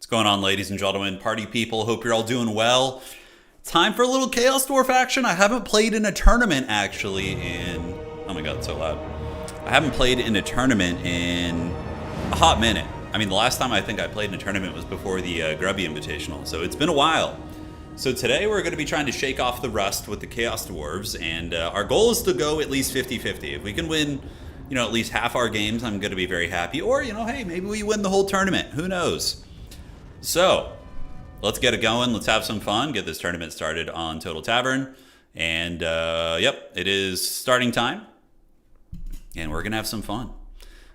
What's going on, ladies and gentlemen, party people? Hope you're all doing well. Time for a little Chaos Dwarf action. I haven't played in a tournament actually in... Oh my god, it's so loud. I haven't played in a tournament in a hot minute. I mean, the last time I think I played in a tournament was before the Grubby Invitational, so it's been a while. So today we're going to be trying to shake off the rust with the Chaos Dwarves, and our goal is to go at least 50-50. If we can win, at least half our games, I'm going to be very happy. Or, hey, maybe we win the whole tournament. Who knows? So, let's get it going. Let's have some fun. Get this tournament started on Total Tavern. And, yep, it is starting time. And we're going to have some fun.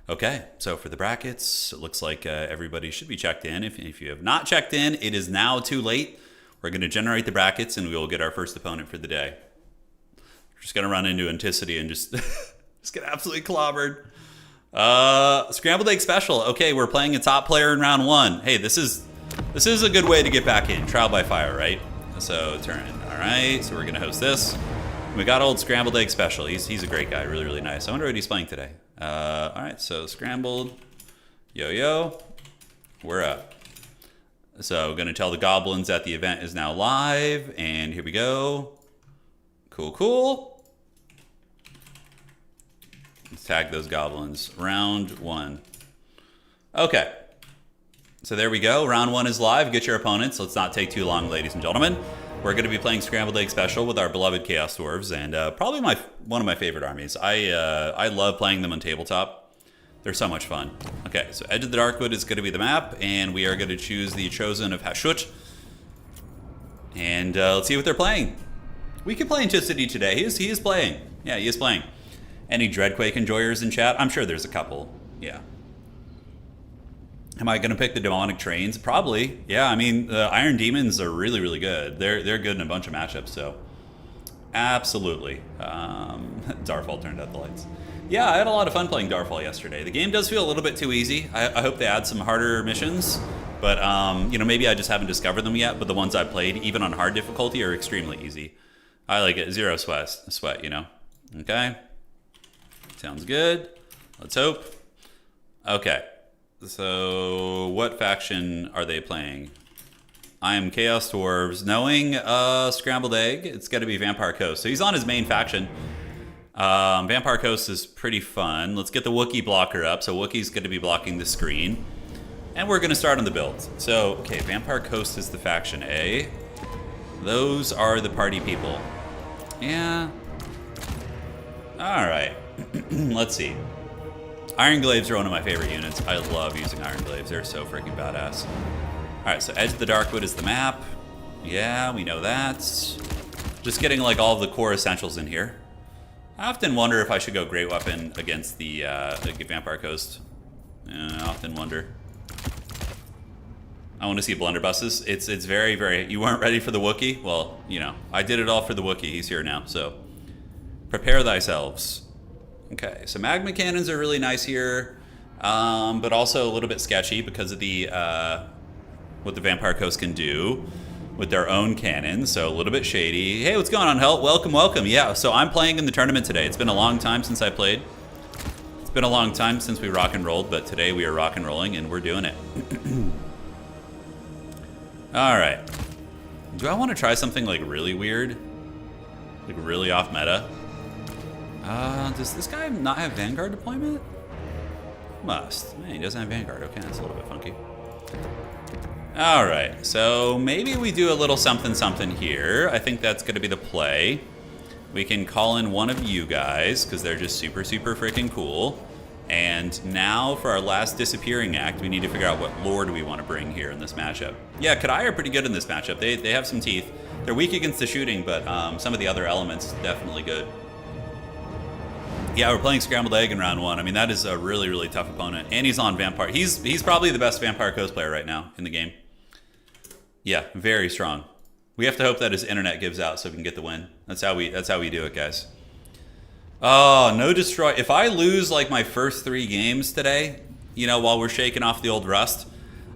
Okay, so for the brackets, it looks like everybody should be checked in. If you have not checked in, it is now too late. We're going to generate the brackets, and we will get our first opponent for the day. We're just going to run into Anticity and just, just get absolutely clobbered. Scrambled Egg Special. Okay, we're playing a top player in round one. Hey, this is a good way to get back in. Trial by fire, right? So, Turin. All right, so we're going to host this. We got old Scrambled Egg Special. He's a great guy, really, really nice. I wonder what he's playing today. All right, so Scrambled. Yo. We're up. So, going to tell the goblins that the event is now live, and here we go. Cool. Let's tag those goblins. Round one. Okay. So there we go. Round one is live. Get your opponents. Let's not take too long, ladies and gentlemen. We're going to be playing Scrambled Egg Special with our beloved Chaos Dwarves, and probably one of my favorite armies. I love playing them on tabletop. They're so much fun. Okay, so Edge of the Darkwood is going to be the map, and we are going to choose the Chosen of HASHUT. And let's see what they're playing. We can play Anticity today. He is playing. Yeah, he is playing. Any Dreadquake enjoyers in chat? I'm sure there's a couple. Yeah. Am I going to pick the Demonic Trains? Probably. Yeah, I mean, the Iron Demons are really, really good. They're good in a bunch of matchups, so absolutely. Darfall turned out the lights. Yeah, I had a lot of fun playing Darfall yesterday. The game does feel a little bit too easy. I hope they add some harder missions, but maybe I just haven't discovered them yet. But the ones I played, even on hard difficulty, are extremely easy. I like it. Zero sweat. Okay. Sounds good. Let's hope. Okay. So, what faction are they playing? I am Chaos Dwarves. Knowing Scrambled Egg, it's got to be Vampire Coast. So he's on his main faction. Vampire Coast is pretty fun. Let's get the Wookiee blocker up. So Wookiee's going to be blocking the screen. And we're going to start on the build. So, okay, Vampire Coast is the faction A. Those are the party people. Yeah. Alright. Let's see. Iron Glaives are one of my favorite units. I love using Iron Glaives. They're so freaking badass. Alright, so Edge of the Darkwood is the map. Yeah, we know that. Just getting like all of the core essentials in here. I often wonder if I should go Great Weapon against the Vampire Coast. I often wonder. I want to see blunderbusses. It's very, very... You weren't ready for the Wookiee? Well, I did it all for the Wookiee. He's here now, so... Prepare thyselves. Okay, so magma cannons are really nice here, but also a little bit sketchy because of the what the Vampire Coast can do with their own cannons, so a little bit shady. Hey, what's going on, Helt? Welcome. Yeah, so I'm playing in the tournament today. It's been a long time since I played. It's been a long time since we rock and rolled, but today we are rock and rolling, and we're doing it. All right. Do I want to try something like really weird? Like really off meta? Does this guy not have Vanguard deployment? Must. Man, he doesn't have Vanguard. Okay, that's a little bit funky. Alright, so maybe we do a little something here. I think that's going to be the play. We can call in one of you guys, because they're just super freaking cool. And now for our last disappearing act, we need to figure out what lore do we want to bring here in this matchup. Yeah, Kadai are pretty good in this matchup. They have some teeth. They're weak against the shooting, but some of the other elements definitely good. Yeah, we're playing Scrambled Egg in round one. I mean, that is a really, really tough opponent. And he's on Vampire. He's probably the best Vampire Coast player right now in the game. Yeah, very strong. We have to hope that his internet gives out so we can get the win. That's how we do it, guys. Oh, no destroy. If I lose like my first 3 games today, while we're shaking off the old rust,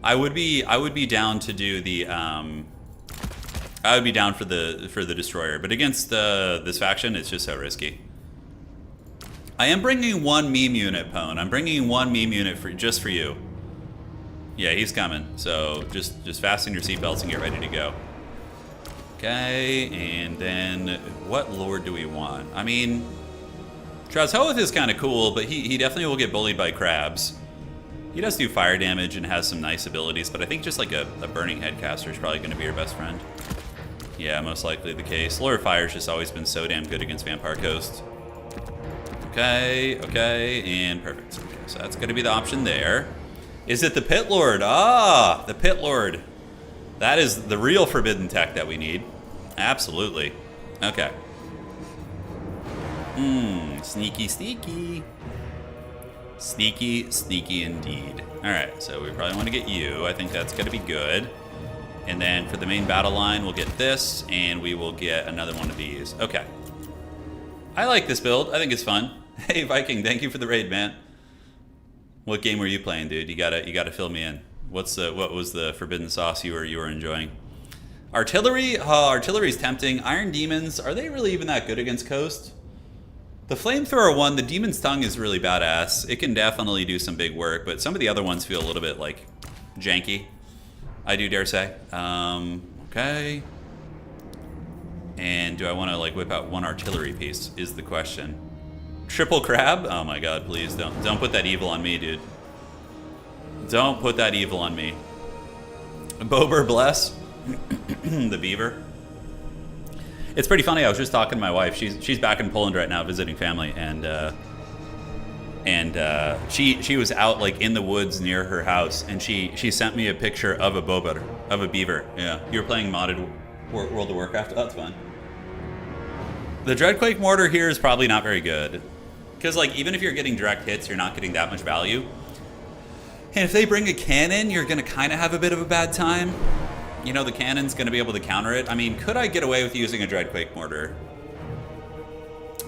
I would be down to do the I would be down for the destroyer. But against this faction, it's just so risky. I am bringing one meme unit, Pone. I'm bringing one meme unit just for you. Yeah, he's coming. So just fasten your seatbelts and get ready to go. Okay, and then what lord do we want? I mean, Trashoeth is kind of cool, but he definitely will get bullied by crabs. He does do fire damage and has some nice abilities, but I think just like a Burning Headcaster is probably going to be your best friend. Yeah, most likely the case. Lord of Fire's just always been so damn good against Vampire Coast. Okay, and perfect. Okay, so that's going to be the option there. Is it the Pit Lord? Ah, the Pit Lord. That is the real forbidden tech that we need. Absolutely. Okay. Sneaky. Sneaky indeed. Alright, so we probably want to get you. I think that's going to be good. And then for the main battle line, we'll get this, and we will get another one of these. Okay. I like this build. I think it's fun. Hey, Viking, thank you for the raid, man. What game were you playing, dude? You gotta fill me in. What was the forbidden sauce you were enjoying? Artillery? Oh, artillery's tempting. Iron Demons, are they really even that good against Coast? The Flamethrower one, the Demon's Tongue is really badass. It can definitely do some big work, but some of the other ones feel a little bit, like, janky, I do dare say. Okay. And do I want to, like, whip out one artillery piece, is the question. Triple Crab? Oh my god, please, don't put that evil on me, dude. Don't put that evil on me. Bober Bless. The beaver. It's pretty funny. I was just talking to my wife. She's back in Poland right now visiting family, and she was out like in the woods near her house, and she sent me a picture of a beaver. Yeah, you were playing modded World of Warcraft. Oh, that's fun. The Dreadquake Mortar here is probably not very good, because like even if you're getting direct hits, you're not getting that much value. And if they bring a cannon, you're gonna kind of have a bit of a bad time. You know, the cannon's going to be able to counter it. I mean, could I get away with using a Dreadquake Mortar?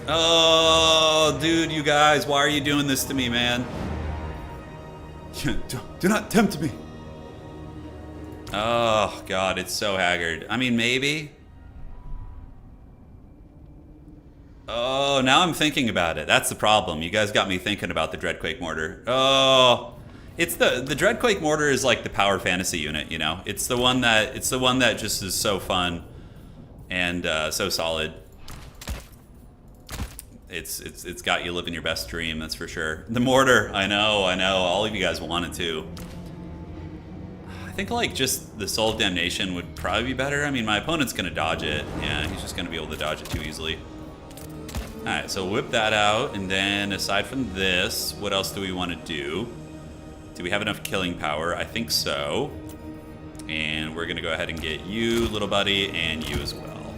Oh, dude, you guys, why are you doing this to me, man? Do not tempt me. Oh, God, it's so haggard. I mean, maybe. Oh, now I'm thinking about it. That's the problem. You guys got me thinking about the Dreadquake Mortar. Oh... It's the Dreadquake Mortar is like the power fantasy unit, you know. It's the one that just is so fun and so solid. It's got you living your best dream, that's for sure. The mortar, I know, all of you guys want it too. I think like just the Soul of Damnation would probably be better. I mean, my opponent's gonna dodge it. Yeah, he's just gonna be able to dodge it too easily. All right, so whip that out, and then aside from this, what else do we want to do? Do we have enough killing power? I think so. And we're gonna go ahead and get you, little buddy, and you as well.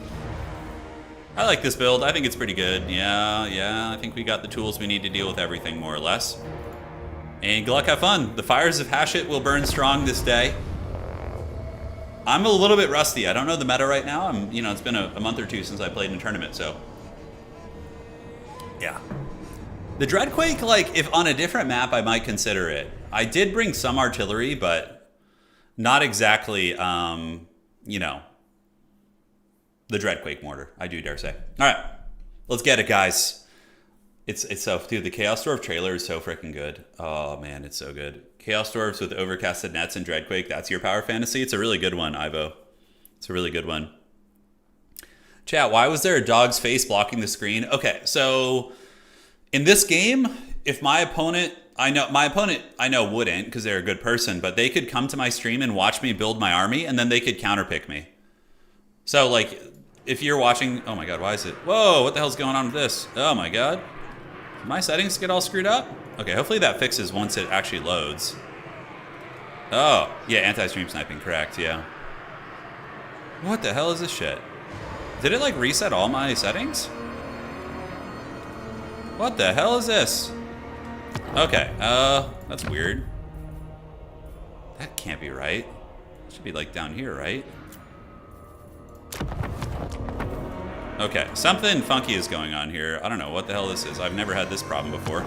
I like this build. I think it's pretty good. Yeah, I think we got the tools we need to deal with everything, more or less. And good luck, have fun. The fires of HASHUT will burn strong this day. I'm a little bit rusty. I don't know the meta right now. It's been a month or two since I played in a tournament, so. Yeah. The Dreadquake, like, if on a different map, I might consider it. I did bring some artillery, but not exactly, the Dreadquake Mortar, I do dare say. All right, let's get it, guys. It's so, dude, the Chaos Dwarf trailer is so freaking good. Oh, man, it's so good. Chaos Dwarfs with Overcasted Nets and Dreadquake, that's your power fantasy? It's a really good one, Ivo. It's a really good one. Chat, why was there a dog's face blocking the screen? Okay, so in this game, if my opponent... I know wouldn't, because they're a good person, but they could come to my stream and watch me build my army, and then they could counterpick me. So, like, if you're watching... Oh my god, why is it... Whoa, what the hell's going on with this? Oh my god. Did my settings get all screwed up? Okay, hopefully that fixes once it actually loads. Oh, yeah, anti-stream sniping, correct, yeah. What the hell is this shit? Did it, like, reset all my settings? What the hell is this? Okay, that's weird. That can't be right. It should be like down here, right? Okay, something funky is going on here. I don't know what the hell this is. I've never had this problem before.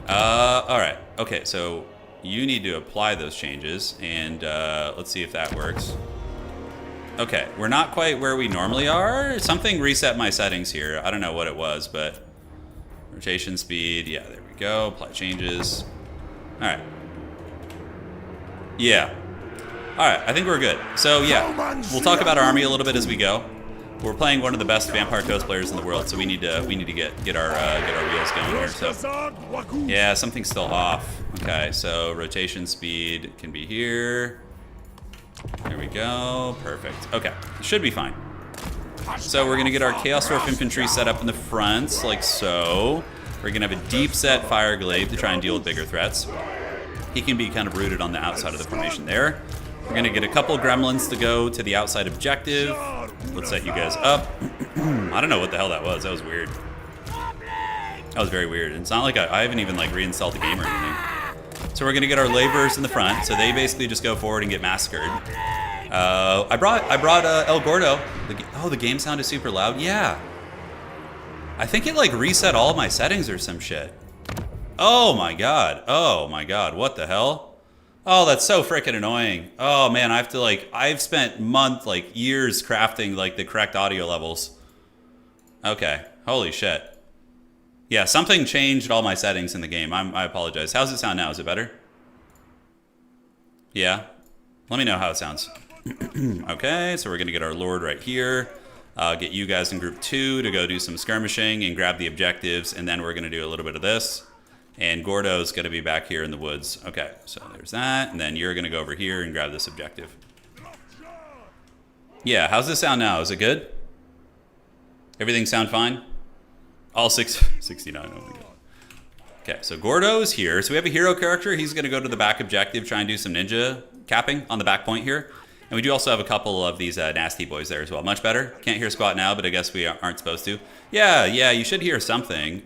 Alright. Okay, so you need to apply those changes, and let's see if that works. Okay, we're not quite where we normally are. Something reset my settings here. I don't know what it was, but... Rotation speed, yeah, there we go. Apply changes. Alright. Yeah. All right, I think we're good. So yeah, we'll talk about our army a little bit as we go. We're playing one of the best Vampire Coast players in the world, so we need to get our wheels going here. So yeah, something's still off. Okay, so rotation speed can be here. There we go. Perfect. Okay, should be fine. So we're gonna get our Chaos Dwarf infantry set up in the front, like so. We're gonna have a deep set Fire Glaive to try and deal with bigger threats. He can be kind of rooted on the outside of the formation there. We're gonna get a couple gremlins to go to the outside objective. Let's set you guys up. I don't know what the hell that was. That was weird. That was very weird. It's not like I haven't even like reinstalled the game or anything. So we're gonna get our laborers in the front. So they basically just go forward and get massacred. I brought El Gordo. The game sound is super loud. Yeah. I think it like reset all my settings or some shit. Oh my god. Oh my god. What the hell? Oh, that's so freaking annoying. Oh man, I have to like, I've spent years crafting like the correct audio levels. Okay, holy shit. Yeah, something changed all my settings in the game. I apologize. How's it sound now? Is it better? Yeah? Let me know how it sounds. Okay, so we're gonna get our Lord right here. Get you guys in group 2 to go do some skirmishing and grab the objectives, and then we're gonna do a little bit of this. And Gordo's going to be back here in the woods. Okay, so there's that. And then you're going to go over here and grab this objective. Yeah, how's this sound now? Is it good? Everything sound fine? All 69. Oh my god. Okay, so Gordo's here. So we have a hero character. He's going to go to the back objective, try and do some ninja capping on the back point here. And we do also have a couple of these nasty boys there as well. Much better. Can't hear squat now, but I guess we aren't supposed to. Yeah, you should hear something.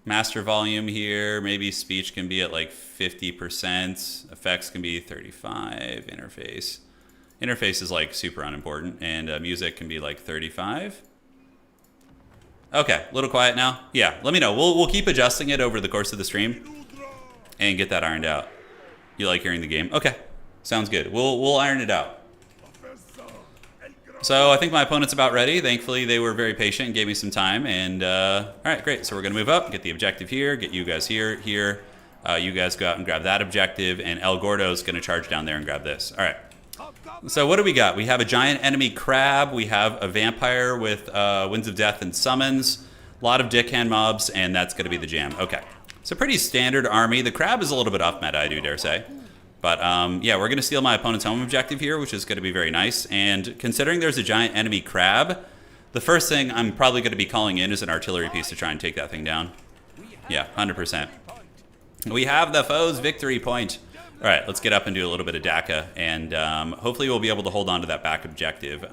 Master volume here, maybe speech can be at like 50%, effects can be 35, interface. Interface is like super unimportant, and music can be like 35. Okay, a little quiet now. Yeah, let me know. We'll keep adjusting it over the course of the stream and get that ironed out. You like hearing the game? Okay, sounds good. We'll iron it out. So I think my opponent's about ready. Thankfully, they were very patient and gave me some time. And all right, great. So we're going to move up, get the objective here, get you guys here. You guys go out and grab that objective, and El Gordo's going to charge down there and grab this. All right. So what do we got? We have a giant enemy crab. We have a vampire with Winds of Death and summons. A lot of dickhand mobs, and that's going to be the jam. Okay. So pretty standard army. The crab is a little bit off meta, I do dare say. But yeah, we're going to steal my opponent's home objective here, which is going to be very nice. And considering there's a giant enemy crab, the first thing I'm probably going to be calling in is an artillery piece to try and take that thing down. Yeah, 100%. We have the foe's victory point. All right, let's get up and do a little bit of DACA. And hopefully we'll be able to hold on to that back objective.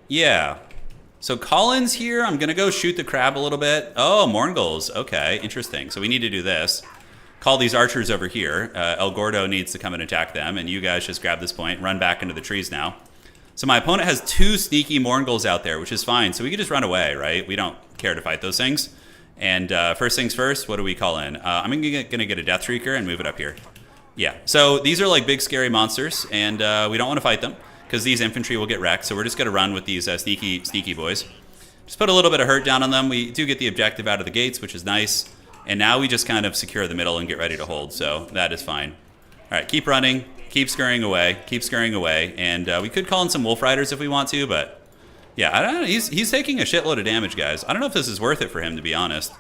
Yeah. So Colin's here. I'm going to go shoot the crab a little bit. Oh, Morngul's. Okay, interesting. So we need to do this. Call these archers over here. El Gordo needs to come and attack them, and you guys just grab this point, run back into the trees now. So my opponent has 2 sneaky Morngul's out there, which is fine. So we can just run away, right? We don't care to fight those things. And first things first, what do we call in? I'm gonna get a Death Shrieker and move it up here. Yeah, so these are like big scary monsters, and we don't want to fight them because these infantry will get wrecked. So we're just gonna run with these sneaky boys. Just put a little bit of hurt down on them. We do get the objective out of the gates, which is nice. And now we just kind of secure the middle and get ready to hold, so that is fine. All right, keep running, keep scurrying away, and we could call in some Wolf Riders if we want to, but yeah, I don't know. He's taking a shitload of damage, guys. I don't know if this is worth it for him, to be honest.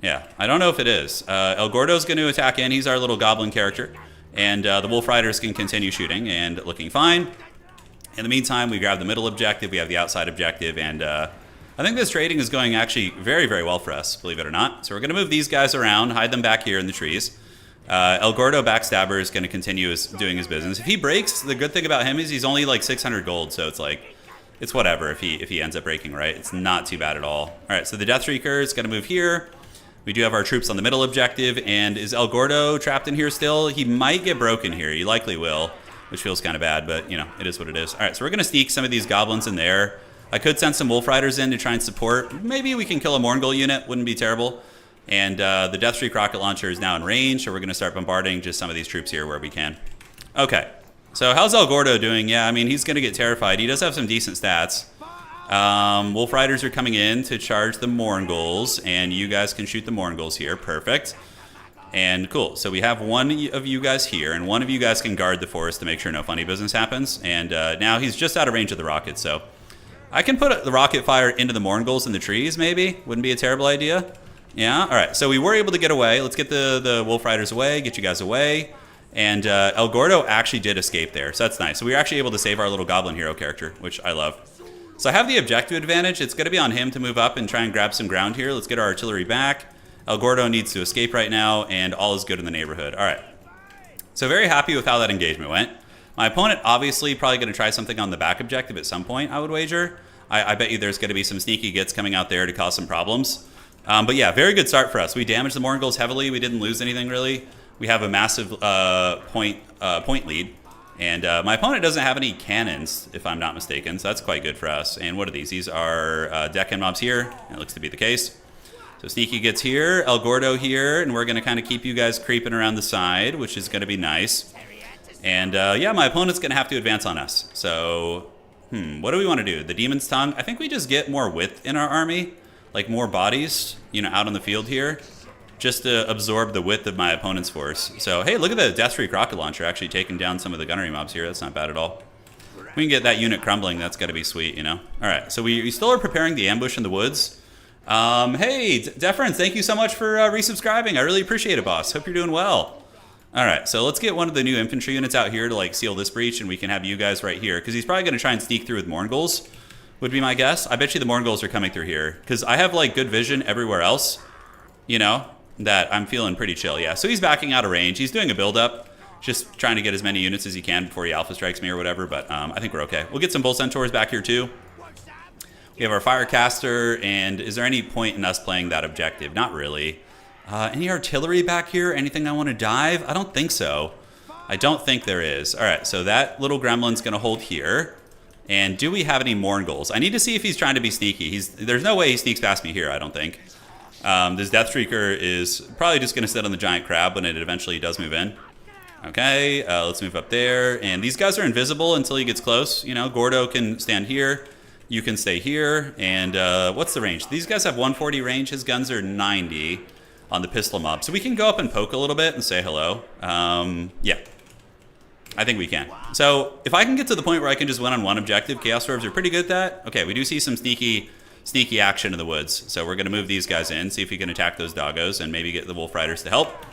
Yeah, I don't know if it is. El Gordo's going to attack in. He's our little goblin character, and the Wolf Riders can continue shooting and looking fine. In the meantime, we grab the middle objective, we have the outside objective, and I think this trading is going actually very, very well for us, believe it or not. So we're going to move these guys around, hide them back here in the trees. El Gordo Backstabber is going to continue doing his business. If he breaks, the good thing about him is he's only like 600 gold, so it's like, it's whatever if he ends up breaking, right? It's not too bad at all. All right, so the Death Shrieker is going to move here. We do have our troops on the middle objective, and is El Gordo trapped in here still? He might get broken here. He likely will, which feels kind of bad, but you know, it is what it is. All right, so we're going to sneak some of these goblins in there. I could send some Wolf Riders in to try and support. Maybe we can kill a Morngul unit. Wouldn't be terrible. And the Death Streak rocket launcher is now in range, so we're going to start bombarding just some of these troops here where we can. Okay. So how's El Gordo doing? Yeah, I mean, he's going to get terrified. He does have some decent stats. Wolf Riders are coming in to charge the Mornguls, and you guys can shoot the Mornguls here. Perfect. And cool, so we have one of you guys here, and one of you guys can guard the forest to make sure no funny business happens. And now he's just out of range of the rocket, so I can put the rocket fire into the Morngulls in the trees, maybe. Wouldn't be a terrible idea. Yeah, all right, so we were able to get away. Let's get the Wolf Riders away, get you guys away. And El Gordo actually did escape there, so that's nice. So we were actually able to save our little Goblin Hero character, which I love. So I have the objective advantage. It's going to be on him to move up and try and grab some ground here. Let's get our artillery back. El Gordo needs to escape right now, and all is good in the neighborhood. All right. So very happy with how that engagement went. My opponent obviously probably going to try something on the back objective at some point, I would wager. I bet you there's going to be some sneaky gets coming out there to cause some problems. But yeah, very good start for us. We damaged the Morngulls heavily. We didn't lose anything really. We have a massive point lead. And my opponent doesn't have any cannons, if I'm not mistaken, so that's quite good for us. And what are these? These are deckhand mobs here. It looks to be the case. So Sneaky gets here, El Gordo here, and we're going to kind of keep you guys creeping around the side, which is going to be nice. And yeah, my opponent's going to have to advance on us. So, what do we want to do? The Demon's Tongue? I think we just get more width in our army, like more bodies, you know, out on the field here, just to absorb the width of my opponent's force. So, hey, look at the Death Streak rocket launcher actually taking down some of the gunnery mobs here. That's not bad at all. We can get that unit crumbling. That's got to be sweet, you know? All right, so we still are preparing the ambush in the woods. Hey, Deference, thank you so much for resubscribing. I really appreciate it, boss. Hope you're doing well. All right, so let's get one of the new infantry units out here to like seal this breach, and we can have you guys right here, because he's probably going to try and sneak through with Morngulls, would be my guess. I bet you the Morngulls are coming through here, because I have like good vision everywhere else, you know, that I'm feeling pretty chill. Yeah, so he's backing out of range. He's doing a build-up, just trying to get as many units as he can before he alpha strikes me or whatever, but I think we're okay. We'll get some Bull Centaurs back here too. We have our Firecaster, and is there any point in us playing that objective? Not really. Any artillery back here? Anything I want to dive? I don't think so. I don't think there is. All right, so that little gremlin's going to hold here. And do we have any Morngulls? I need to see if he's trying to be sneaky. There's no way he sneaks past me here, I don't think. This Death Streaker is probably just going to sit on the giant crab when it eventually does move in. Okay, let's move up there. And these guys are invisible until he gets close. You know, Gordo can stand here. You can stay here, and what's the range? These guys have 140 range. His guns are 90 on the pistol mob. So we can go up and poke a little bit and say hello. Yeah, I think we can. So if I can get to the point where I can just win on one objective, Chaos Dwarves are pretty good at that. Okay, we do see some sneaky action in the woods. So we're going to move these guys in, see if we can attack those doggos, and maybe get the Wolf Riders to help.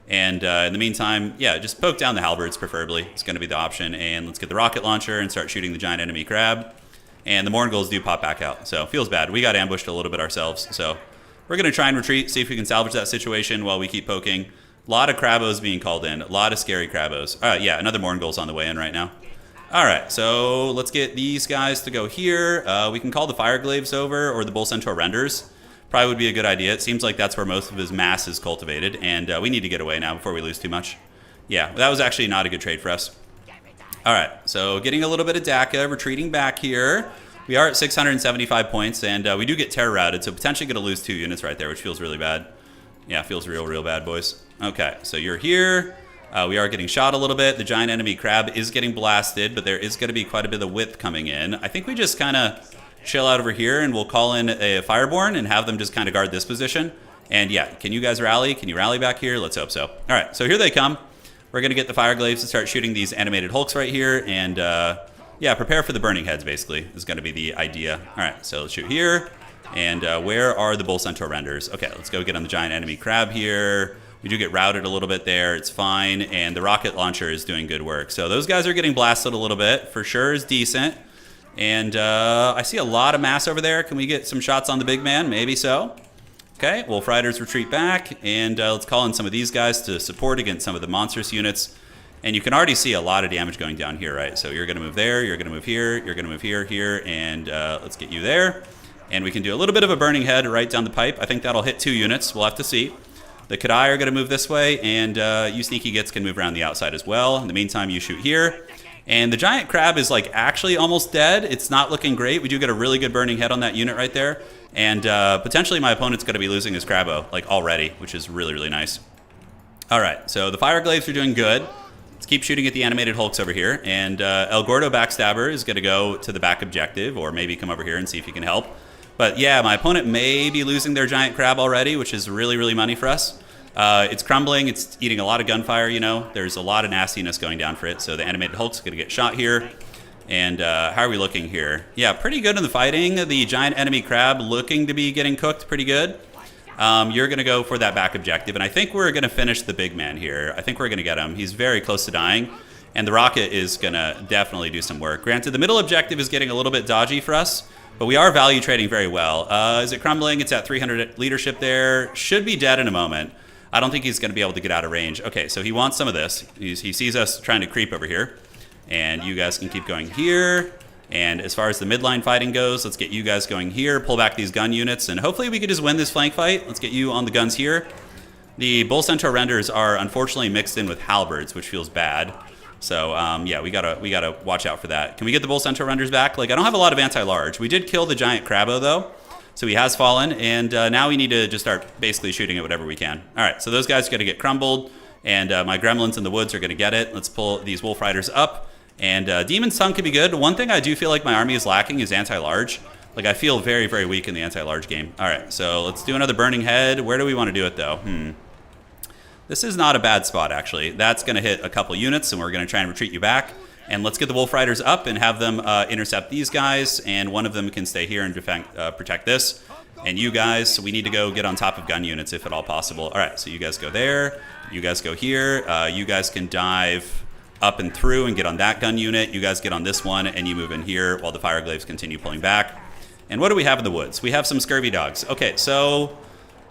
And in the meantime, yeah, just poke down the halberds preferably. It's going to be the option. And let's get the rocket launcher and start shooting the giant enemy crab. And the Morngulls do pop back out, so feels bad. We got ambushed a little bit ourselves, so we're going to try and retreat, see if we can salvage that situation while we keep poking. A lot of Crabos being called in, a lot of scary Crabos. All right, yeah, another Morngull's on the way in right now. All right, so let's get these guys to go here. We can call the Fireglaves over, or the Bull Centaur Renders. Probably would be a good idea. It seems like that's where most of his mass is cultivated, and we need to get away now before we lose too much. Yeah, that was actually not a good trade for us. All right, so getting a little bit of DACA, retreating back here. We are at 675 points, and we do get terror routed, so potentially going to lose 2 units right there, which feels really bad. Yeah, feels real bad, boys. Okay, so you're here. We are getting shot a little bit. The giant enemy crab is getting blasted, but there is going to be quite a bit of width coming in. I think we just kind of chill out over here, and we'll call in a Fireborn and have them just kind of guard this position. And yeah, can you guys rally? Can you rally back here? Let's hope so. All right, so here they come. We're going to get the Fireglaves to start shooting these animated Hulks right here, and yeah, prepare for the burning heads, basically, is going to be the idea. All right, so let's shoot here, and where are the Bull Centaur Renders? Okay, let's go get on the giant enemy crab here. We do get routed a little bit there, it's fine, and the rocket launcher is doing good work. So those guys are getting blasted a little bit, for sure is decent. And I see a lot of mass over there. Can we get some shots on the big man? Maybe so. Okay, Wolf Riders retreat back, and let's call in some of these guys to support against some of the monstrous units. And you can already see a lot of damage going down here, right? So you're going to move there, you're going to move here, you're going to move here, and let's get you there. And we can do a little bit of a burning head right down the pipe. I think that'll hit 2 units. We'll have to see. The Kadai are going to move this way, and you sneaky gits can move around the outside as well. In the meantime, you shoot here. And the giant crab is like actually almost dead. It's not looking great. We do get a really good burning head on that unit right there. And potentially my opponent's going to be losing his Crabo like already, which is really nice. All right, so the Fireglaves are doing good. Let's keep shooting at the animated Hulks over here. And El Gordo Backstabber is going to go to the back objective, or maybe come over here and see if he can help. But yeah, my opponent may be losing their giant crab already, which is really money for us. It's crumbling. It's eating a lot of gunfire, you know. There's a lot of nastiness going down for it. So the animated Hulk's going to get shot here. And how are we looking here? Yeah, pretty good in the fighting. The giant enemy crab looking to be getting cooked pretty good. You're going to go for that back objective. And I think we're going to finish the big man here. I think we're going to get him. He's very close to dying. And the rocket is going to definitely do some work. Granted, the middle objective is getting a little bit dodgy for us. But we are value trading very well. Is it crumbling? It's at 300 leadership there. Should be dead in a moment. I don't think he's going to be able to get out of range. Okay, so he wants some of this. He sees us trying to creep over here. And you guys can keep going here. And as far as the midline fighting goes, let's get you guys going here. Pull back these gun units. And hopefully we can just win this flank fight. Let's get you on the guns here. The Bull Centaur renders are unfortunately mixed in with halberds, which feels bad. So, yeah, we gotta watch out for that. Can we get the Bull Centaur renders back? Like, I don't have a lot of anti-large. We did kill the giant Crabbo, though. So he has fallen, and now we need to just start basically shooting at whatever we can. All right, so those guys are going to get crumbled, and my gremlins in the woods are going to get it. Let's pull these wolf riders up, and Demon's Tongue can be good. One thing I do feel like my army is lacking is anti-large. Like, I feel very, very weak in the anti-large game. All right, so let's do another Burning Head. Where do we want to do it, though? This is not a bad spot, actually. That's going to hit a couple units, and we're going to try and retreat you back. And let's get the Wolf Riders up and have them intercept these guys, and one of them can stay here and protect this. And you guys, we need to go get on top of gun units if at all possible. All right, so you guys go there. You guys go here. You guys can dive up and through and get on that gun unit. You guys get on this one, and you move in here while the Fireglaves continue pulling back. And what do we have in the woods? We have some Scurvy Dogs. Okay, so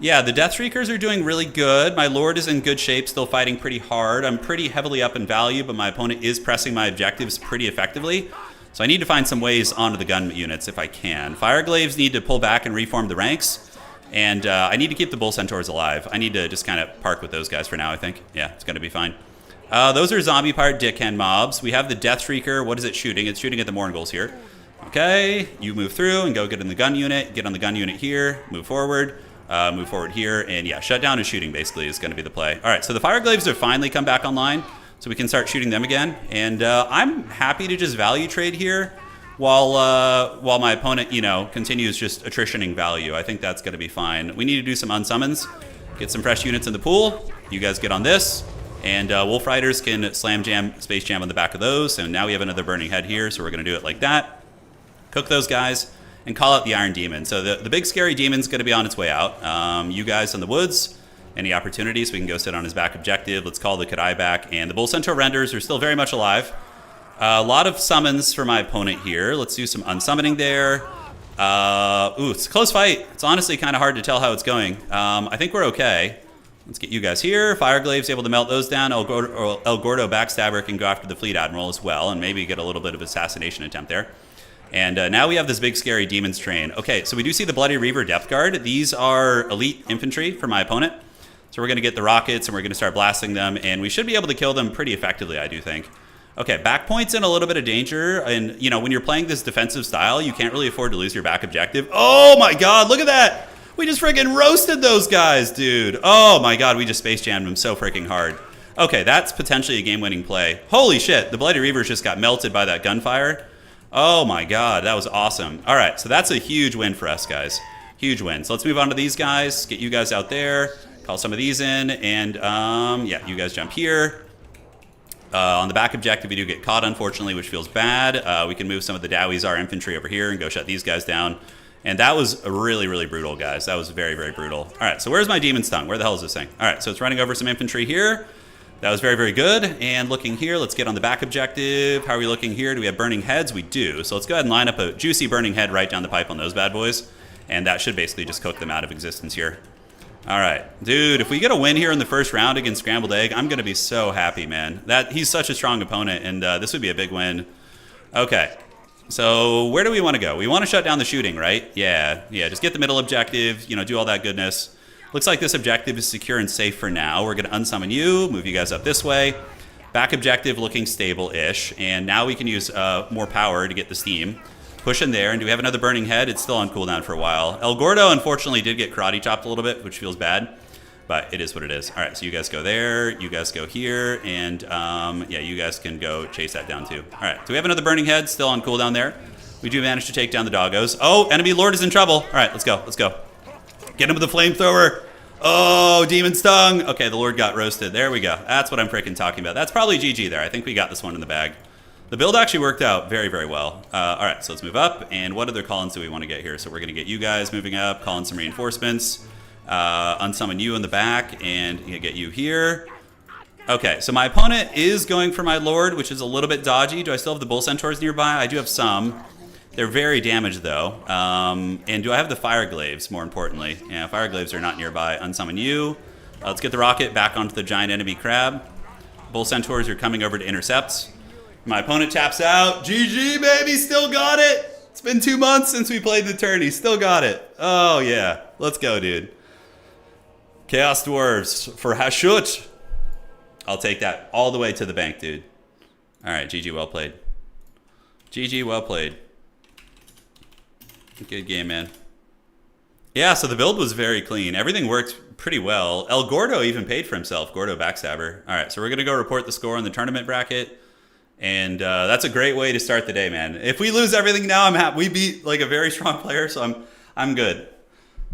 yeah, the Death Shriekers are doing really good. My Lord is in good shape, still fighting pretty hard. I'm pretty heavily up in value, but my opponent is pressing my objectives pretty effectively. So I need to find some ways onto the gun units if I can. Fireglaves need to pull back and reform the ranks. And I need to keep the Bull Centaurs alive. I need to just kind of park with those guys for now, I think. Yeah, it's going to be fine. Those are Zombie Pirate Dickhand mobs. We have the Death Shrieker. What is it shooting? It's shooting at the Morngulls here. Okay, you move through and go get in the gun unit. Get on the gun unit here. Move forward. Move forward here, and yeah, shut down and shooting basically is going to be the play. All right, so the Fireglaves have finally come back online, so we can start shooting them again. And I'm happy to just value trade here while my opponent, you know, continues just attritioning value. I think that's going to be fine. We need to do some unsummons, get some fresh units in the pool. You guys get on this, and Wolf Riders can slam jam, space jam on the back of those. So now we have another Burning Head here, so we're going to do it like that. Cook those guys. And call out the Iron Demon. So the big scary demon's going to be on its way out. You guys in the woods, any opportunities, we can go sit on his back objective. Let's call the Kadai back. And the Bull Centaur renders are still very much alive. A lot of summons for my opponent here. Let's do some unsummoning there. Ooh, it's a close fight. It's honestly kind of hard to tell how it's going. I think we're okay. Let's get you guys here. Fireglave's able to melt those down. El Gordo Backstabber can go after the Fleet Admiral as well and maybe get a little bit of assassination attempt there. And now we have this big scary Demon's Train. Okay, so we do see the Bloody Reaver Depth Guard. These are elite infantry for my opponent. So we're going to get the rockets and we're going to start blasting them. And we should be able to kill them pretty effectively, I do think. Okay, back point's in a little bit of danger. And, you know, when you're playing this defensive style, you can't really afford to lose your back objective. Oh, my God, look at that. We just freaking roasted those guys, dude. Oh, my God, we just space jammed them so freaking hard. Okay, that's potentially a game-winning play. Holy shit, the Bloody Reavers just got melted by that gunfire. Oh my God, that was awesome. All right, so that's a huge win for us, guys. Huge win. So let's move on to these guys, get you guys out there, call some of these in, and yeah, you guys jump here. On the back objective, we do get caught, unfortunately, which feels bad. We can move some of the Dowies, our infantry, over here and go shut these guys down. And that was really, really brutal, guys. That was very, very brutal. All right, so where's my Demon's Tongue? Where the hell is this thing? All right, so it's running over some infantry here. That was very, very good. And looking here, let's get on the back objective. How are we looking here? Do we have Burning Heads? We do. So let's go ahead and line up a juicy Burning Head right down the pipe on those bad boys. And that should basically just cook them out of existence here. All right. Dude, if we get a win here in the first round against Scrambled Egg, I'm going to be so happy, man. He's such a strong opponent, and this would be a big win. Okay. So where do we want to go? We want to shut down the shooting, right? Yeah. Just get the middle objective, you know, do all that goodness. Looks like this objective is secure and safe for now. We're going to unsummon you, move you guys up this way. Back objective looking stable-ish. And now we can use more power to get the steam. Push in there. And do we have another Burning Head? It's still on cooldown for a while. El Gordo, unfortunately, did get karate chopped a little bit, which feels bad. But it is what it is. All right, so you guys go there. You guys go here. And, yeah, you guys can go chase that down, too. All right, do we have another Burning Head still on cooldown there? We do manage to take down the doggos. Oh, enemy Lord is in trouble. All right, let's go. Get him with the flamethrower. Oh, Demon Stung. Okay, the Lord got roasted. There we go. That's what I'm freaking talking about. That's probably GG there. I think we got this one in the bag. The build actually worked out very, very well. All right, so let's move up. And what other call-ins do we want to get here? So we're going to get you guys moving up, call in some reinforcements, unsummon you in the back, and get you here. Okay, so my opponent is going for my Lord, which is a little bit dodgy. Do I still have the Bull Centaurs nearby? I do have some. They're very damaged, though. And do I have the Fire Glaives, more importantly? Yeah, Fire Glaives are not nearby. Unsummon you. Let's get the rocket back onto the giant enemy crab. Bull Centaurs are coming over to intercept. My opponent taps out. GG, baby, still got it. It's been 2 months since we played the tourney. Still got it. Oh, yeah. Let's go, dude. Chaos Dwarves for HASHUT. I'll take that all the way to the bank, dude. All right, GG, well played. GG, well played. Good game, man. Yeah, so the build was very clean. Everything worked pretty well. El Gordo even paid for himself. Gordo Backstabber. All right, so we're going to go report the score on the tournament bracket. And that's a great way to start the day, man. If we lose everything now, I'm happy. We beat like a very strong player, so I'm good.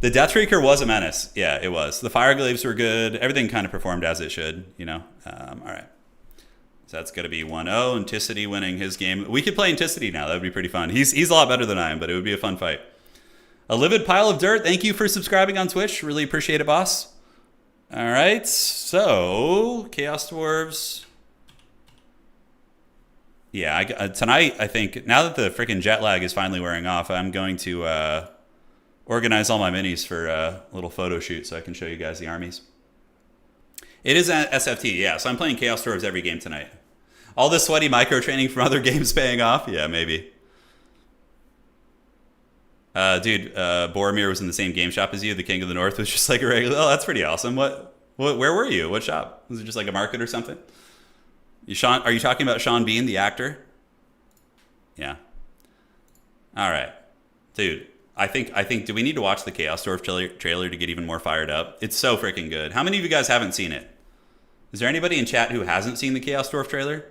The Deathreaker was a menace. Yeah, it was. The Fire Glaives were good. Everything kind of performed as it should, you know. All right. So that's going to be 1-0. Anticity winning his game. We could play Anticity now. That would be pretty fun. He's a lot better than I am, but it would be a fun fight. A Livid Pile of Dirt. Thank you for subscribing on Twitch. Really appreciate it, boss. All right. So, Chaos Dwarves. Yeah, tonight, I think, now that the freaking jet lag is finally wearing off, I'm going to organize all my minis for a little photo shoot so I can show you guys the armies. It is an SFT, yeah, so I'm playing Chaos Dwarves every game tonight. All this sweaty micro-training from other games paying off? Yeah, maybe. Dude, Boromir was in the same game shop as you. The King of the North was just like a regular... Oh, that's pretty awesome. Where were you? What shop? Was it just like a market or something? Are you talking about Sean Bean, the actor? Yeah. All right. Dude, I think, do we need to watch the Chaos Dwarf trailer to get even more fired up? It's so freaking good. How many of you guys haven't seen it? Is there anybody in chat who hasn't seen the Chaos Dwarf trailer?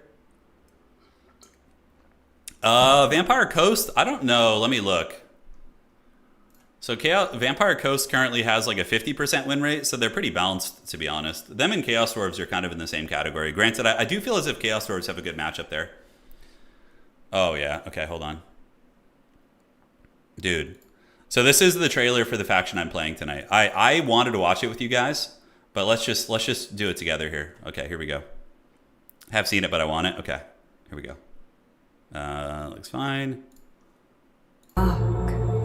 Vampire Coast? I don't know. Let me look. So Vampire Coast currently has like a 50% win rate, so they're pretty balanced, to be honest. Them and Chaos Dwarves are kind of in the same category. Granted, I do feel as if Chaos Dwarves have a good matchup there. Oh, yeah. Okay, hold on. Dude. So this is the trailer for the faction I'm playing tonight. I wanted to watch it with you guys, but let's just do it together here. Okay, here we go. I have seen it, but I want it. Okay, here we go. Looks fine.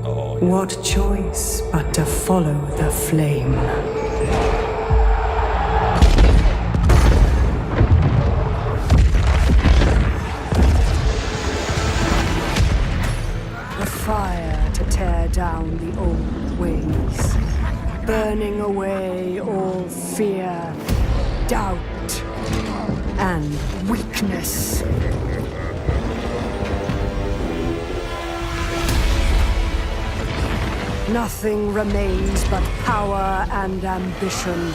Oh, yeah. What choice but to follow the flame? The fire to tear down the old ways, burning away all fear, doubt, and weakness. Nothing remains but power and ambition.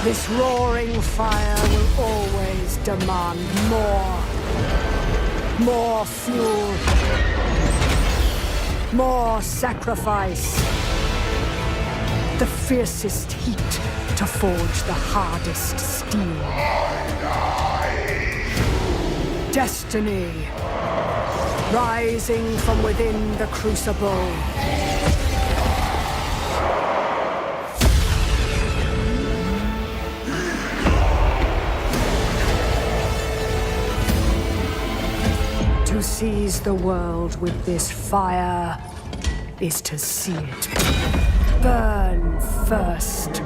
This roaring fire will always demand more. More fuel. More sacrifice. The fiercest heat to forge the hardest steel. Destiny. Rising from within the crucible. To seize the world with this fire is to see it burn first.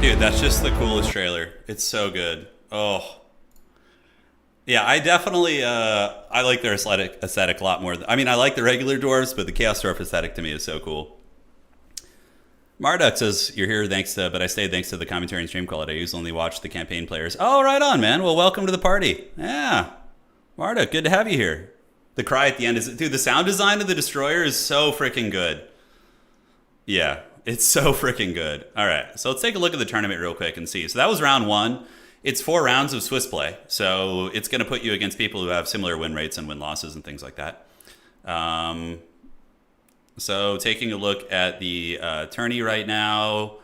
Dude, that's just the coolest trailer. It's so good. Oh. Yeah, I definitely, I like their aesthetic a lot more. I mean, I like the regular dwarves, but the Chaos Dwarf aesthetic to me is so cool. Marduk says, you're here but I stayed thanks to the commentary and stream quality. I usually only watch the campaign players. Oh, right on, man. Well, welcome to the party. Yeah. Marduk, good to have you here. The cry at the end is, dude, the sound design of the Destroyer is so freaking good. Yeah, it's so freaking good. All right, so let's take a look at the tournament real quick and see. So that was round 1. It's 4 rounds of Swiss play. So it's going to put you against people who have similar win rates and win losses and things like that. So taking a look at the tourney right now.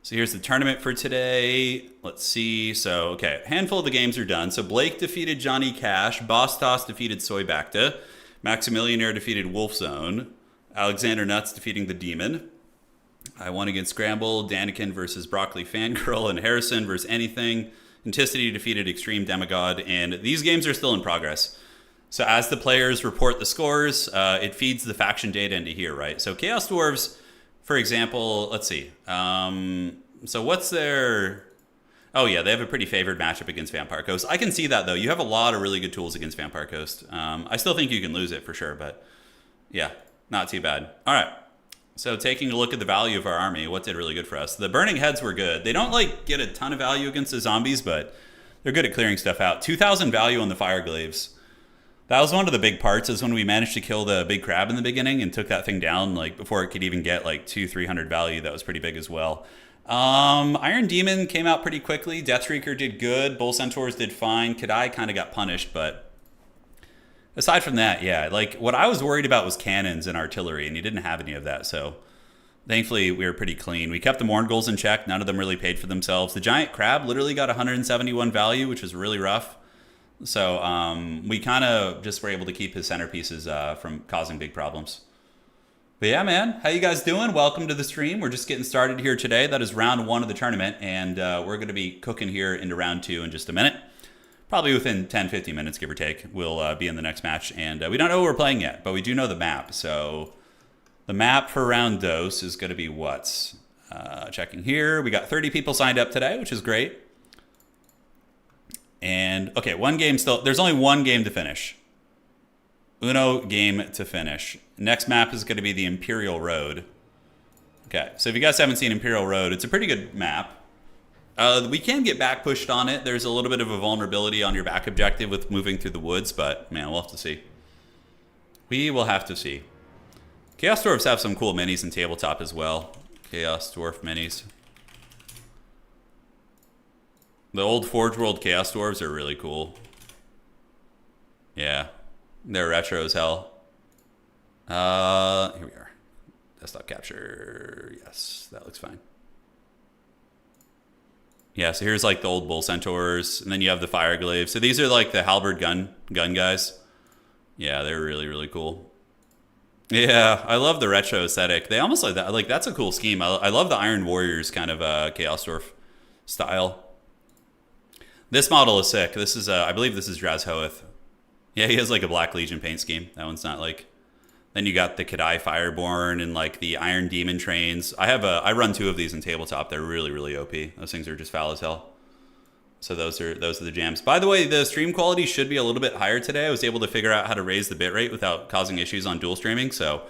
So here's the tournament for today. Let's see. So, okay, a handful of the games are done. So Blake defeated Johnny Cash. Boss Toss defeated Soy Bacta. Maximillionaire defeated Wolfzone. Alexander Nuts defeating the Demon. I won against Scramble. Danikin versus Broccoli Fangirl. And Harrison versus Anything. Anticity defeated Extreme Demigod. And these games are still in progress. So as the players report the scores, it feeds the faction data into here, right? So Chaos Dwarves, for example, let's see. So what's their... Oh, yeah, they have a pretty favored matchup against Vampire Coast. I can see that, though. You have a lot of really good tools against Vampire Coast. I still think you can lose it for sure, but yeah, not too bad. All right. So taking a look at the value of our army, what did really good for us? The Burning Heads were good. They don't, like, get a ton of value against the zombies, but they're good at clearing stuff out. 2,000 value on the Fire Glaives. That was one of the big parts, is when we managed to kill the big crab in the beginning and took that thing down, like, before it could even get, like, 200-300 value. That was pretty big as well. Iron Demon came out pretty quickly. Deathstreaker did good. Bull Centaurs did fine. Kadai kind of got punished, but aside from that, yeah, like, what I was worried about was cannons and artillery, and he didn't have any of that, so thankfully we were pretty clean. We kept the Mourngulls in check. None of them really paid for themselves. The Giant Crab literally got 171 value, which was really rough. So we kind of just were able to keep his centerpieces from causing big problems. But yeah, man, how you guys doing? Welcome to the stream. We're just getting started here today. That is round 1 of the tournament, and we're going to be cooking here into round 2 in just a minute. Probably within 10-15 minutes, give or take, we'll be in the next match. And we don't know who we're playing yet, but we do know the map. So the map for round dos is going to be what? Checking here. We got 30 people signed up today, which is great. And, okay, one game still. There's only one game to finish. Uno game to finish. Next map is going to be the Imperial Road. Okay, so if you guys haven't seen Imperial Road, it's a pretty good map. We can get back pushed on it. There's a little bit of a vulnerability on your back objective with moving through the woods, but, man, we'll have to see. We will have to see. Chaos Dwarfs have some cool minis in tabletop as well. Chaos Dwarf minis. The old Forge World Chaos Dwarves are really cool. Yeah. They're retro as hell. Here we are. Desktop capture. Yes, that looks fine. Yeah, so here's like the old Bull Centaurs, and then you have the Fire Glaive. So these are like the halberd gun guys. Yeah, they're really, really cool. Yeah, I love the retro aesthetic. They almost like that. Like, that's a cool scheme. I love the Iron Warriors kind of Chaos Dwarf style. This model is sick. This is, I believe this is Draz Hoeth. Yeah, he has like a Black Legion paint scheme. That one's not like... Then you got the Kadai Fireborn and like the Iron Demon trains. I run 2 of these in tabletop. They're really, really OP. Those things are just foul as hell. So those are the jams. By the way, the stream quality should be a little bit higher today. I was able to figure out how to raise the bitrate without causing issues on dual streaming. So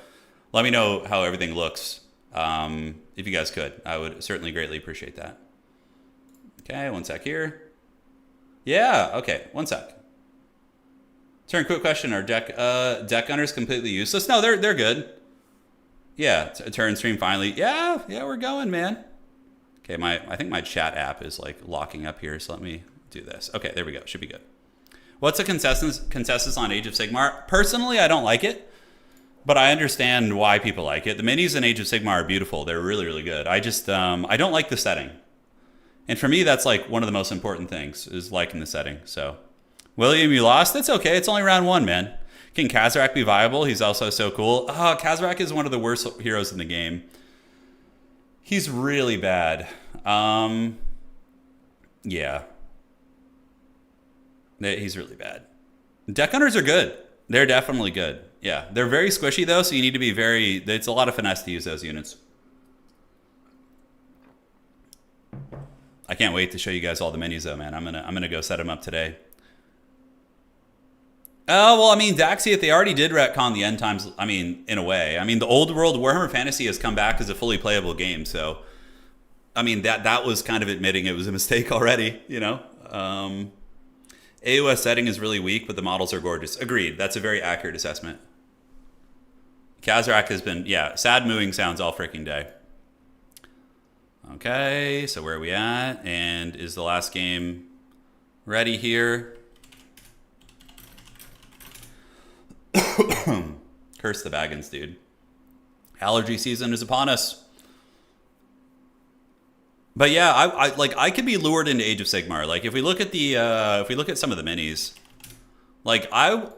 let me know how everything looks. If you guys could, I would certainly greatly appreciate that. Okay, one sec here. Yeah, okay, one sec. Turn, quick question. Are deck gunners completely useless? No, they're good. Yeah, turn stream finally. Yeah, we're going, man. Okay, I think my chat app is like locking up here, so let me do this. Okay, there we go. Should be good. What's the consensus on Age of Sigmar? Personally, I don't like it, but I understand why people like it. The minis in Age of Sigmar are beautiful. They're really, really good. I just I don't like the setting. And for me, that's like one of the most important things, is liking the setting. So, William, you lost? That's okay. It's only round 1, man. Can Kazarak be viable? He's also so cool. Kazarak is one of the worst heroes in the game. He's really bad. Yeah. He's really bad. Deck Hunters are good. They're definitely good. Yeah. They're very squishy, though, so you need to be very... It's a lot of finesse to use those units. I can't wait to show you guys all the minis, though, man. I'm gonna go set them up today. Oh, well, I mean, Daxiat, they already did retcon the end times, I mean, in a way. I mean, the old world Warhammer Fantasy has come back as a fully playable game, so... I mean, that was kind of admitting it was a mistake already, you know? AOS setting is really weak, but the models are gorgeous. Agreed. That's a very accurate assessment. Kazrak has been, yeah, sad mooing sounds all freaking day. Okay, so where are we at? And is the last game ready here? Curse the Baggins, dude. Allergy season is upon us. But yeah, I could be lured into Age of Sigmar. Like if we look at the if we look at some of the minis, like I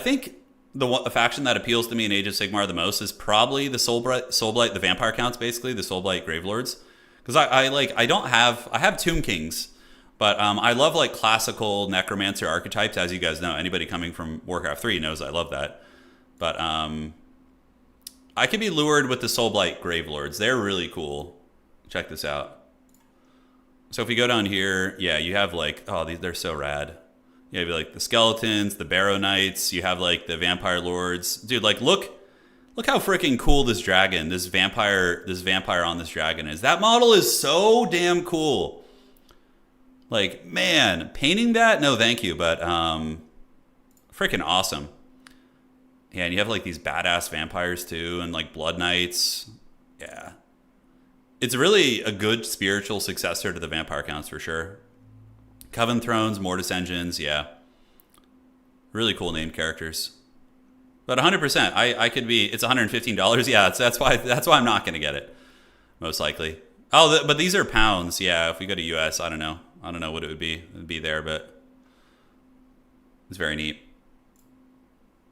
think the faction that appeals to me in Age of Sigmar the most is probably the Soulblight, the vampire counts, basically the Soulblight Gravelords, because I have Tomb Kings, but I love like classical necromancer archetypes, as you guys know. Anybody coming from Warcraft 3 knows I love that. But I could be lured with the Soulblight Gravelords. They're really cool. Check this out. So if we go down here, yeah, you have like, oh, they're so rad. You have like the skeletons, the Barrow Knights. You have like the Vampire Lords, dude. Like, look how freaking cool this dragon, this vampire on this dragon is. That model is so damn cool. Like, man, painting that, no, thank you, but freaking awesome. Yeah, and you have like these badass vampires too, and like Blood Knights. Yeah. It's really a good spiritual successor to the Vampire Counts for sure. Coven Thrones, Mortis Engines, yeah. Really cool named characters. But 100%, I could be, it's $115. Yeah, that's why I'm not going to get it, most likely. Oh, but these are pounds. Yeah, if we go to US, I don't know what it would be. It would be there, but it's very neat.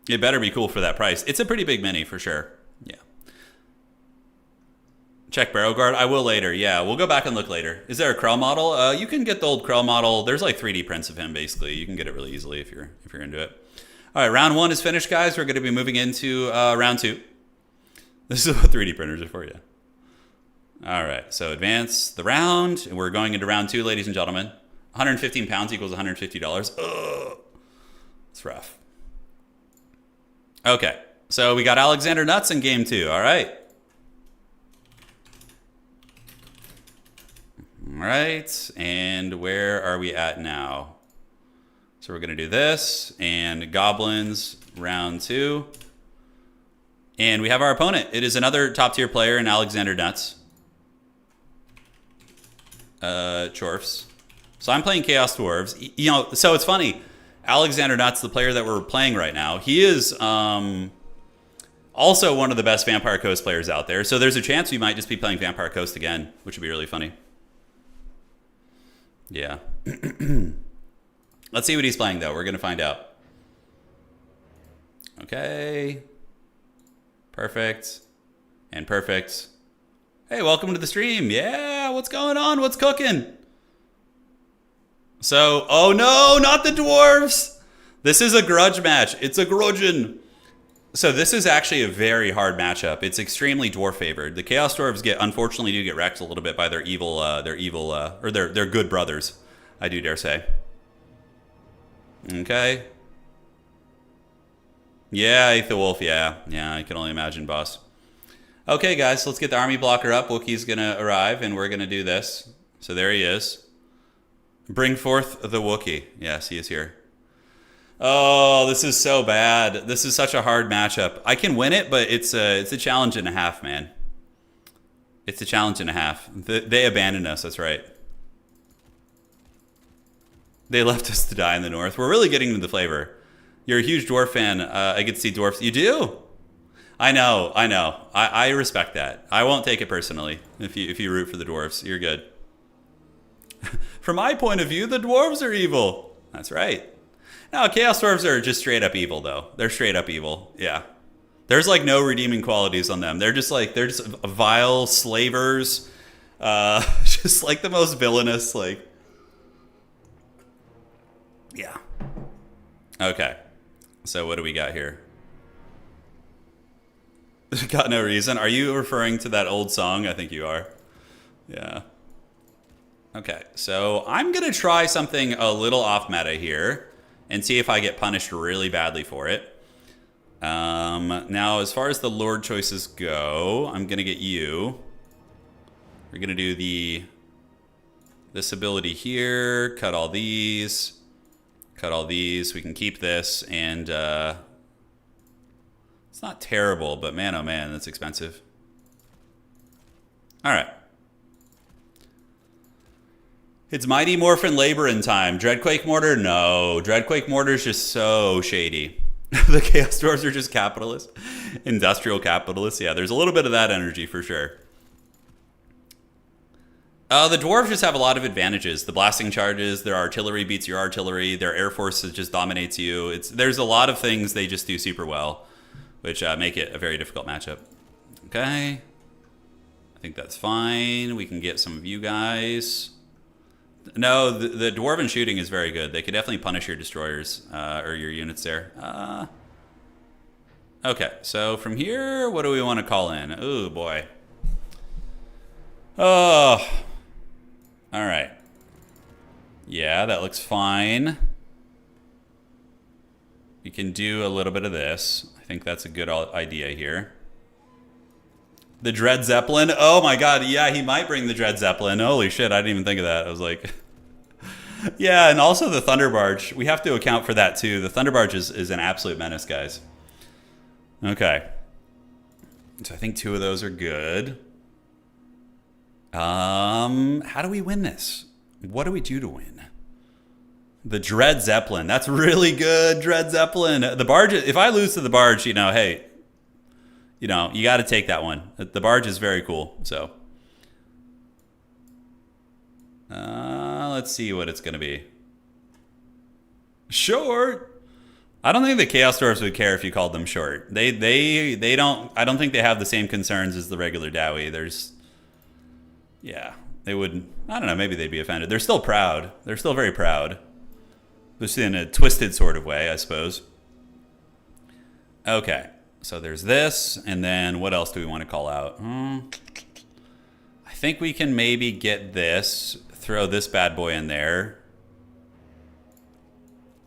It better be cool for that price. It's a pretty big mini for sure. Yeah. Check Barrow Guard. I will later. Yeah, we'll go back and look later. Is there a Krell model? You can get the old Krell model. There's like 3D prints of him, basically. You can get it really easily if you're into it. All right, round 1 is finished, guys. We're going to be moving into round 2. This is what 3D printers are for you. All right, so advance the round. And we're going into round 2, ladies and gentlemen. 115 pounds equals $150. Ugh. It's rough. Okay, so we got Alexander Nuts in game 2. All right. All right, and where are we at now? So we're going to do this, and Goblins, round 2. And we have our opponent. It is another top-tier player in Alexander Nuts. Dwarfs. So I'm playing Chaos Dwarves. You know, so it's funny. Alexander Nuts, the player that we're playing right now, he is also one of the best Vampire Coast players out there. So there's a chance we might just be playing Vampire Coast again, which would be really funny. Yeah. Let's see what he's playing, though. We're going to find out. Okay. Perfect. And perfect. Hey, welcome to the stream. Yeah, what's going on? What's cooking? So, oh no, not the Dwarves. This is a grudge match. It's a grudgin'. So this is actually a very hard matchup. It's extremely dwarf favored. The Chaos Dwarves unfortunately do get wrecked a little bit by their good brothers, I do dare say. Okay. Yeah, Aether Wolf, yeah, I can only imagine, boss. Okay, guys, let's get the army blocker up. Wookiee's gonna arrive, and we're gonna do this. So there he is. Bring forth the Wookiee. Yes, he is here. Oh, this is so bad. This is such a hard matchup. I can win it, but it's a challenge and a half, man. It's a challenge and a half. They abandoned us, that's right. They left us to die in the north. We're really getting into the flavor. You're a huge dwarf fan. I get to see dwarfs. You do? I know. I respect that. I won't take it personally if you root for the dwarves. You're good. From my point of view, the dwarves are evil. That's right. No, Chaos Dwarves are just straight up evil, though. They're straight up evil. Yeah. There's like no redeeming qualities on them. They're just vile slavers. Just like the most villainous, like. Yeah. Okay. So what do we got here? Got no reason. Are you referring to that old song? I think you are. Yeah. Okay. So I'm going to try something a little off meta here. and see if I get punished really badly for it. Now, as far as the Lord choices go, I'm going to get you. We're going to do this ability here, cut all these, cut all these. We can keep this, and it's not terrible, but man, oh man, that's expensive. All right. It's Mighty Morphin Laborin time. Dreadquake Mortar? No. Dreadquake Mortar is just so shady. The Chaos Dwarfs are just capitalists. Industrial capitalists. Yeah, there's a little bit of that energy for sure. The Dwarves just have a lot of advantages. The blasting charges, their artillery beats your artillery, their air force just dominates you. There's a lot of things they just do super well, which make it a very difficult matchup. Okay. I think that's fine. We can get some of you guys. No, the Dwarven shooting is very good. They could definitely punish your destroyers, or your units there. Okay, so from here, what do we want to call in? Oh, boy. Oh. All right. Yeah, that looks fine. We can do a little bit of this. I think that's a good idea here. The Dread Zeppelin. Oh my god, yeah, he might bring the Dread Zeppelin. Holy shit, I didn't even think of that. I was like... Yeah, and also the Thunder Barge. We have to account for that too. The Thunder Barge is an absolute menace, guys. Okay. So I think 2 of those are good. How do we win this? What do we do to win? The Dread Zeppelin. That's really good, Dread Zeppelin. The Barge, if I lose to the Barge, you know, hey... You know, you got to take that one. The Barge is very cool, so. Let's see what it's going to be. Short. I don't think the Chaos Dwarfs would care if you called them short. They don't. I don't think they have the same concerns as the regular Dowie. Yeah, they would. I don't know. Maybe they'd be offended. They're still proud. They're still very proud, just in a twisted sort of way, I suppose. Okay. So there's this, and then what else do we want to call out? I think we can maybe get this, throw this bad boy in there.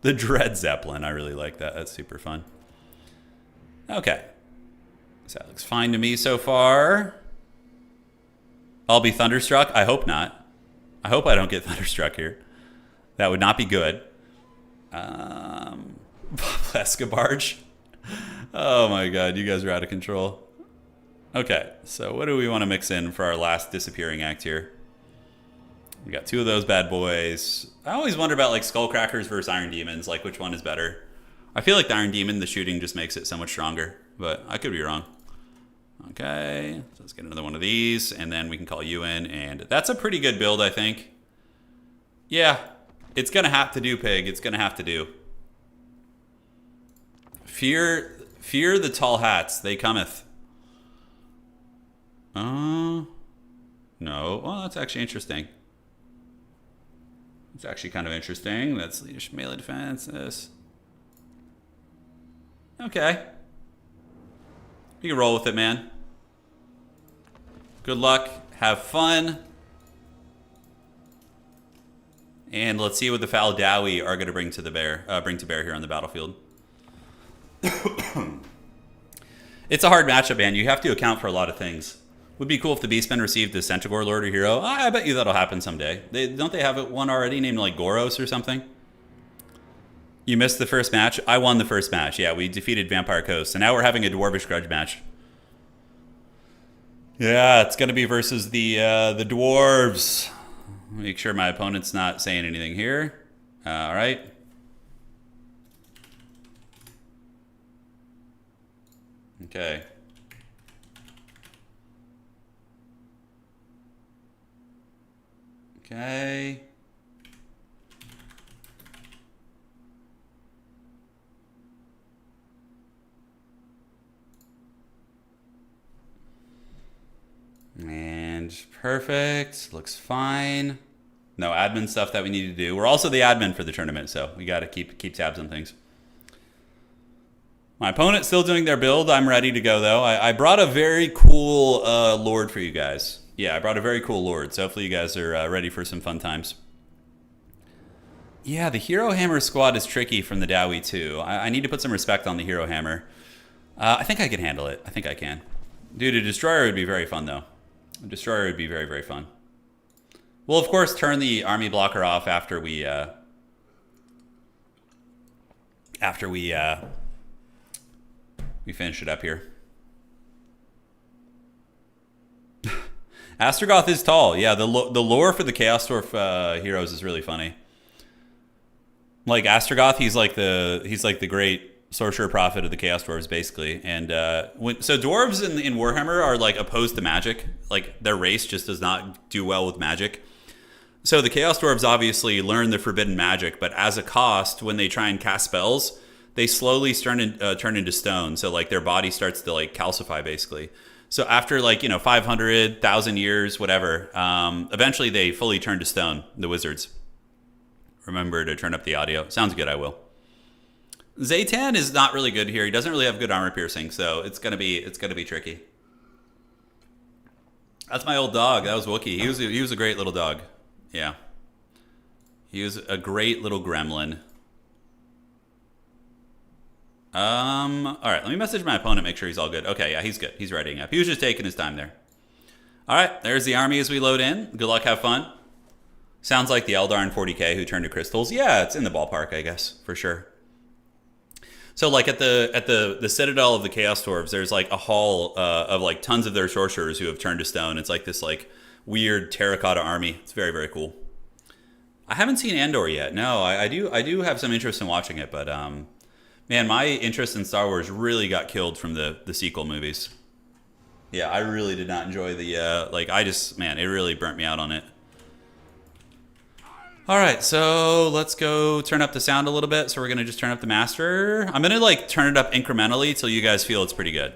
The Dread Zeppelin, I really like that. That's super fun. Okay. So that looks fine to me so far. I'll be thunderstruck? I hope not. I hope I don't get thunderstruck here. That would not be good. Escobarge. Oh my god, you guys are out of control. Okay, so what do we want to mix in for our last disappearing act here? We got 2 of those bad boys. I always wonder about like Skullcrackers versus Iron Demons, like which one is better. I feel like the Iron Demon, the shooting just makes it so much stronger, but I could be wrong. Okay, so let's get another one of these, and then we can call you in, and that's a pretty good build, I think. Yeah, it's gonna have to do, Pig. It's gonna have to do. Fear the tall hats, they cometh. No. Well, that's actually interesting. It's actually kind of interesting. That's leadership, melee defense. This. Okay. You can roll with it, man. Good luck. Have fun. And let's see what the Foul Dowie are going to bring to bear here on the battlefield. It's a hard matchup, man. You have to account for a lot of things. Would be cool if the Beastmen received the Centaur Lord or Hero. I bet you that'll happen someday. Don't they have one already named like Goros or something? You missed the first match? I won the first match. Yeah, we defeated Vampire Coast. And now we're having a Dwarvish Grudge match. Yeah, it's going to be versus the Dwarves. Make sure my opponent's not saying anything here. All right. Okay. Okay. And perfect. Looks fine. No admin stuff that we need to do. We're also the admin for the tournament, so we got to keep tabs on things. My opponent's still doing their build. I'm ready to go, though. I brought a very cool Lord for you guys. Yeah, I brought a very cool Lord, so hopefully you guys are ready for some fun times. Yeah, the Hero Hammer squad is tricky from the Dowie too. I need to put some respect on the Hero Hammer. I think I can handle it. I think I can. Dude, a Destroyer would be very fun though. A Destroyer would be very, very fun. We'll of course turn the army blocker off after we finish it up here. Astrogoth is tall. Yeah, the lore for the Chaos Dwarf heroes is really funny. Like Astrogoth, he's like the great sorcerer prophet of the Chaos Dwarves, basically. And so dwarves in Warhammer are like opposed to magic. Like their race just does not do well with magic. So the Chaos Dwarves obviously learn the forbidden magic, but as a cost, when they try and cast spells, they slowly turn into stone. So like their body starts to like calcify, basically. So after like 500, 1,000 years, whatever, eventually they fully turn to stone. The wizards. Remember to turn up the audio. Sounds good. I will. Zaytan is not really good here. He doesn't really have good armor piercing, so it's gonna be tricky. That's my old dog. That was Wookie. He was a great little dog. Yeah. He was a great little gremlin. All right, let me message my opponent, make sure he's all good. Okay, yeah, he's good. He's readying up. He was just taking his time there. All right, there's the army as we load in. Good luck, have fun. Sounds like the Eldar in 40k who turned to crystals. Yeah, it's in the ballpark, I guess, for sure. So like at the Citadel of the Chaos Dwarves, there's like a hall of like tons of their sorcerers who have turned to stone. It's like this like weird terracotta army. It's very, very cool. I haven't seen Andor yet. No, I do have some interest in watching it, but man, my interest in Star Wars really got killed from the sequel movies. Yeah, I really did not enjoy the man, it really burnt me out on it. All right, so let's go turn up the sound a little bit. So we're gonna just turn up the master. I'm gonna like turn it up incrementally till you guys feel it's pretty good.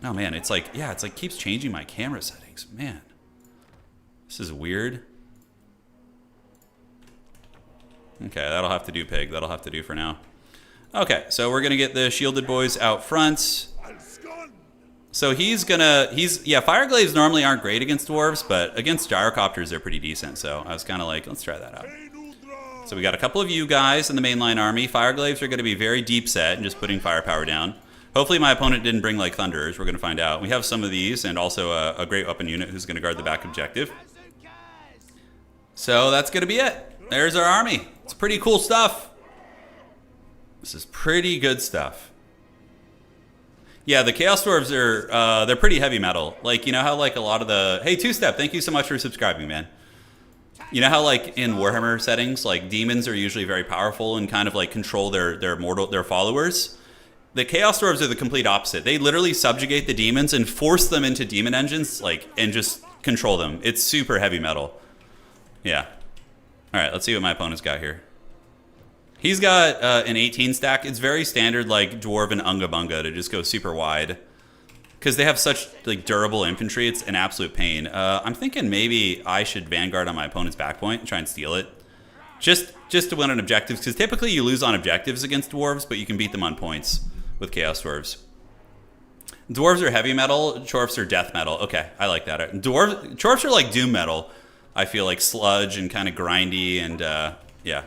Oh man, it's like keeps changing my camera settings. Man, this is weird. Okay, that'll have to do, Pig. That'll have to do for now. Okay, so we're gonna get the shielded boys out front. So Fireglaves normally aren't great against dwarves, but against gyrocopters they're pretty decent. So I was kind of like, let's try that out. So we got a couple of you guys in the mainline army. Fireglaves are going to be very deep set and just putting firepower down. Hopefully my opponent didn't bring like Thunderers. We're going to find out. We have some of these and also a great weapon unit who's going to guard the back objective. So that's going to be it. There's our army. It's pretty cool stuff. This is pretty good stuff. Yeah, the Chaos Dwarves are, they're pretty heavy metal. Like, you know how like a lot of the... Hey, Two Step, thank you so much for subscribing, man. You know how like in Warhammer settings, like demons are usually very powerful and kind of like control their followers? The Chaos Dwarves are the complete opposite. They literally subjugate the demons and force them into demon engines, like, and just control them. It's super heavy metal. Yeah. All right, let's see what my opponent's got here. He's got an 18 stack. It's very standard, like Dwarven Unga Bunga to just go super wide. Because they have such like durable infantry, it's an absolute pain. I'm thinking maybe I should Vanguard on my opponent's back point and try and steal it. Just to win on objectives, because typically you lose on objectives against dwarves, but you can beat them on points with Chaos Dwarves. Dwarves are heavy metal, Dwarfs are death metal. Okay, I like that. Dwarfs are like doom metal. I feel like sludge and kind of grindy and yeah.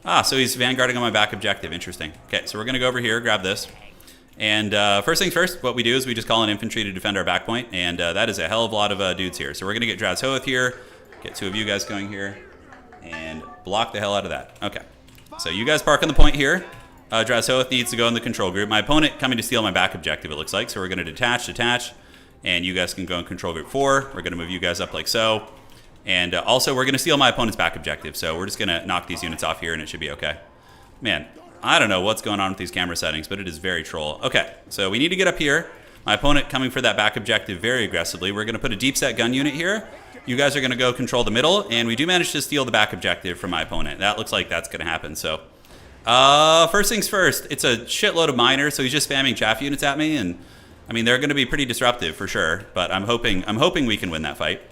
Ah, so he's vanguarding on my back objective. Interesting. Okay, so we're going to go over here, grab this. And first things first, what we do is we just call in infantry to defend our back point. And that is a hell of a lot of dudes here. So we're going to get Drazhoath here, get two of you guys going here, and block the hell out of that. Okay, so you guys park on the point here. Drazhoath needs to go in the control group. My opponent coming to steal my back objective, it looks like. So we're going to detach, and you guys can go in control group 4. We're going to move you guys up like so. And also, we're going to steal my opponent's back objective. So we're just going to knock these units off here, and it should be okay. Man, I don't know what's going on with these camera settings, but it is very troll. Okay, so we need to get up here. My opponent coming for that back objective very aggressively. We're going to put a deep set gun unit here. You guys are going to go control the middle, and we do manage to steal the back objective from my opponent. That looks like that's going to happen. So first things first, it's a shitload of miners, so he's just spamming chaff units at me, and I mean, they're going to be pretty disruptive for sure, but I'm hoping we can win that fight.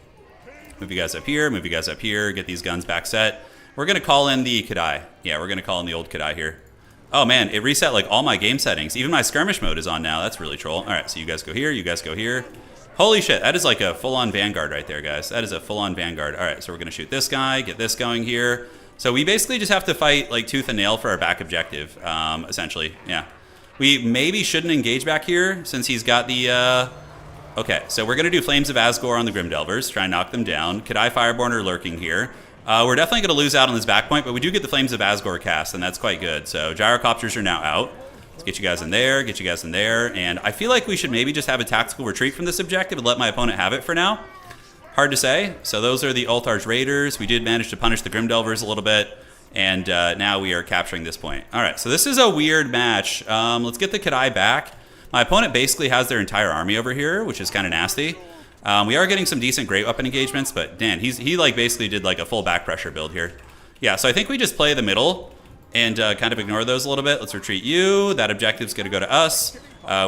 Move you guys up here, move you guys up here, get these guns back set. We're going to call in the Kadai. Yeah, we're going to call in the old Kadai here. Oh man, it reset like all my game settings. Even my skirmish mode is on now. That's really troll. All right, so you guys go here, you guys go here. Holy shit, that is like a full-on Vanguard right there, guys. That is a full-on Vanguard. All right, so we're going to shoot this guy, get this going here. So we basically just have to fight like tooth and nail for our back objective, essentially. Yeah. We maybe shouldn't engage back here since he's got the... Okay, so we're going to do Flames of Asgore on the Grimdelvers, try and knock them down. Kadai Fireborn are lurking here. We're definitely going to lose out on this back point, but we do get the Flames of Asgore cast, and that's quite good. So Gyrocopters are now out. Let's get you guys in there, get you guys in there. And I feel like we should maybe just have a tactical retreat from this objective and let my opponent have it for now. Hard to say. So those are the Ulthar's Raiders. We did manage to punish the Grimdelvers a little bit. And now we are capturing this point. All right, so this is a weird match. Let's get the Kadai back. My opponent basically has their entire army over here, which is kind of nasty. We are getting some decent great weapon engagements, but Dan, he like basically did like a full back pressure build here. Yeah, so I think we just play the middle and kind of ignore those a little bit. Let's retreat you. That objective's going to go to us.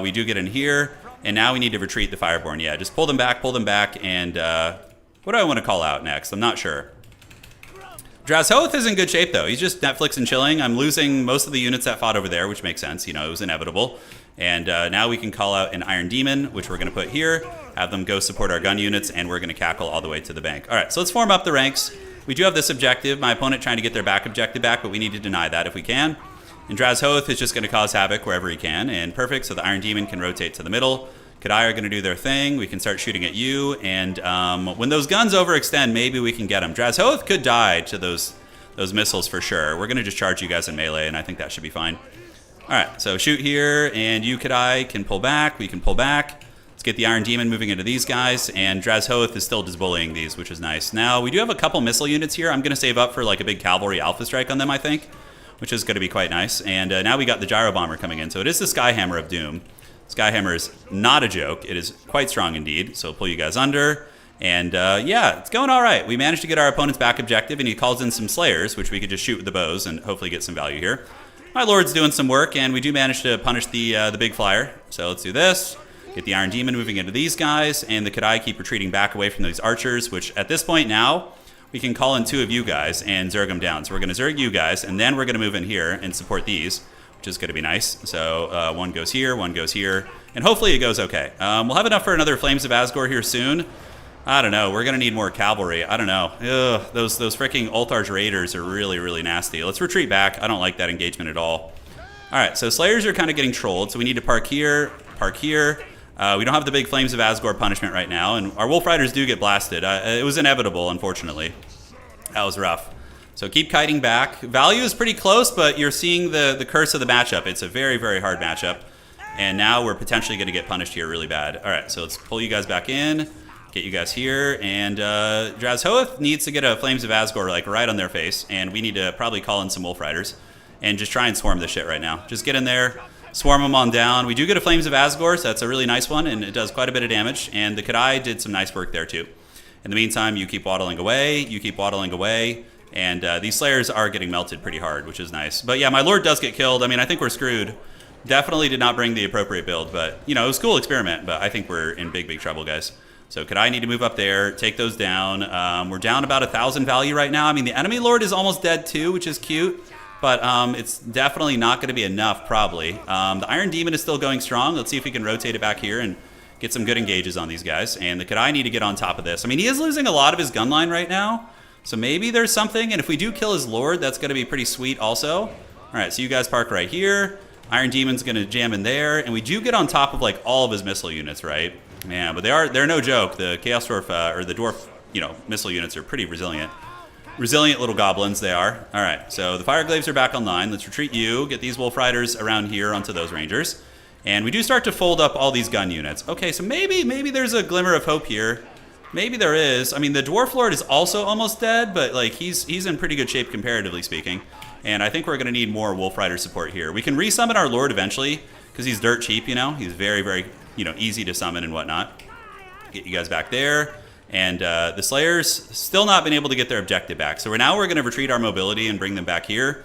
We do get in here, and now we need to retreat the Fireborn. Yeah, just pull them back, and what do I want to call out next? I'm not sure. Drazhoath is in good shape, though. He's just Netflix and chilling. I'm losing most of the units that fought over there, which makes sense. You know, it was inevitable. And now we can call out an Iron Demon, which we're going to put here, have them go support our gun units, and we're going to cackle all the way to the bank. All right, so let's form up the ranks. We do have this objective. My opponent trying to get their back objective back, but we need to deny that if we can. And Drazhoath is just going to cause havoc wherever he can. And perfect, so the Iron Demon can rotate to the middle. Kadai are going to do their thing. We can start shooting at you. And when those guns overextend, maybe we can get them. Drazhoath could die to those missiles for sure. We're going to just charge you guys in melee, and I think that should be fine. All right, so shoot here, and you, Kadai, can pull back. We can pull back. Let's get the Iron Demon moving into these guys, and Drazhoath is still just bullying these, which is nice. Now, we do have a couple missile units here. I'm going to save up for like a big cavalry alpha strike on them, I think, which is going to be quite nice. And now we got the Gyro Bomber coming in, so it is the Skyhammer of Doom. Skyhammer is not a joke. It is quite strong indeed, so pull you guys under. And yeah, it's going all right. We managed to get our opponent's back objective, and he calls in some Slayers, which we could just shoot with the bows and hopefully get some value here. My Lord's doing some work, and we do manage to punish the big flyer. So let's do this. Get the Iron Demon moving into these guys, and the Kadai keep retreating back away from these archers, which at this point now, we can call in 2 of you guys and Zerg them down. So we're going to Zerg you guys, and then we're going to move in here and support these, which is going to be nice. So one goes here, and hopefully it goes okay. We'll have enough for another Flames of Asgore here soon. I don't know. We're going to need more cavalry. I don't know. Ugh, those freaking Ulthar's Raiders are really, really nasty. Let's retreat back. I don't like that engagement at all. All right, so Slayers are kind of getting trolled, so we need to park here, park here. We don't have the big Flames of Asgore punishment right now, and our Wolf Riders do get blasted. It was inevitable, unfortunately. That was rough. So keep kiting back. Value is pretty close, but you're seeing the curse of the matchup. It's a very, very hard matchup. And now we're potentially going to get punished here really bad. All right, so let's pull you guys back in. Get you guys here, and Drazhoath needs to get a Flames of Asgore like right on their face, and we need to probably call in some Wolf Riders and just try and swarm this shit right now. Just get in there, swarm them on down. We do get a Flames of Asgore, so that's a really nice one, and it does quite a bit of damage, and the Kadai did some nice work there too. In the meantime, you keep waddling away, and these Slayers are getting melted pretty hard, which is nice. But yeah, my Lord does get killed. I mean, I think we're screwed. Definitely did not bring the appropriate build, but you know, it was a cool experiment, but I think we're in big, big trouble, guys. So Kadai need to move up there, take those down. We're down about 1,000 value right now. I mean, the enemy Lord is almost dead too, which is cute, but it's definitely not going to be enough, probably. The Iron Demon is still going strong. Let's see if we can rotate it back here and get some good engages on these guys. And the Kadai need to get on top of this. I mean, he is losing a lot of his gun line right now, so maybe there's something. And if we do kill his Lord, that's going to be pretty sweet also. All right, so you guys park right here. Iron Demon's going to jam in there, and we do get on top of like all of his missile units, right? Yeah, but they're no joke. The Chaos Dwarf or the Dwarf, missile units are pretty resilient. Resilient little goblins they are. All right, so the Fireglaves are back online. Let's retreat you. Get these Wolf Riders around here onto those Rangers, and we do start to fold up all these gun units. Okay, so maybe there's a glimmer of hope here. Maybe there is. I mean, the Dwarf Lord is also almost dead, but like he's in pretty good shape comparatively speaking. And I think we're going to need more Wolf Rider support here. We can resummon our Lord eventually because he's dirt cheap. He's very, very easy to summon and whatnot. Get you guys back there. And the Slayers still not been able to get their objective back. So we're going to retreat our mobility and bring them back here.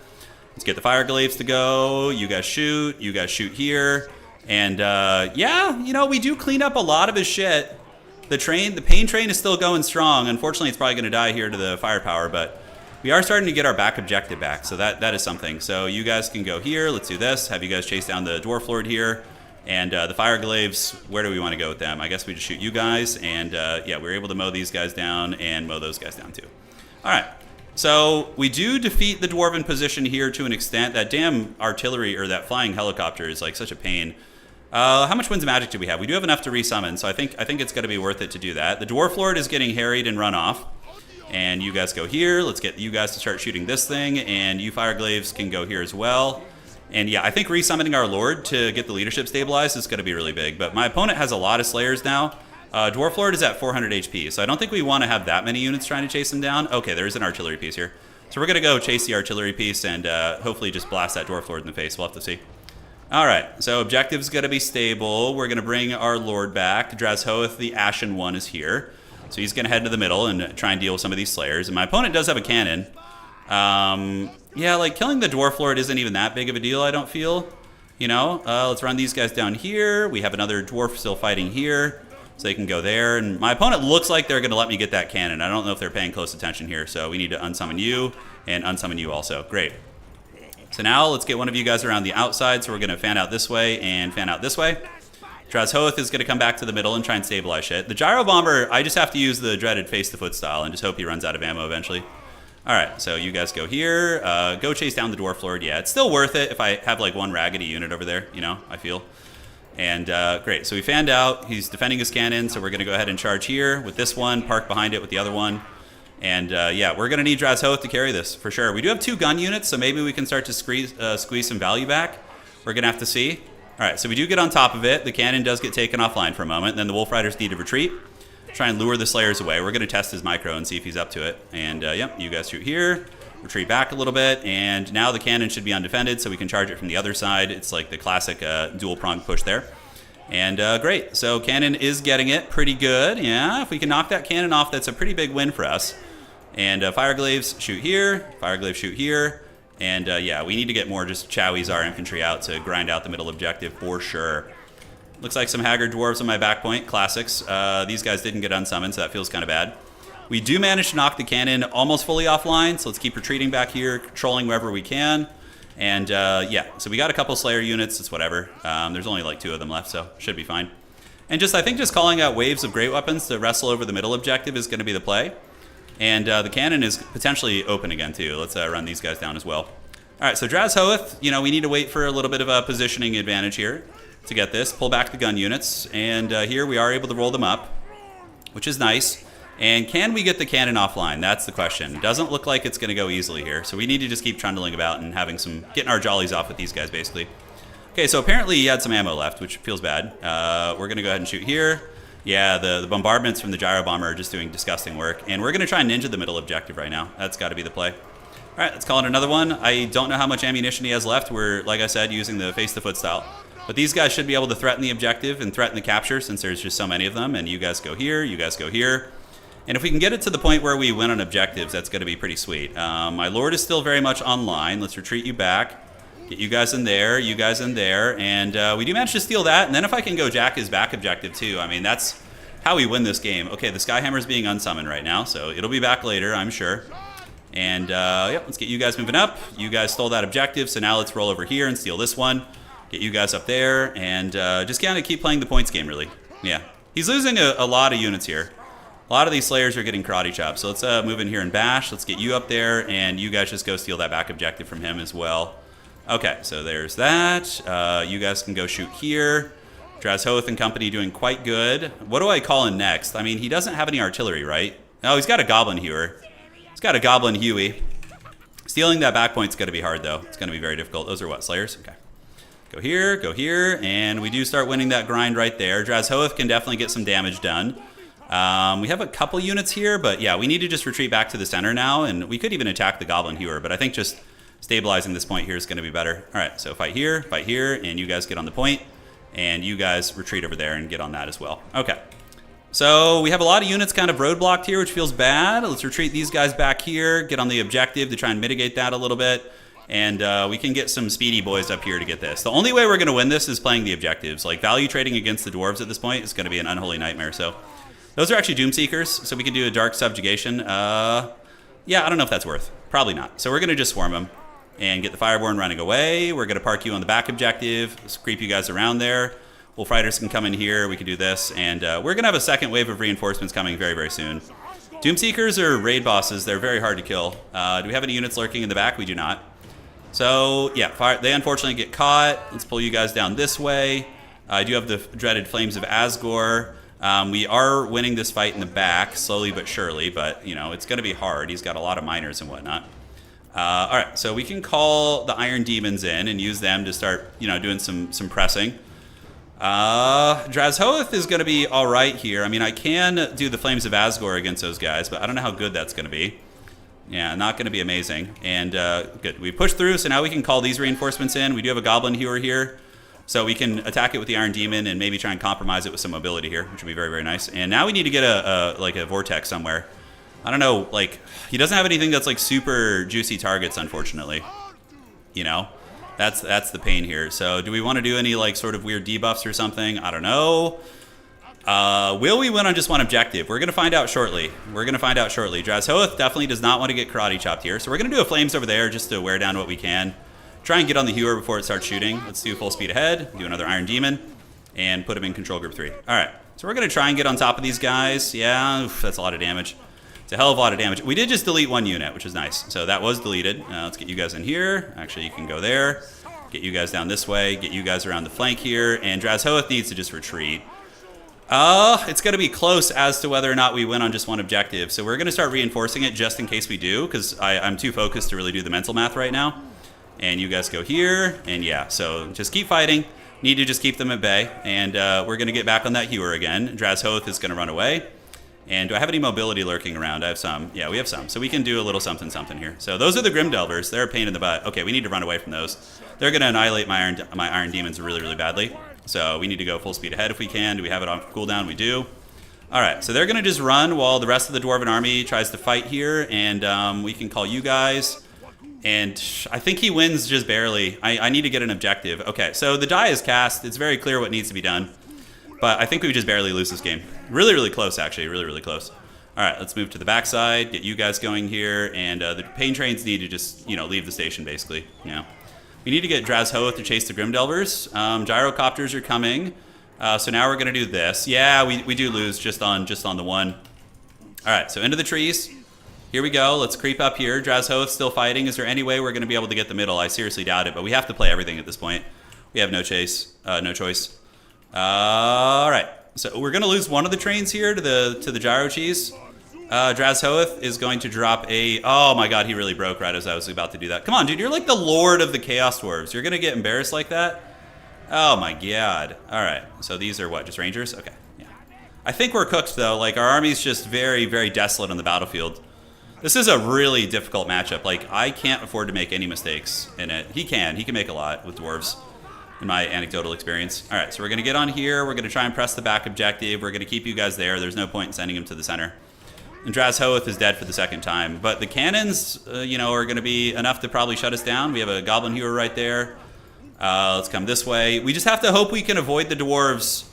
Let's get the Fireglaves to go. You guys shoot. You guys shoot here. And yeah, we do clean up a lot of his shit. The pain train is still going strong. Unfortunately, it's probably going to die here to the firepower, but we are starting to get our back objective back, so that is something. So you guys can go here. Let's do this. Have you guys chase down the Dwarf Lord here. And the Fireglaves, where do we want to go with them? I guess we just shoot you guys. And yeah, we were able to mow these guys down and mow those guys down too. All right. So we do defeat the dwarven position here to an extent. That damn artillery or that flying helicopter is like such a pain. How much winds of magic do we have? We do have enough to resummon, so I think it's going to be worth it to do that. The dwarf lord is getting harried and run off. And you guys go here. Let's get you guys to start shooting this thing, and you fireglaves can go here as well. And yeah, I think resummoning our lord to get the leadership stabilized is going to be really big. But my opponent has a lot of slayers now. Dwarf lord is at 400 HP, so I don't think we want to have that many units trying to chase him down. Okay, there's an artillery piece here. So we're going to go chase the artillery piece and hopefully just blast that dwarf lord in the face. We'll have to see. All right, so objective's going to be stable. We're going to bring our lord back. Drazhoath, the Ashen One, is here. So he's going to head to the middle and try and deal with some of these slayers. And my opponent does have a cannon. Yeah, like killing the dwarf lord isn't even that big of a deal, I don't feel. You know, let's run these guys down here. We have another dwarf still fighting here. So they can go there. And my opponent looks like they're going to let me get that cannon. I don't know if they're paying close attention here. So we need to unsummon you and unsummon you also. Great. So now let's get one of you guys around the outside. So we're going to fan out this way and fan out this way. Drazhoath is going to come back to the middle and try and stabilize shit. The gyro bomber, I just have to use the dreaded face-to-foot style and just hope he runs out of ammo eventually. All right, so you guys go here. Go chase down the dwarf lord. Yeah, it's still worth it if I have like one raggedy unit over there, you know, I feel. And great, so we fanned out. He's defending his cannon, so we're going to go ahead and charge here with this one, park behind it with the other one. And yeah, we're going to need Drazhoath to carry this for sure. We do have 2 gun units, so maybe we can start to squeeze some value back. We're going to have to see. All right, so we do get on top of it. The cannon does get taken offline for a moment. Then the Wolf Riders need to retreat. Try and lure the Slayers away. We're going to test his micro and see if he's up to it. And yep, you guys shoot here. Retreat back a little bit. And now the cannon should be undefended, so we can charge it from the other side. It's like the classic dual-pronged push there. And great. So cannon is getting it pretty good. Yeah, if we can knock that cannon off, that's a pretty big win for us. And Fireglaves shoot here. Fireglaves shoot here. And yeah, we need to get more just chowies our infantry out to grind out the middle objective for sure. Looks like some Haggard Dwarves on my back point. Classics. These guys didn't get unsummoned, so that feels kind of bad. We do manage to knock the cannon almost fully offline, so let's keep retreating back here, controlling wherever we can. And yeah, so we got a couple Slayer units. It's whatever. There's only like 2 of them left, so should be fine. And just I think just calling out waves of great weapons to wrestle over the middle objective is going to be the play. And the cannon is potentially open again, too. Let's run these guys down as well. All right, so Drazhoath, you know, we need to wait for a little bit of a positioning advantage here to get this. Pull back the gun units. And here we are able to roll them up, which is nice. And can we get the cannon offline? That's the question. It doesn't look like it's going to go easily here. So we need to just keep trundling about and getting our jollies off with these guys, basically. Okay, so apparently he had some ammo left, which feels bad. We're going to go ahead and shoot here. Yeah, the bombardments from the gyro bomber are just doing disgusting work. And we're going to try and ninja the middle objective right now. That's got to be the play. All right, let's call it another one. I don't know how much ammunition he has left. We're, like I said, using the face-to-foot style. But these guys should be able to threaten the objective and threaten the capture since there's just so many of them. And you guys go here, you guys go here. And if we can get it to the point where we win on objectives, that's going to be pretty sweet. My lord is still very much online. Let's retreat you back. Get you guys in there, you guys in there. And we do manage to steal that. And then if I can go jack his back objective too, I mean, that's how we win this game. Okay, the Skyhammer is being unsummoned right now, so it'll be back later, I'm sure. And yep, let's get you guys moving up. You guys stole that objective, so now let's roll over here and steal this one. Get you guys up there, and just kind of keep playing the points game, really. Yeah, he's losing a lot of units here. A lot of these Slayers are getting karate chopped, so let's move in here and bash. Let's get you up there, and you guys just go steal that back objective from him as well. Okay, so there's that. You guys can go shoot here. Drazhoath and company doing quite good. What do I call in next? I mean, he doesn't have any artillery, right? Oh, he's got a Goblin Hewer. He's got a Goblin Huey. Stealing that back point's going to be hard, though. It's going to be very difficult. Those are what, Slayers? Okay. Go here, and we do start winning that grind right there. Drazhoath can definitely get some damage done. We have a couple units here, but yeah, we need to just retreat back to the center now, and we could even attack the Goblin Hewer, but I think just stabilizing this point here is going to be better. All right, so fight here, and you guys get on the point, and you guys retreat over there and get on that as well. Okay, so we have a lot of units kind of roadblocked here, which feels bad. Let's retreat these guys back here, get on the objective to try and mitigate that a little bit, and we can get some speedy boys up here to get this. The only way we're going to win this is playing the objectives. Like, value trading against the dwarves at this point is going to be an unholy nightmare, so... Those are actually Doomseekers, so we can do a Dark Subjugation. Yeah, I don't know if that's worth. Probably not. So we're going to just swarm them and get the Fireborn running away. We're going to park you on the back objective, creep you guys around there. Wolf Riders can come in here. We can do this. And we're going to have a second wave of reinforcements coming very, very soon. Doomseekers are raid bosses. They're very hard to kill. Do we have any units lurking in the back? We do not. So, yeah, they unfortunately get caught. Let's pull you guys down this way. I do have the dreaded Flames of Asgore. We are winning this fight in the back, slowly but surely, but, you know, it's going to be hard. He's got a lot of miners and whatnot. All right, so we can call the Iron Demons in and use them to start, you know, doing some pressing. Drazhoath is going to be all right here. I mean, I can do the Flames of Asgore against those guys, but I don't know how good that's going to be. Yeah, not going to be amazing. And good, we pushed through, so now we can call these reinforcements in. We do have a Goblin Hewer here, so we can attack it with the Iron Demon and maybe try and compromise it with some mobility here, which would be very, very nice. And now we need to get a Vortex somewhere. I don't know, like, he doesn't have anything that's like super juicy targets, unfortunately. You know, that's the pain here. So do we want to do any like sort of weird debuffs or something? I don't know. Will we win on just one objective? We're going to find out shortly. Drazhoath definitely does not want to get karate chopped here. So we're going to do a Flames over there just to wear down what we can. Try and get on the Hewer before it starts shooting. Let's do full speed ahead, do another Iron Demon, and put him in control group 3. All right, so we're going to try and get on top of these guys. Yeah, oof, that's a lot of damage. It's a hell of a lot of damage. We did just delete one unit, which is nice. So that was deleted. Let's get you guys in here. Actually, you can go there. Get you guys down this way. Get you guys around the flank here. And Drazhoath needs to just retreat. It's going to be close as to whether or not we win on just one objective. So we're going to start reinforcing it just in case we do, because I'm too focused to really do the mental math right now. And you guys go here. And yeah, so just keep fighting. Need to just keep them at bay. And we're going to get back on that Hewer again. Drazhoath is going to run away. And do I have any mobility lurking around? I have some. Yeah, we have some. So we can do a little something here. So those are the Grim Delvers. They're a pain in the butt. Okay, we need to run away from those. They're going to annihilate my Iron Demons really, really badly. So we need to go full speed ahead if we can. Do we have it on cooldown? We do. All right, so they're going to just run while the rest of the Dwarven army tries to fight here. And we can call you guys. And I think he wins just barely. I need to get an objective. Okay, so the die is cast. It's very clear what needs to be done. But I think we just barely lose this game. Really, really close, actually. Really, really close. All right, let's move to the backside, get you guys going here, and the pain trains need to just, you know, leave the station, basically. Yeah. We need to get Drazhoath to chase the Grim Delvers. Gyrocopters are coming. So now we're going to do this. Yeah, we do lose just on the one. All right, so into the trees. Here we go. Let's creep up here. Drazhoath still fighting. Is there any way we're going to be able to get the middle? I seriously doubt it, but we have to play everything at this point. We have no choice. All right, so we're gonna lose one of the trains here to the gyro cheese. Drazhoath is going to drop a. Oh my God, he really broke right as I was about to do that. Come on, dude, you're like the Lord of the Chaos Dwarves. You're gonna get embarrassed like that? Oh my God. All right, so these are what? Just Rangers? Okay. Yeah. I think we're cooked though. Like our army's just very, very desolate on the battlefield. This is a really difficult matchup. Like I can't afford to make any mistakes in it. He can make a lot with dwarves. In my anecdotal experience. All right, so we're going to get on here. We're going to try and press the back objective. We're going to keep you guys there. There's no point in sending him to the center. And Drazhoath is dead for the second time. But the cannons, you know, are going to be enough to probably shut us down. We have a Goblin Hewer right there. Let's come this way. We just have to hope we can avoid the dwarves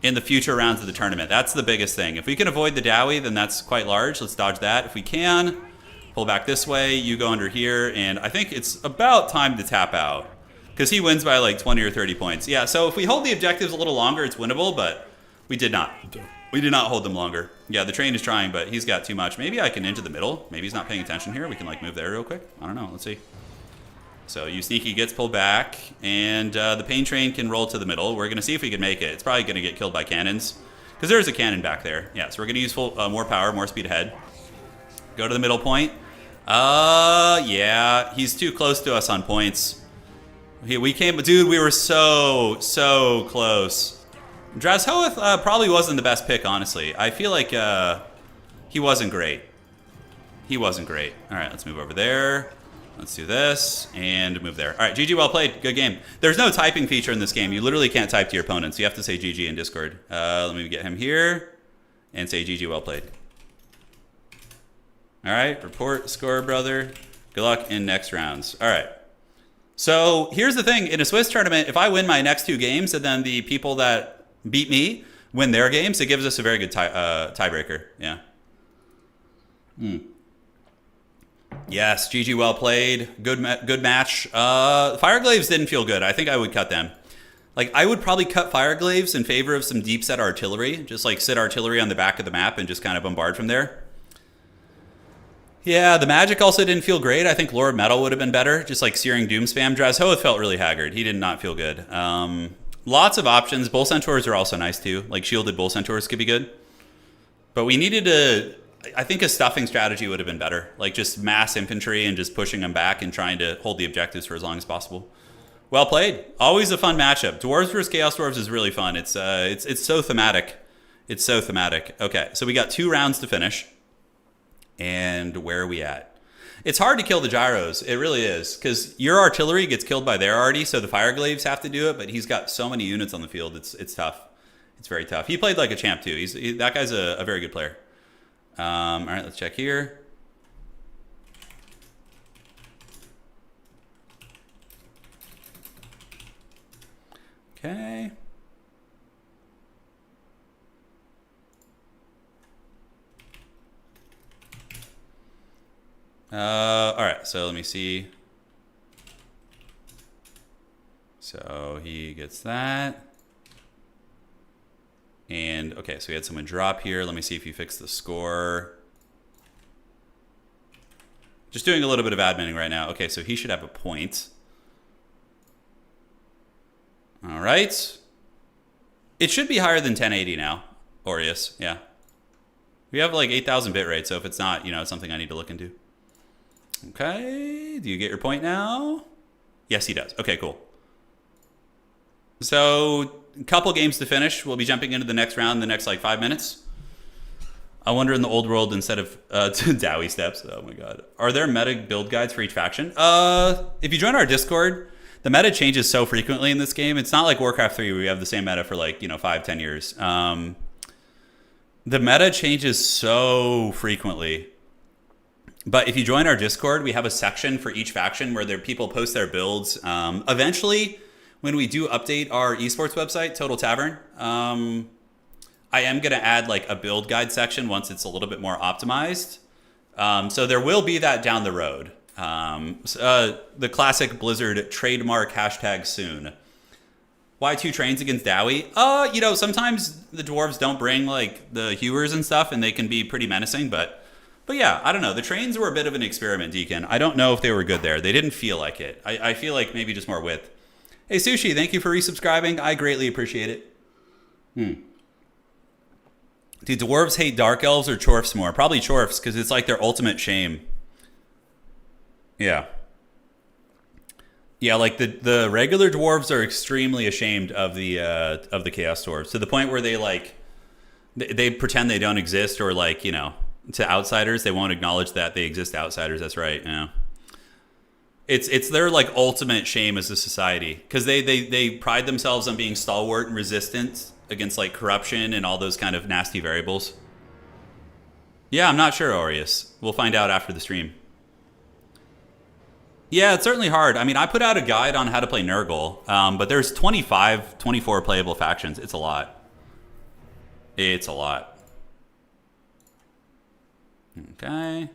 in the future rounds of the tournament. That's the biggest thing. If we can avoid the Dowie, then that's quite large. Let's dodge that. If we can, pull back this way. You go under here. And I think it's about time to tap out. Because he wins by like 20 or 30 points. Yeah, so if we hold the objectives a little longer, it's winnable, but we did not. We did not hold them longer. Yeah, the train is trying, but he's got too much. Maybe I can into the middle. Maybe he's not paying attention here. We can like move there real quick. I don't know. Let's see. So you sneaky gets pulled back, and the pain train can roll to the middle. We're going to see if we can make it. It's probably going to get killed by cannons, because there's a cannon back there. Yeah, so we're going to use more power, more speed ahead. Go to the middle point. Yeah, he's too close to us on points. We came, dude, we were so close. Drazhoath probably wasn't the best pick, honestly. I feel like he wasn't great. All right, let's move over there. Let's do this and move there. All right, GG, well played. Good game. There's no typing feature in this game. You literally can't type to your opponents. You have to say GG in Discord. Let me get him here and say GG, well played. All right, report score, brother. Good luck in next rounds. All right. So here's the thing. In a Swiss tournament, if I win my next 2 games and then the people that beat me win their games, it gives us a very good tiebreaker. Yeah. Yes, GG, well played. Good match. Fireglaves didn't feel good. I think I would cut them. Like, I would probably cut Fireglaves in favor of some deep set artillery. Just like sit artillery on the back of the map and just kind of bombard from there. Yeah, the magic also didn't feel great. I think Lord Metal would have been better. Just like Searing Doom spam. Drazhoath felt really haggard. He did not feel good. Lots of options. Bull Centaurs are also nice too. Like shielded Bull Centaurs could be good. But we needed to... I think a stuffing strategy would have been better. Like just mass infantry and just pushing them back and trying to hold the objectives for as long as possible. Well played. Always a fun matchup. Dwarves versus Chaos Dwarves is really fun. It's so thematic. It's so thematic. Okay, so we got 2 rounds to finish. And where are we at? It's hard to kill the gyros. It really is. Because your artillery gets killed by their arty, so the Fireglaves have to do it, but he's got so many units on the field. It's tough. It's very tough. He played like a champ too. That guy's a very good player. All right, let's check here. Okay. All right, so let me see. So he gets that. And, okay, so we had someone drop here. Let me see if you fix the score. Just doing a little bit of adminning right now. Okay, so he should have a point. All right. It should be higher than 1080 now, Aureus, yeah. We have like 8,000 bit rate, so if it's not, you know, it's something I need to look into. Okay, do you get your point now? Yes, he does. Okay, cool. So, a couple games to finish. We'll be jumping into the next round in the next like 5 minutes. I wonder in the old world instead of Dowie steps. Oh my god. Are there meta build guides for each faction? If you join our Discord, the meta changes so frequently in this game. It's not like Warcraft 3 where we have the same meta for like, you know, 5-10 years. The meta changes so frequently. But if you join our Discord, we have a section for each faction where people post their builds. Eventually, when we do update our esports website, Total Tavern, I am going to add like a build guide section once it's a little bit more optimized. So there will be that down the road. The classic Blizzard trademark hashtag soon. Why 2 trains against Dowie? You know, sometimes the dwarves don't bring like the hewers and stuff, and they can be pretty menacing. But yeah, I don't know. The trains were a bit of an experiment, Deacon. I don't know if they were good there. They didn't feel like it. I feel like maybe just more width. Hey, Sushi, thank you for resubscribing. I greatly appreciate it. Do dwarves hate dark elves or chorfs more? Probably chorfs, because it's like their ultimate shame. Yeah. Yeah, like the regular dwarves are extremely ashamed of the chaos dwarves, to the point where they like they pretend they don't exist, or like, you know, to outsiders they won't acknowledge that they exist to outsiders. That's right. Yeah. It's their like ultimate shame as a society, because they pride themselves on being stalwart and resistant against like corruption and all those kind of nasty variables. Yeah, I'm not sure, Aureus. We'll find out after the stream. Yeah, it's certainly hard. I mean, I put out a guide on how to play Nurgle, but there's 24 playable factions. It's a lot. It's a lot. Okay.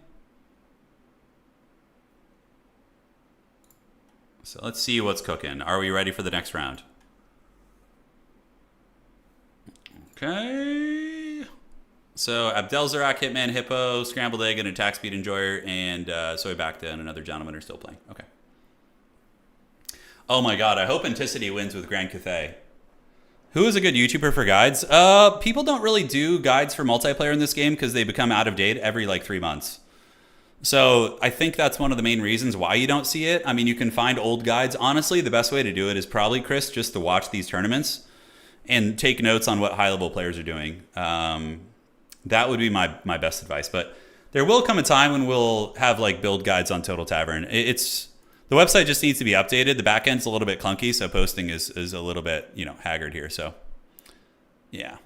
So let's see what's cooking. Are we ready for the next round? Okay. So Abdelzarak, Hitman, Hippo, Scrambled Egg, and Attack Speed Enjoyer, and Soy Bacta and another gentleman are still playing. Okay. Oh my god, I hope Anticity wins with Grand Cathay. Who is a good YouTuber for guides? People don't really do guides for multiplayer in this game because they become out of date every like 3 months. So I think that's one of the main reasons why you don't see it. I mean, you can find old guides. Honestly, the best way to do it is probably, Chris, just to watch these tournaments and take notes on what high-level players are doing. That would be my best advice. But there will come a time when we'll have like build guides on Total Tavern. The website just needs to be updated. The back end's a little bit clunky, so posting is a little bit, you know, haggard here. So, yeah.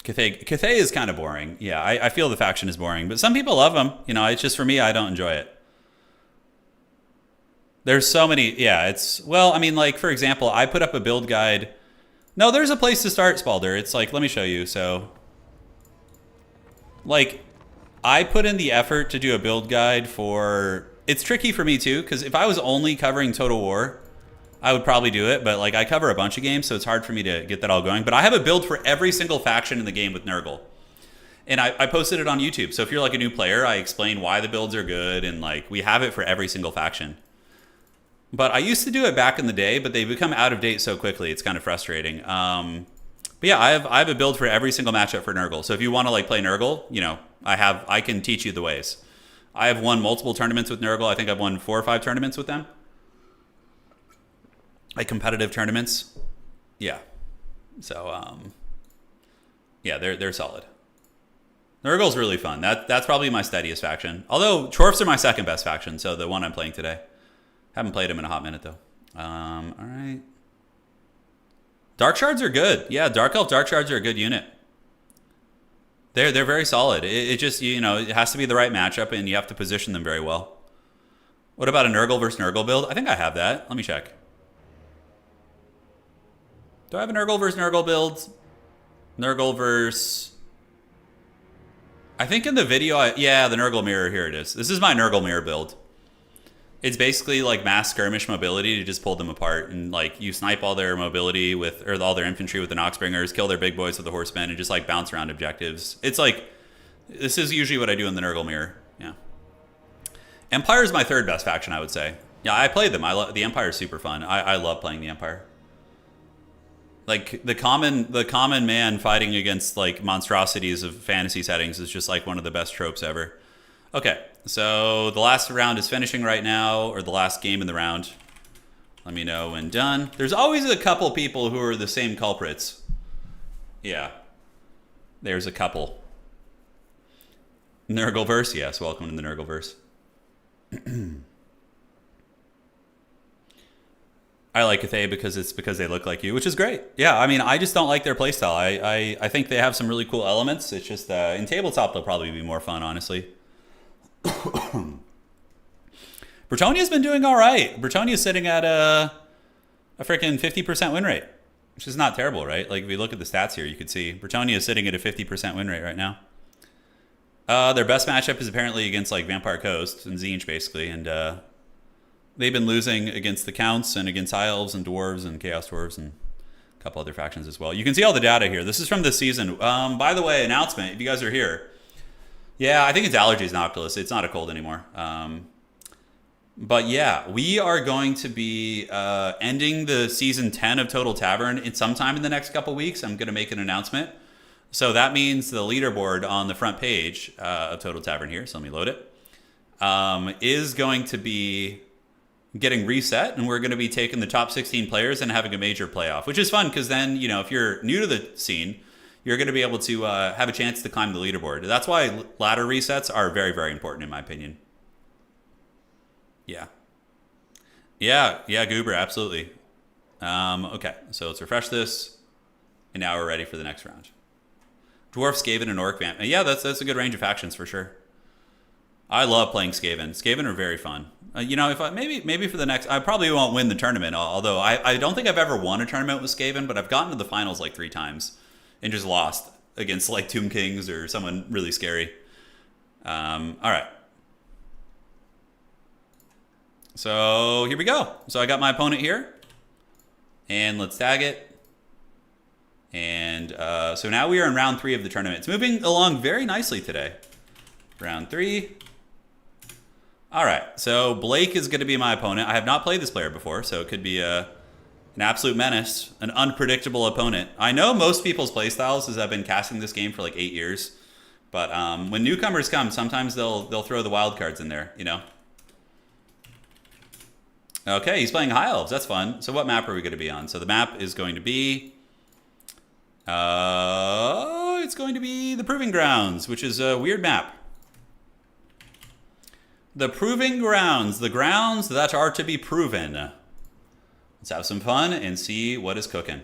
Cathay is kind of boring. Yeah, I feel the faction is boring, but some people love them. You know, it's just for me, I don't enjoy it. There's so many. Yeah, well, I mean, like, for example, I put up a build guide. No, there's a place to start, Spalder. It's like, let me show you. So, like, I put in the effort to do a build guide for... It's tricky for me, too, because if I was only covering Total War, I would probably do it. But, like, I cover a bunch of games, so it's hard for me to get that all going. But I have a build for every single faction in the game with Nurgle. And I posted it on YouTube. So if you're like a new player, I explain why the builds are good, and like we have it for every single faction. But I used to do it back in the day, but they become out of date so quickly. It's kind of frustrating. But yeah, I have a build for every single matchup for Nurgle. So if you want to like play Nurgle, you know, I can teach you the ways. I have won multiple tournaments with Nurgle. I think I've won 4 or 5 tournaments with them. Like competitive tournaments. Yeah. So yeah, they're solid. Nurgle's really fun. That's probably my steadiest faction. Although Dwarfs are my second best faction, so the one I'm playing today. Haven't played them in a hot minute though. All right. Dark Shards are good. Yeah, Dark Elf Dark Shards are a good unit. They're very solid. It just, you know, it has to be the right matchup, and you have to position them very well. What about a Nurgle versus Nurgle build? I think I have that. Let me check. Do I have a Nurgle versus Nurgle build? Nurgle versus... I think in the video, yeah, the Nurgle mirror, here it is. This is my Nurgle mirror build. It's basically like mass skirmish mobility to just pull them apart, and like you snipe all their mobility with, or all their infantry with the Noxbringers, kill their big boys with the horsemen, and just like bounce around objectives. It's like, this is usually what I do in the Nurgle mirror. Yeah. Empire is my third best faction, I would say. Yeah, I played them. The Empire is super fun. I love playing the Empire. Like the common man fighting against like monstrosities of fantasy settings is just like one of the best tropes ever. Okay, so the last round is finishing right now, or the last game in the round. Let me know when done. There's always a couple people who are the same culprits. Yeah, there's a couple. Nurgleverse, yes, welcome to the Nurgleverse. I like Cathay because they look like you, which is great. Yeah, I mean, I just don't like their playstyle. I think they have some really cool elements. It's just in tabletop they'll probably be more fun, honestly. Bretonia's been doing all right. Bretonia's sitting at a freaking 50% win rate, which is not terrible, right? Like if you look at the stats here, you could see Bretonia is sitting at a 50% win rate right now. Their best matchup is apparently against like Vampire Coast and Tzeentch basically, and they've been losing against the Counts and against High Elves and Dwarves and Chaos Dwarves and a couple other factions as well. You can see all the data here. This is from this season. By the way, announcement, if you guys are here. Yeah, I think it's allergies Noctilus. It's not a cold anymore. But yeah, we are going to be ending the season 10 of Total Tavern in sometime in the next couple weeks. I'm going to make an announcement. So that means the leaderboard on the front page of Total Tavern here, so let me load it, is going to be getting reset, and we're going to be taking the top 16 players and having a major playoff, which is fun because then, you know, if you're new to the scene, you're going to be able to have a chance to climb the leaderboard. That's why ladder resets are very, very important in my opinion. Yeah. Yeah, Goober, absolutely. Okay, so let's refresh this, and now we're ready for the next round. Dwarf, Skaven, and Orc Vamp. Yeah, that's a good range of factions for sure. I love playing Skaven. Skaven are very fun. You know, if maybe for the next, I probably won't win the tournament. Although I don't think I've ever won a tournament with Skaven, but I've gotten to the finals like 3 times and just lost against like Tomb Kings or someone really scary. All right. So here we go. So I got my opponent here, and let's tag it. And so now we are in round 3 of the tournament. It's moving along very nicely today. Round 3. All right, so Blake is going to be my opponent. I have not played this player before, so it could be an absolute menace, an unpredictable opponent. I know most people's playstyles is I've been casting this game for like 8 years, but when newcomers come, sometimes they'll throw the wild cards in there, you know. Okay, he's playing High Elves. That's fun. So what map are we going to be on? So the map is going to be... it's going to be the Proving Grounds, which is a weird map. The Proving Grounds, the grounds that are to be proven. Let's have some fun and see what is cooking.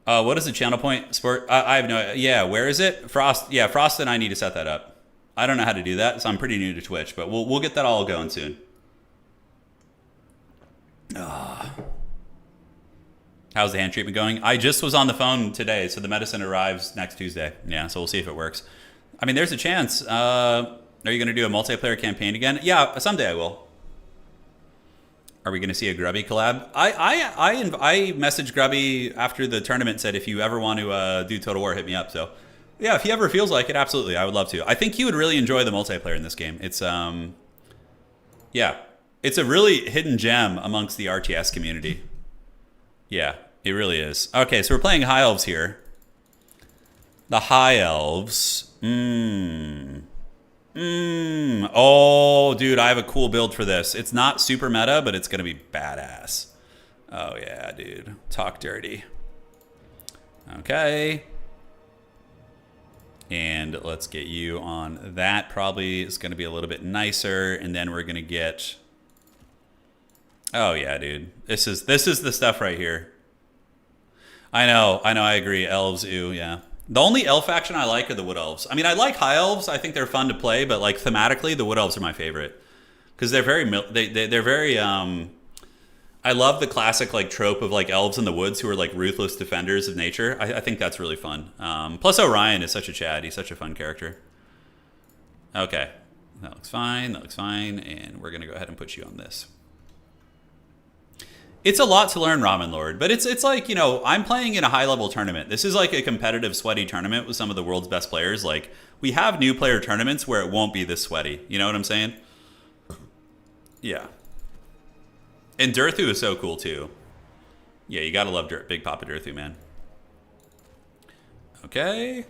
What is the channel point? Sport? I have no... Yeah, where is it? Frost. Yeah, Frost and I need to set that up. I don't know how to do that, so I'm pretty new to Twitch, but we'll get that all going soon. How's the hand treatment going? I just was on the phone today, so the medicine arrives next Tuesday. Yeah, so we'll see if it works. I mean, there's a chance. Are you going to do a multiplayer campaign again? Yeah, someday I will. Are we going to see a Grubby collab? I messaged Grubby after the tournament, said if you ever want to do Total War, hit me up. So yeah, if he ever feels like it, absolutely, I would love to. I think he would really enjoy the multiplayer in this game. It's yeah, it's a really hidden gem amongst the RTS community. Yeah, it really is. Okay, so we're playing High Elves here. The High Elves. Oh, dude, I have a cool build for this. It's not super meta, but it's going to be badass. Oh, yeah, dude. Talk dirty. Okay. And let's get you on that. Probably is going to be a little bit nicer. And then we're going to get... Oh, yeah, dude. This is the stuff right here. I know, I agree. Elves, ooh, yeah. The only elf faction I like are the Wood Elves. I mean, I like High Elves. I think they're fun to play, but like thematically, the Wood Elves are my favorite because they're very they're very. I love the classic like trope of like elves in the woods who are like ruthless defenders of nature. I think that's really fun. Plus, Orion is such a Chad. He's such a fun character. Okay, that looks fine. That looks fine, and we're gonna go ahead and put you on this. It's a lot to learn, Ramen Lord, but it's like, you know, I'm playing in a high-level tournament. This is like a competitive, sweaty tournament with some of the world's best players. Like, we have new player tournaments where it won't be this sweaty. You know what I'm saying? Yeah. And Durthu is so cool, too. Yeah, you gotta love Big Papa Durthu, man. Okay.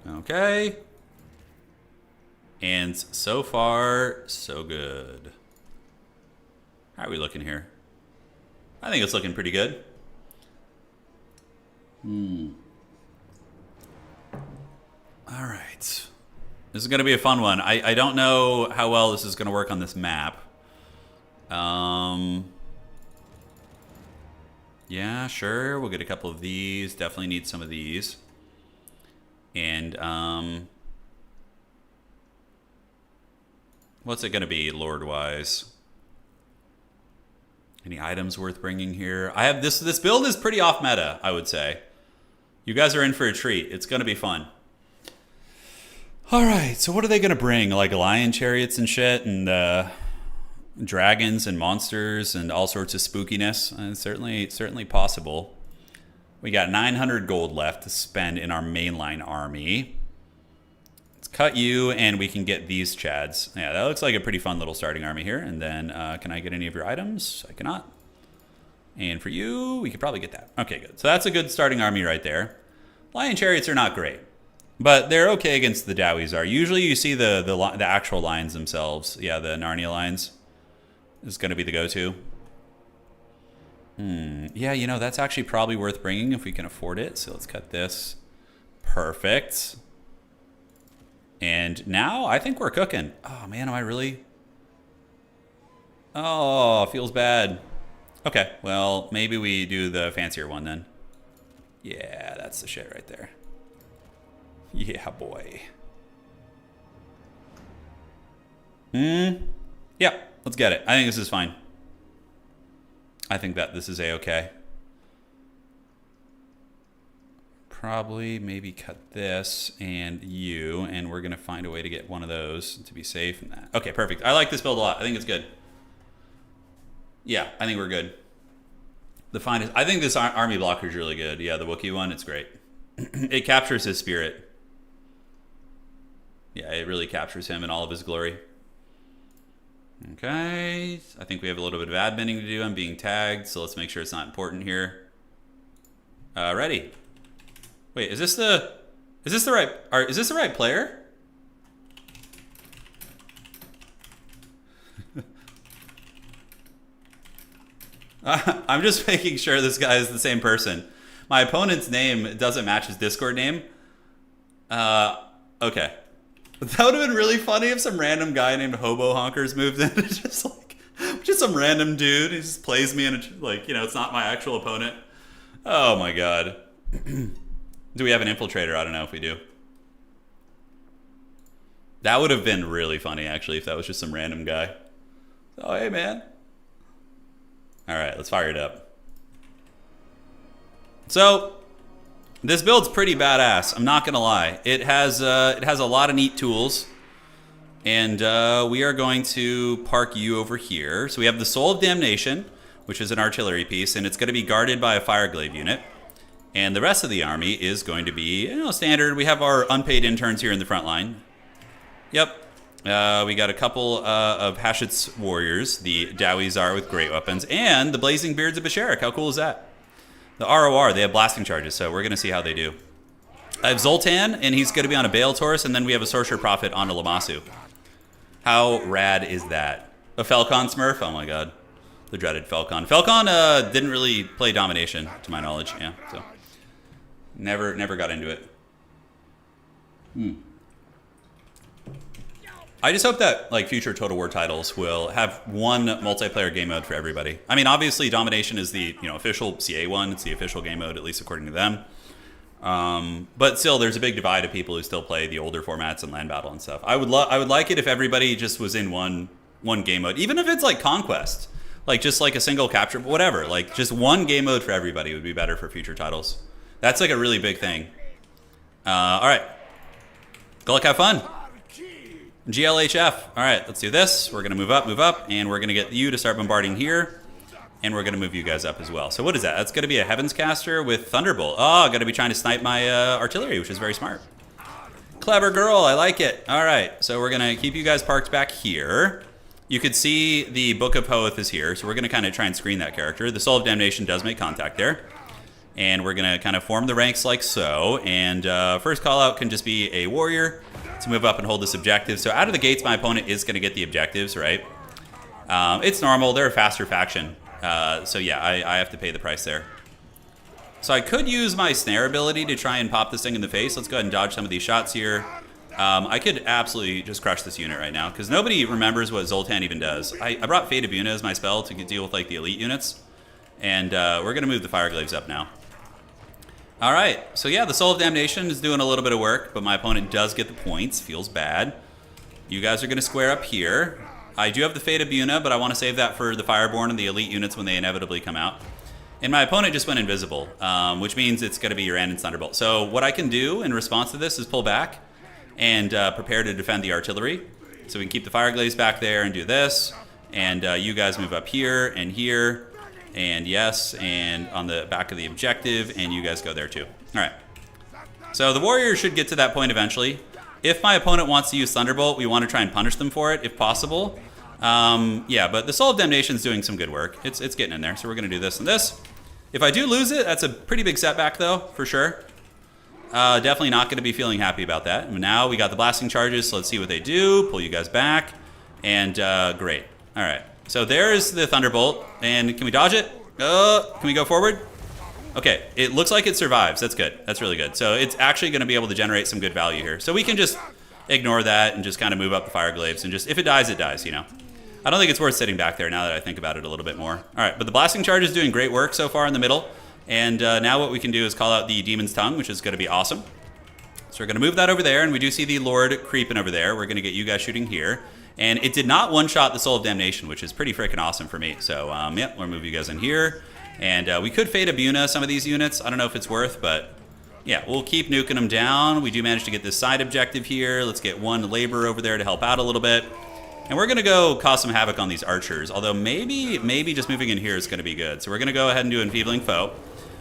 Okay. And so far, so good. How are we looking here? I think it's looking pretty good. All right. This is going to be a fun one. I don't know how well this is going to work on this map. Yeah, sure. We'll get a couple of these. Definitely need some of these. And what's it going to be, Lord-wise? Any items worth bringing here? I have this build is pretty off meta, I would say. You guys are in for a treat. It's going to be fun. All right, so what are they going to bring? Like lion chariots and shit, and dragons and monsters and all sorts of spookiness. It's certainly possible. We got 900 gold left to spend in our mainline army. Let's cut you, and we can get these chads. Yeah, that looks like a pretty fun little starting army here. And then, can I get any of your items? I cannot. And for you, we could probably get that. Okay, good. So that's a good starting army right there. Lion chariots are not great, but they're okay against the Dowies are. Usually you see the actual lions themselves. Yeah, the Narnia lions is going to be the go-to. Yeah, you know, that's actually probably worth bringing if we can afford it. So let's cut this. Perfect. And now I think we're cooking. Oh, man, am I really? Oh, feels bad. Okay, well, maybe we do the fancier one then. Yeah, that's the shit right there. Yeah, boy. Yeah, let's get it. I think this is fine. I think that this is a-okay. Probably maybe cut this and you, and we're going to find a way to get one of those to be safe in that. Okay, perfect. I like this build a lot. I think it's good. Yeah, I think we're good. The finest. I think this army blocker is really good. Yeah, the Wookiee one, it's great. It captures his spirit. Yeah, it really captures him in all of his glory. Okay, I think we have a little bit of adminning to do. I'm being tagged, so let's make sure it's not important here. Ready. Wait, is this the right player? I'm just making sure this guy is the same person. My opponent's name doesn't match his Discord name. Okay. That would have been really funny if some random guy named Hobo Honkers moved in. just some random dude. He just plays me in a, like, you know, it's not my actual opponent. Oh my god. Do we have an infiltrator? I don't know if we do. That would have been really funny, actually, if that was just some random guy. Oh, hey, man. All right, let's fire it up. So, this build's pretty badass. I'm not gonna lie. It has a lot of neat tools, And we are going to park you over here. So we have the Soul of Damnation, which is an artillery piece, and it's going to be guarded by a Fireglaive unit. And the rest of the army is going to be, standard. We have our unpaid interns here in the front line. Yep. We got a couple of HASHUT's warriors, the Dowizar with great weapons, and the Blazing Beards of Basharak. How cool is that? The ROR, they have blasting charges, so we're going to see how they do. I have Zoltan, and he's going to be on a Bale Taurus, and then we have a Sorcerer Prophet on a Lamassu. How rad is that? A Felcon Smurf? Oh my god. The dreaded Felcon. Felcon didn't really play Domination, to my knowledge. Yeah, so never got into it. I just hope that like future Total War titles will have one multiplayer game mode for everybody. I mean, obviously Domination is the official CA one. It's the official game mode, at least according to them. But still, there's a big divide of people who still play the older formats and land battle and stuff. I would like it if everybody just was in one game mode, even if it's like Conquest, like just like a single capture, whatever. Like just one game mode for everybody would be better for future titles. That's like a really big thing. All right, go have fun. GLHF. All right, let's do this. We're gonna move up, and we're gonna get you to start bombarding here. And we're going to move you guys up as well. So what is that? That's going to be a Heavens Caster with Thunderbolt. Oh, I'm going to be trying to snipe my artillery, which is very smart. Clever girl. I like it. All right. So we're going to keep you guys parked back here. You could see the Book of Hoeth is here. So we're going to kind of try and screen that character. The Soul of Damnation does make contact there. And we're going to kind of form the ranks like so. And first call out can just be a warrior to move up and hold this objective. So out of the gates, my opponent is going to get the objectives, right? It's normal. They're a faster faction. So yeah, I have to pay the price there. So I could use my snare ability to try and pop this thing in the face. Let's go ahead and dodge some of these shots here. I could absolutely just crush this unit right now because nobody remembers what Zoltan even does. I brought Fate of Una as my spell to deal with like the elite units. And we're going to move the Fireglaves up now. All right, so yeah, the Soul of Damnation is doing a little bit of work, but my opponent does get the points. Feels bad. You guys are going to square up here. I do have the Fate of Una, but I want to save that for the Fireborn and the elite units when they inevitably come out. And my opponent just went invisible, which means it's going to be your Randon's Thunderbolt. So what I can do in response to this is pull back and prepare to defend the artillery. So we can keep the Fireglaze back there and do this. And you guys move up here, and yes, and on the back of the objective, and you guys go there too. All right. So the Warriors should get to that point eventually. If my opponent wants to use Thunderbolt, we want to try and punish them for it if possible. Yeah, but the Soul of Damnation is doing some good work. It's getting in there, so we're going to do this and this. If I do lose it, that's a pretty big setback, though, for sure. Definitely not going to be feeling happy about that. And now we got the blasting charges, so let's see what they do. Pull you guys back, and great. All right, so there's the Thunderbolt, and can we dodge it? Can we go forward? Okay, it looks like it survives. That's good. That's really good. So it's actually going to be able to generate some good value here. So we can just ignore that and just kind of move up the Fireglaves, and just if it dies, it dies, I don't think it's worth sitting back there now that I think about it a little bit more. All right, but the blasting charge is doing great work so far in the middle. And now what we can do is call out the Demon's Tongue, which is going to be awesome. So we're going to move that over there, and we do see the Lord creeping over there. We're going to get you guys shooting here. And it did not one-shot the Soul of Damnation, which is pretty freaking awesome for me. So, yeah, we'll move you guys in here. And we could Fate of Una some of these units. I don't know if it's worth, but yeah, we'll keep nuking them down. We do manage to get this side objective here. Let's get one Laborer over there to help out a little bit. And we're going to go cause some havoc on these archers, although maybe just moving in here is going to be good. So we're going to go ahead and do Enfeebling Foe.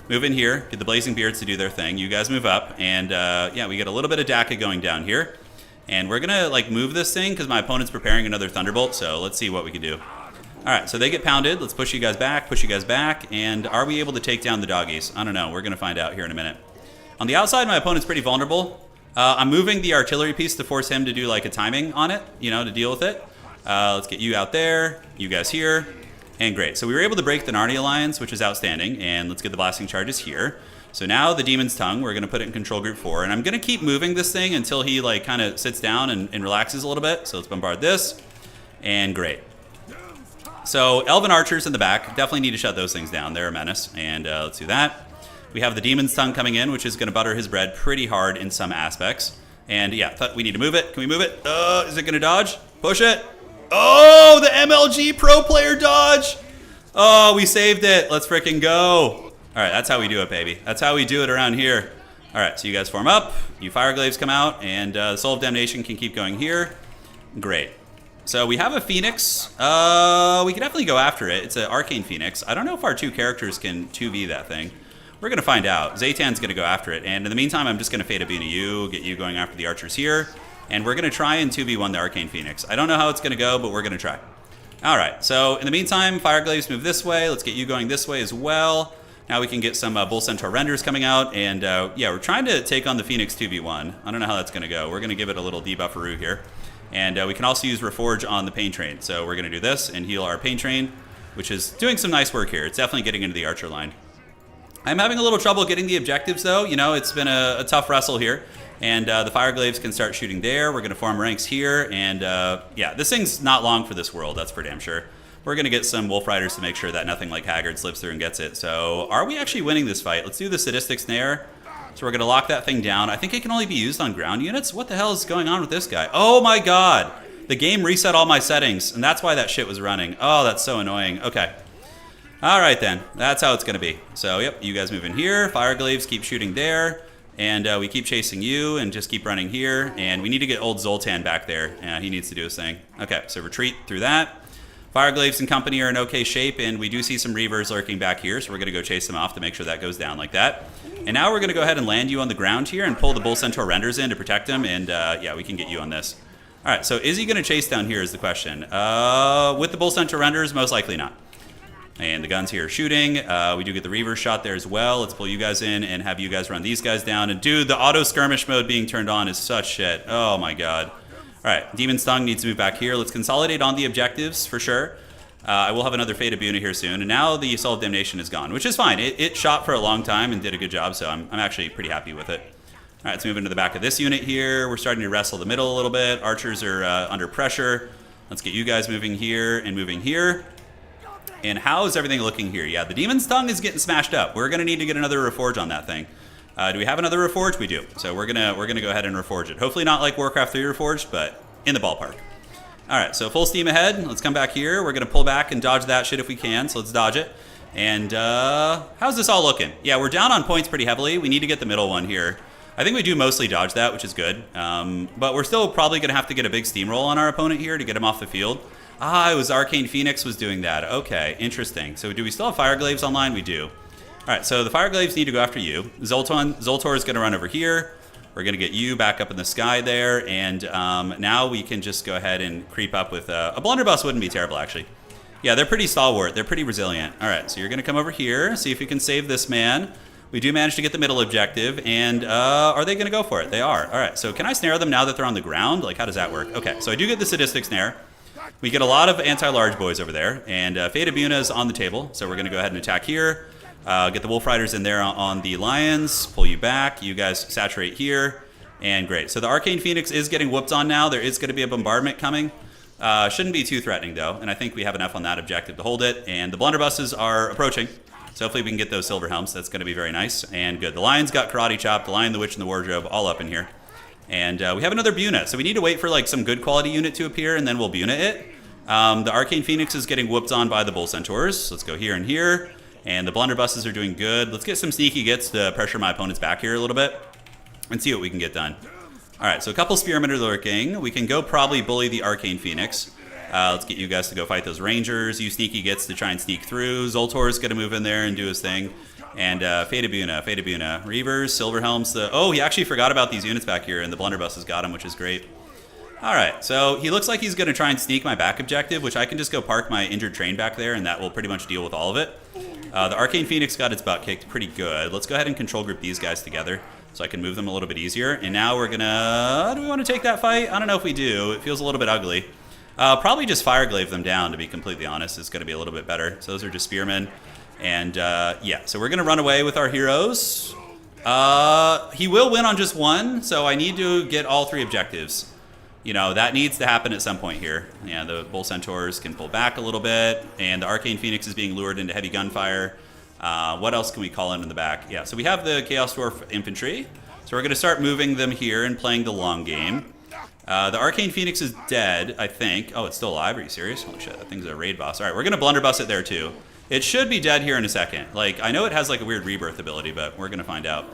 Move in here, get the Blazing Beards to do their thing. You guys move up, and yeah, we get a little bit of DACA going down here. And we're going to like move this thing because my opponent's preparing another Thunderbolt, so let's see what we can do. All right, so they get pounded. Let's push you guys back, and are we able to take down the doggies? I don't know. We're going to find out here in a minute. On the outside, my opponent's pretty vulnerable. I'm moving the artillery piece to force him to do like a timing on it, to deal with it. Let's get you out there, you guys here, and great. So we were able to break the Narnia Alliance, which is outstanding, and let's get the blasting charges here. So now the Demon's Tongue, we're going to put it in Control Group 4, and I'm going to keep moving this thing until he like kind of sits down and relaxes a little bit. So let's bombard this, and great. So Elven Archers in the back, definitely need to shut those things down. They're a menace, and let's do that. We have the Demon's Tongue coming in, which is going to butter his bread pretty hard in some aspects. And yeah, we need to move it. Can we move it? Is it going to dodge? Push it. Oh, the MLG Pro Player dodge. Oh, we saved it. Let's freaking go. All right, that's how we do it, baby. That's how we do it around here. All right, so you guys form up. You Fireglaves come out, and Soul of Damnation can keep going here. Great. So we have a Phoenix. We can definitely go after it. It's an Arcane Phoenix. I don't know if our 2 characters can 2v that thing. We're going to find out. Zaytan's going to go after it. And in the meantime, I'm just going to Fade Abuna you, get you going after the archers here. And we're going to try and 2v1 the Arcane Phoenix. I don't know how it's going to go, but we're going to try. All right. So in the meantime, Fireglaves move this way. Let's get you going this way as well. Now we can get some Bull Centaur renders coming out. And yeah, we're trying to take on the Phoenix 2v1. I don't know how that's going to go. We're going to give it a little debufferoo here. And we can also use Reforge on the Pain Train. So we're going to do this and heal our Pain Train, which is doing some nice work here. It's definitely getting into the archer line. I'm having a little trouble getting the objectives, though. You know, it's been a tough wrestle here. And the Fireglaves can start shooting there. We're going to form ranks here. And yeah, this thing's not long for this world, that's for damn sure. We're going to get some Wolf Riders to make sure that nothing like Haggard slips through and gets it. So are we actually winning this fight? Let's do the Sadistic Snare. So we're going to lock that thing down. I think it can only be used on ground units. What the hell is going on with this guy? Oh my god. The game reset all my settings, and that's why that shit was running. Oh, that's so annoying. Okay. All right, then. That's how it's going to be. So, yep, you guys move in here. Fireglaves keep shooting there. And we keep chasing you and just keep running here. And we need to get old Zoltan back there. He needs to do his thing. Okay, so retreat through that. Fireglaves and company are in okay shape, and we do see some Reavers lurking back here, so we're going to go chase them off to make sure that goes down like that. And now we're going to go ahead and land you on the ground here and pull the Bull Centaur renders in to protect them, and yeah, we can get you on this. All right, so is he going to chase down here is the question. With the Bull Centaur renders, most likely not. And the guns here are shooting. We do get the Reaver shot there as well. Let's pull you guys in and have you guys run these guys down. And dude, the auto skirmish mode being turned on is such shit. Oh my god. All right, Demon Stung needs to move back here. Let's consolidate on the objectives for sure. I will have another Fate of Buna here soon. And now the Soul of Damnation is gone, which is fine. It shot for a long time and did a good job, so I'm actually pretty happy with it. All right, let's move into the back of this unit here. We're starting to wrestle the middle a little bit. Archers are under pressure. Let's get you guys moving here and moving here. And how is everything looking here? Yeah, the Demon's Tongue is getting smashed up. We're going to need to get another Reforge on that thing. Do we have another Reforge? We do. So we're gonna go ahead and Reforge it. Hopefully not like Warcraft 3 Reforged, but in the ballpark. All right, so full steam ahead. Let's come back here. We're going to pull back and dodge that shit if we can, so let's dodge it. And how's this all looking? Yeah, we're down on points pretty heavily. We need to get the middle one here. I think we do mostly dodge that, which is good. But we're still probably going to have to get a big steamroll on our opponent here to get him off the field. Ah, it was Arcane Phoenix was doing that. Okay, interesting. So do we still have Fireglaves online? We do. All right, so the Fireglaves need to go after you. Zoltor is going to run over here. We're going to get you back up in the sky there. And now we can just go ahead and creep up with... a blunderbuss wouldn't be terrible, actually. Yeah, they're pretty stalwart. They're pretty resilient. All right, so you're going to come over here, see if you can save this man. We do manage to get the middle objective. And are they going to go for it? They are. All right, so can I snare them now that they're on the ground? Like, how does that work? Okay, so I do get the Sadistic Snare. We get a lot of anti-large boys over there. And Fate of Buna is on the table. So we're going to go ahead and attack here. Get the Wolf Riders in there on the Lions. Pull you back. You guys saturate here. And great. So the Arcane Phoenix is getting whooped on now. There is going to be a bombardment coming. Shouldn't be too threatening, though. And I think we have enough on that objective to hold it. And the blunderbusses are approaching. So hopefully we can get those silver helms. That's going to be very nice. And good. The Lions got karate chopped. The Lion, the Witch, and the Wardrobe all up in here. And we have another Buna. So we need to wait for like some good quality unit to appear, and then we'll Buna it. The Arcane Phoenix is getting whooped on by the Bull Centaurs. Let's go here and here. And the blunderbusses are doing good. Let's get some sneaky gets to pressure my opponent's back here a little bit and see what we can get done. All right, so a couple spearmen are lurking. We can go probably bully the Arcane Phoenix. Let's get you guys to go fight those Rangers. You sneaky gets to try and sneak through. Zoltor's going to move in there and do his thing. And Fate of Buna. Reavers, Silver Helms. Oh, he actually forgot about these units back here, and the blunderbuss has got him, which is great. All right, so he looks like he's going to try and sneak my back objective, which I can just go park my injured train back there, and that will pretty much deal with all of it. The Arcane Phoenix got its butt kicked pretty good. Let's go ahead and control group these guys together so I can move them a little bit easier. And now we're going to... Do we want to take that fight? I don't know if we do. It feels a little bit ugly. Probably just Fireglaive them down, to be completely honest. It's going to be a little bit better. So those are just spearmen. And yeah, so we're going to run away with our heroes. He will win on just one, so I need to get all three objectives. You know, that needs to happen at some point here. Yeah, the Bull Centaurs can pull back a little bit, and the Arcane Phoenix is being lured into heavy gunfire. What else can we call in the back? Yeah, so we have the Chaos Dwarf Infantry. So we're going to start moving them here and playing the long game. The Arcane Phoenix is dead, I think. Oh, it's still alive? Are you serious? Holy shit, that thing's a raid boss. All right, we're going to blunderbuss it there, too. It should be dead here in a second. Like, I know it has, like, a weird rebirth ability, but we're going to find out.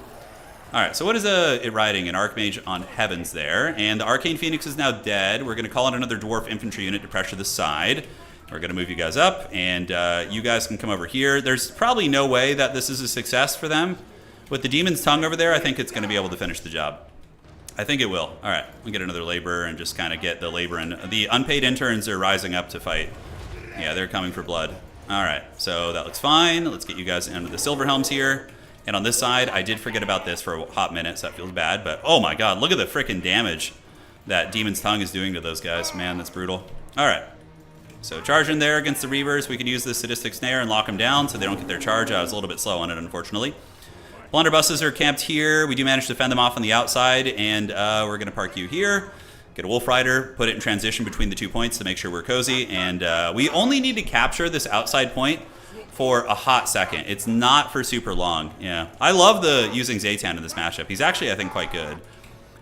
Alright, so what is it riding? An Archmage on Heavens there. And the Arcane Phoenix is now dead. We're going to call in another Dwarf Infantry unit to pressure the side. We're going to move you guys up, and you guys can come over here. There's probably no way that this is a success for them. With the Demon's Tongue over there, I think it's going to be able to finish the job. I think it will. Alright, we'll get another laborer and just kind of get the labor in. The unpaid interns are rising up to fight. Yeah, they're coming for blood. Alright, so that looks fine. Let's get you guys into the Silver Helms here. And on this side, I did forget about this for a hot minute, so that feels bad. But, oh my god, look at the freaking damage that Demon's Tongue is doing to those guys. Man, that's brutal. Alright. So charge in there against the Reavers. We can use the Sadistic Snare and lock them down so they don't get their charge. I was a little bit slow on it, unfortunately. Blunderbusses are camped here. We do manage to fend them off on the outside. And we're going to park you here. Get a Wolf Rider, put it in transition between the 2 points to make sure we're cozy. And we only need to capture this outside point for a hot second. It's not for super long. Yeah, I love using Zaytan in this matchup. He's actually, I think, quite good.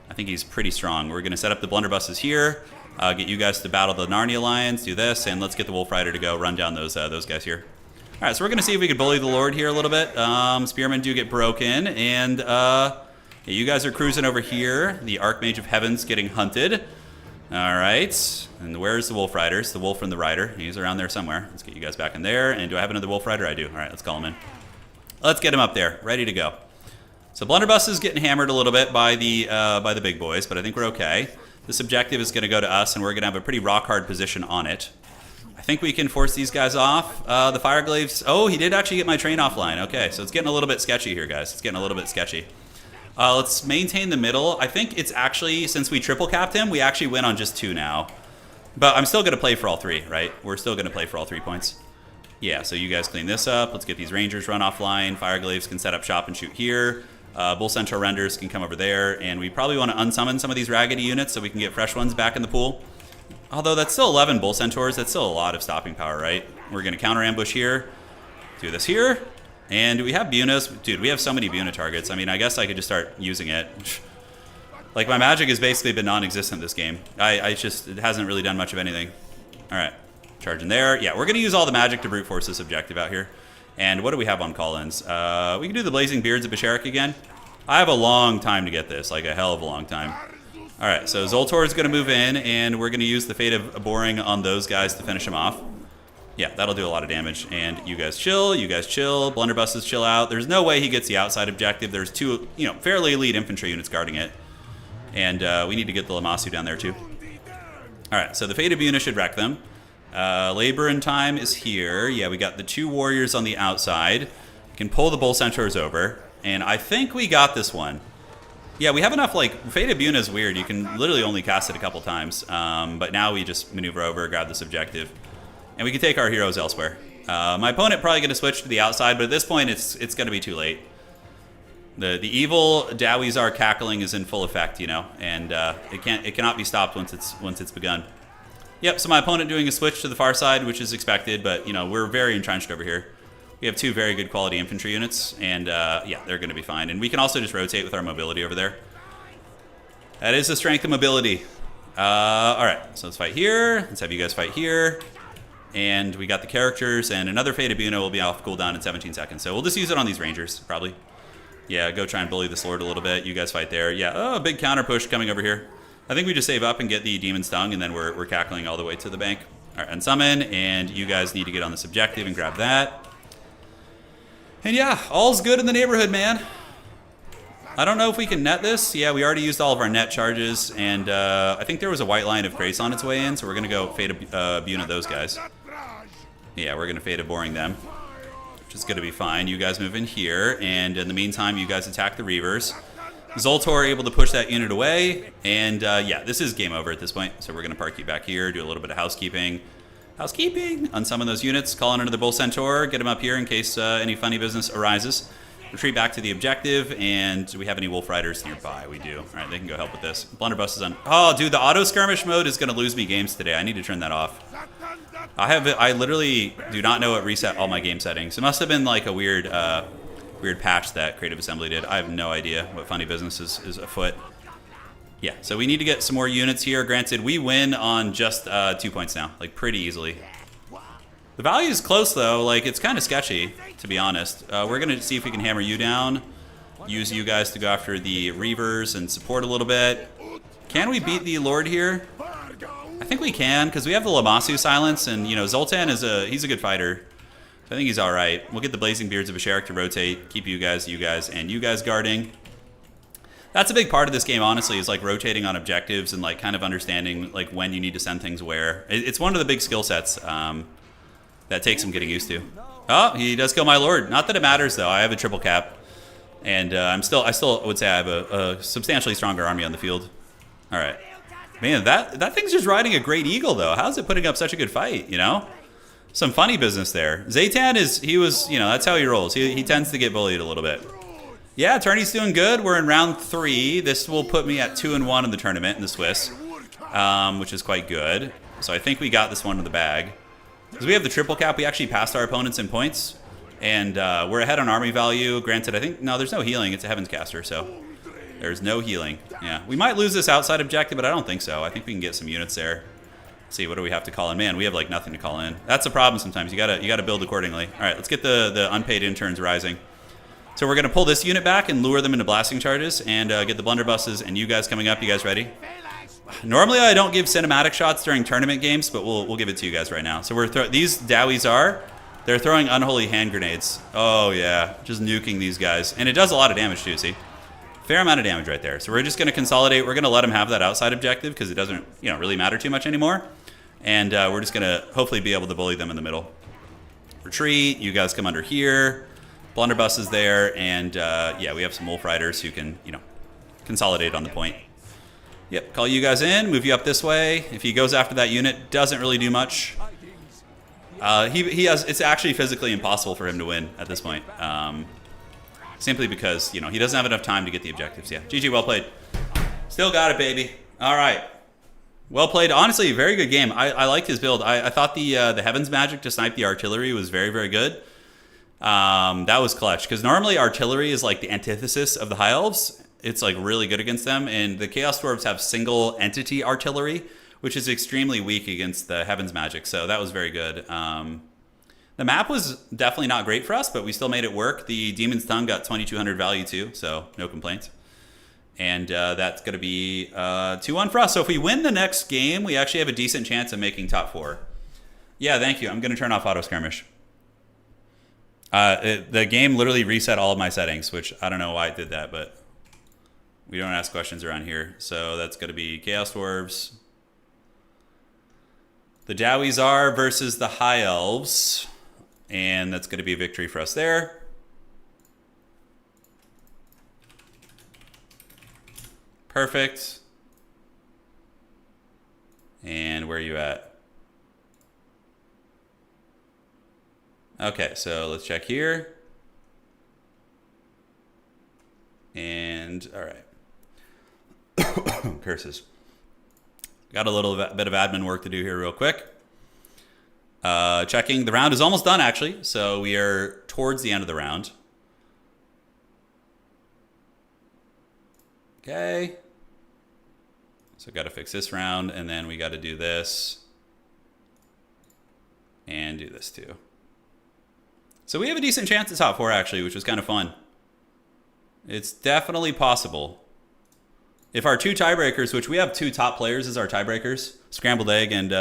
I think he's pretty strong. We're going to set up the Blunderbusses here, get you guys to battle the Narnia Lions, do this, and let's get the Wolf Rider to go run down those guys here. All right, so we're going to see if we can bully the Lord here a little bit. Spearmen do get broken, and yeah, you guys are cruising over here. The Archmage of Heavens getting hunted. All right, and where's the Wolf Riders? The Wolf and the Rider. He's around there somewhere. Let's get you guys back in there. And do I have another Wolf Rider? I do. All right, let's call him in. Let's get him up there, ready to go. So Blunderbuss is getting hammered a little bit by the big boys, but I think we're okay. This objective is going to go to us, and we're going to have a pretty rock-hard position on it. I think we can force these guys off. The Fireglaves... Oh, he did actually get my train offline. Okay, so it's getting a little bit sketchy here, guys. It's getting a little bit sketchy. Let's maintain the middle. I think it's actually, since we triple capped him, we actually win on just 2 now. But I'm still going to play for all 3, right? We're still going to play for all 3 points. Yeah, so you guys clean this up. Let's get these Rangers run offline. Fireglaves can set up shop and shoot here. Bull Centaur Renders can come over there. And we probably want to unsummon some of these raggedy units so we can get fresh ones back in the pool. Although that's still 11 Bull Centaurs. That's still a lot of stopping power, right? We're going to counter ambush here. Do this here. And do we have Bunas? Dude, we have so many Buna targets. I mean, I guess I could just start using it. Like, my magic has basically been non-existent this game. It hasn't really done much of anything. All right, charge in there. Yeah, we're going to use all the magic to brute force this objective out here. And what do we have on call-ins? We can do the Blazing Beards of Basharik again. I have a long time to get this, like a hell of a long time. All right, so Zoltor is going to move in, and we're going to use the Fate of Boring on those guys to finish them off. Yeah, that'll do a lot of damage. And you guys chill, Blunderbusses chill out. There's no way he gets the outside objective. There's 2, fairly elite infantry units guarding it. And we need to get the Lamasu down there too. Alright, so the Fate of Buna should wreck them. Labor in time is here. Yeah, we got the 2 warriors on the outside. We can pull the Bull Centaurs over. And I think we got this one. Yeah, we have enough, Fate of Buna is weird. You can literally only cast it a couple times. But now we just maneuver over, grab this objective. And we can take our heroes elsewhere. My opponent probably going to switch to the outside, but at this point, it's going to be too late. The evil Dawizar cackling is in full effect, and it cannot be stopped once it's begun. Yep. So my opponent doing a switch to the far side, which is expected, but we're very entrenched over here. We have 2 very good quality infantry units, and yeah, they're going to be fine. And we can also just rotate with our mobility over there. That is the strength of mobility. All right. So let's fight here. Let's have you guys fight here. And we got the characters, and another Fate of Buna will be off cooldown in 17 seconds. So we'll just use it on these Rangers, probably. Yeah, go try and bully this Lord a little bit. You guys fight there. Yeah, oh, big counter push coming over here. I think we just save up and get the Demon's Tongue, and then we're cackling all the way to the bank. All right, unsummon, and you guys need to get on this objective and grab that. And yeah, all's good in the neighborhood, man. I don't know if we can net this. Yeah, we already used all of our net charges, and I think there was a white line of Grace on its way in, so we're going to go Fate of Buna those guys. Yeah, we're going to Fate of Boring them, which is going to be fine. You guys move in here, and in the meantime, you guys attack the Reavers. Zoltor able to push that unit away, and yeah, this is game over at this point, so we're going to park you back here, do a little bit of housekeeping. Unsummon those units, call in another Bull Centaur, get them up here in case any funny business arises. Retreat back to the objective, and do we have any Wolf Riders nearby? We do. All right, they can go help with this. Blunderbuss is on. Oh, dude, the auto skirmish mode is going to lose me games today. I need to turn that off. I literally do not know what reset all my game settings. It must have been like a weird patch that Creative Assembly did. I have no idea what funny business is afoot. Yeah, so we need to get some more units here. Granted, we win on just 2 points now, like pretty easily. The value is close, though. Like, it's kind of sketchy, to be honest. We're going to see if we can hammer you down. use you guys to go after the Reavers and support a little bit. Can we beat the Lord here? I think we can, because we have the Lamassu silence, and you know Zoltan is he's a good fighter. So I think he's all right. We'll get the Blazing Beards of Asherik to rotate, keep you guys, and you guys guarding. That's a big part of this game, honestly, is like rotating on objectives and like kind of understanding like when you need to send things where. It's one of the big skill sets that takes some getting used to. Oh, he does kill my Lord. Not that it matters though. I have a triple cap, and I still would say I have a substantially stronger army on the field. All right, man, that thing's just riding a great eagle though. How's it putting up such a good fight? You know, some funny business there. Zaytan that's how he rolls. He tends to get bullied a little bit. Yeah, Tourney's doing good. We're in round 3. This will put me at 2-1 in the tournament in the Swiss, which is quite good. So I think we got this one in the bag. Because we have the triple cap, we actually passed our opponents in points, and we're ahead on army value. Granted, I think, no, there's no healing. It's a Heaven's Caster, so there's no healing. Yeah, we might lose this outside objective, but I don't think so. I think we can get some units there. Let's see, what do we have to call in? Man, we have like nothing to call in. That's a problem sometimes. You gotta build accordingly. All right, let's get the unpaid interns rising. So we're going to pull this unit back and lure them into blasting charges and get the blunderbusses and you guys coming up. You guys ready? Normally I don't give cinematic shots during tournament games, but we'll give it to you guys right now. So these Dowies they're throwing unholy hand grenades. Oh yeah, just nuking these guys. And it does a lot of damage too, see? Fair amount of damage right there. So we're just going to consolidate. We're going to let them have that outside objective because it doesn't really matter too much anymore. And we're just going to hopefully be able to bully them in the middle. Retreat, you guys come under here. Blunderbuss is there, and yeah, we have some Wolf Riders who can, consolidate on the point. Yep, call you guys in, move you up this way. If he goes after that unit, doesn't really do much. It's actually physically impossible for him to win at this point. Simply because, he doesn't have enough time to get the objectives. Yeah, GG, well played. Still got it, baby. All right. Well played. Honestly, very good game. I liked his build. I thought the Heaven's Magic to snipe the artillery was very, very good. That was clutch, because normally artillery is like the antithesis of the High Elves. It's like really good against them, and the Chaos Dwarves have single entity artillery, which is extremely weak against the Heaven's Magic, so that was very good. The map was definitely not great for us, but we still made it work. The Demon's Tongue got 2200 value too, so no complaints. And that's going to be 2-1 for us. So if we win the next game, we actually have a decent chance of making top 4. Yeah, thank you. I'm going to turn off auto skirmish. The game literally reset all of my settings, which I don't know why it did that, but we don't ask questions around here. So that's going to be Chaos Dwarves. The Dowies are versus the High Elves, and that's going to be a victory for us there. Perfect. And where are you at? Okay, so let's check here. And, all right. Curses. Got a little bit of admin work to do here real quick. Checking. The round is almost done, actually. So we are towards the end of the round. Okay. So got to fix this round, and then we got to do this. And do this too. So we have a decent chance at top 4, actually, which was kind of fun. It's definitely possible. If our 2 tiebreakers, which we have 2 top players as our tiebreakers, Scrambled Egg and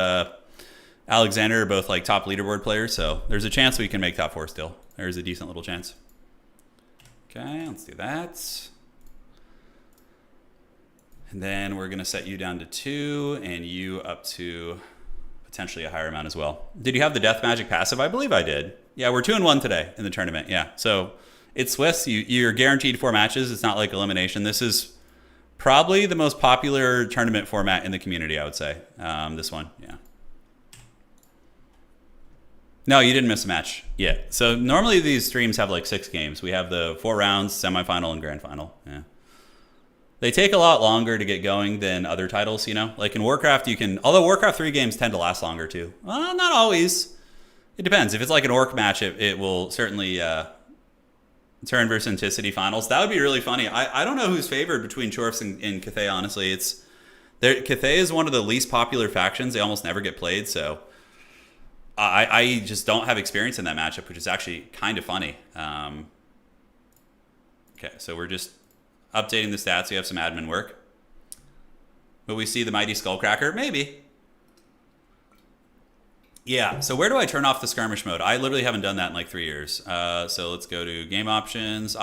Alexander are both like top leaderboard players, so there's a chance we can make top 4 still. There's a decent little chance. Okay, let's do that. And then we're going to set you down to 2 and you up to potentially a higher amount as well. Did you have the Death Magic passive? I believe I did. Yeah, we're 2-1 today in the tournament. Yeah, so it's Swiss. You're guaranteed 4 matches. It's not like elimination. This is probably the most popular tournament format in the community, I would say. This one, yeah. No, you didn't miss a match. Yeah. So normally these streams have like 6 games. We have the 4 rounds, semifinal, and grand final. Yeah. They take a lot longer to get going than other titles, Like in Warcraft, although Warcraft 3 games tend to last longer too. Well, not always. It depends. If it's like an orc match, it will certainly Turin versus Anticity finals. That would be really funny. I don't know who's favored between Dwarfs and Cathay, honestly. Cathay is one of the least popular factions. They almost never get played, so I just don't have experience in that matchup, which is actually kind of funny. Okay, so we're just updating the stats. We have some admin work. Will we see the mighty Skullcracker? Maybe. Yeah, so where do I turn off the skirmish mode? I literally haven't done that in like 3 years. So let's go to game options,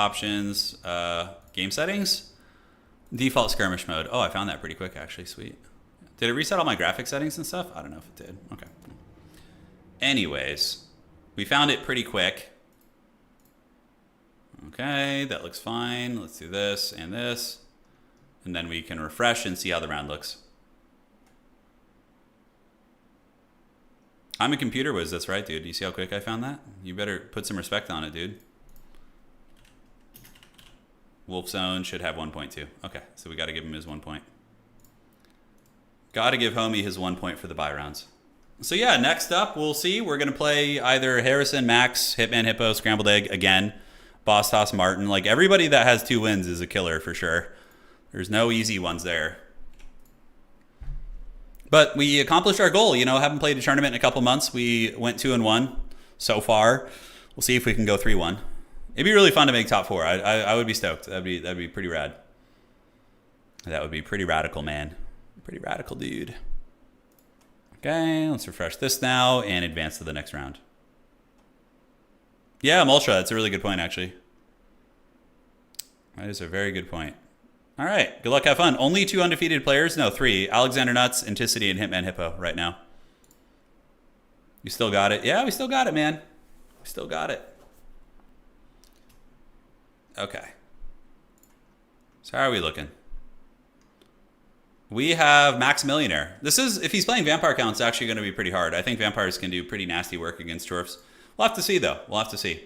game settings, default skirmish mode. Oh, I found that pretty quick actually, sweet. Did it reset all my graphic settings and stuff? I don't know if it did, okay. Anyways, we found it pretty quick. Okay, that looks fine. Let's do this and this. And then we can refresh and see how the round looks. I'm a computer whiz, that's right, dude. You see how quick I found that? You better put some respect on it, dude. Wolf Zone should have 1.2. Okay, so we got to give him his 1 point. Got to give Homie his 1 point for the buy rounds. So yeah, next up, we'll see. We're going to play either Harrison, Max, Hitman, Hippo, Scrambled Egg, again, Boss Toss, Martin. Like, everybody that has 2 wins is a killer for sure. There's no easy ones there. But we accomplished our goal. You know, haven't played a tournament in a couple months. We went 2-1 so far. We'll see if we can go 3-1. It'd be really fun to make top 4. I would be stoked. That'd be pretty rad. That would be pretty radical, man. Pretty radical, dude. Okay, let's refresh this now and advance to the next round. Yeah, I'm Ultra. That's a really good point, actually. That is a very good point. All right, good luck, have fun. Only 2 undefeated players? No, 3. Alexander Nuts, Anticity, and Hitman Hippo right now. You still got it? Yeah, we still got it, man. We still got it. Okay. So how are we looking? We have Max Millionaire. This is, if he's playing Vampire Count, it's actually going to be pretty hard. I think Vampires can do pretty nasty work against Dwarfs. We'll have to see, though. We'll have to see.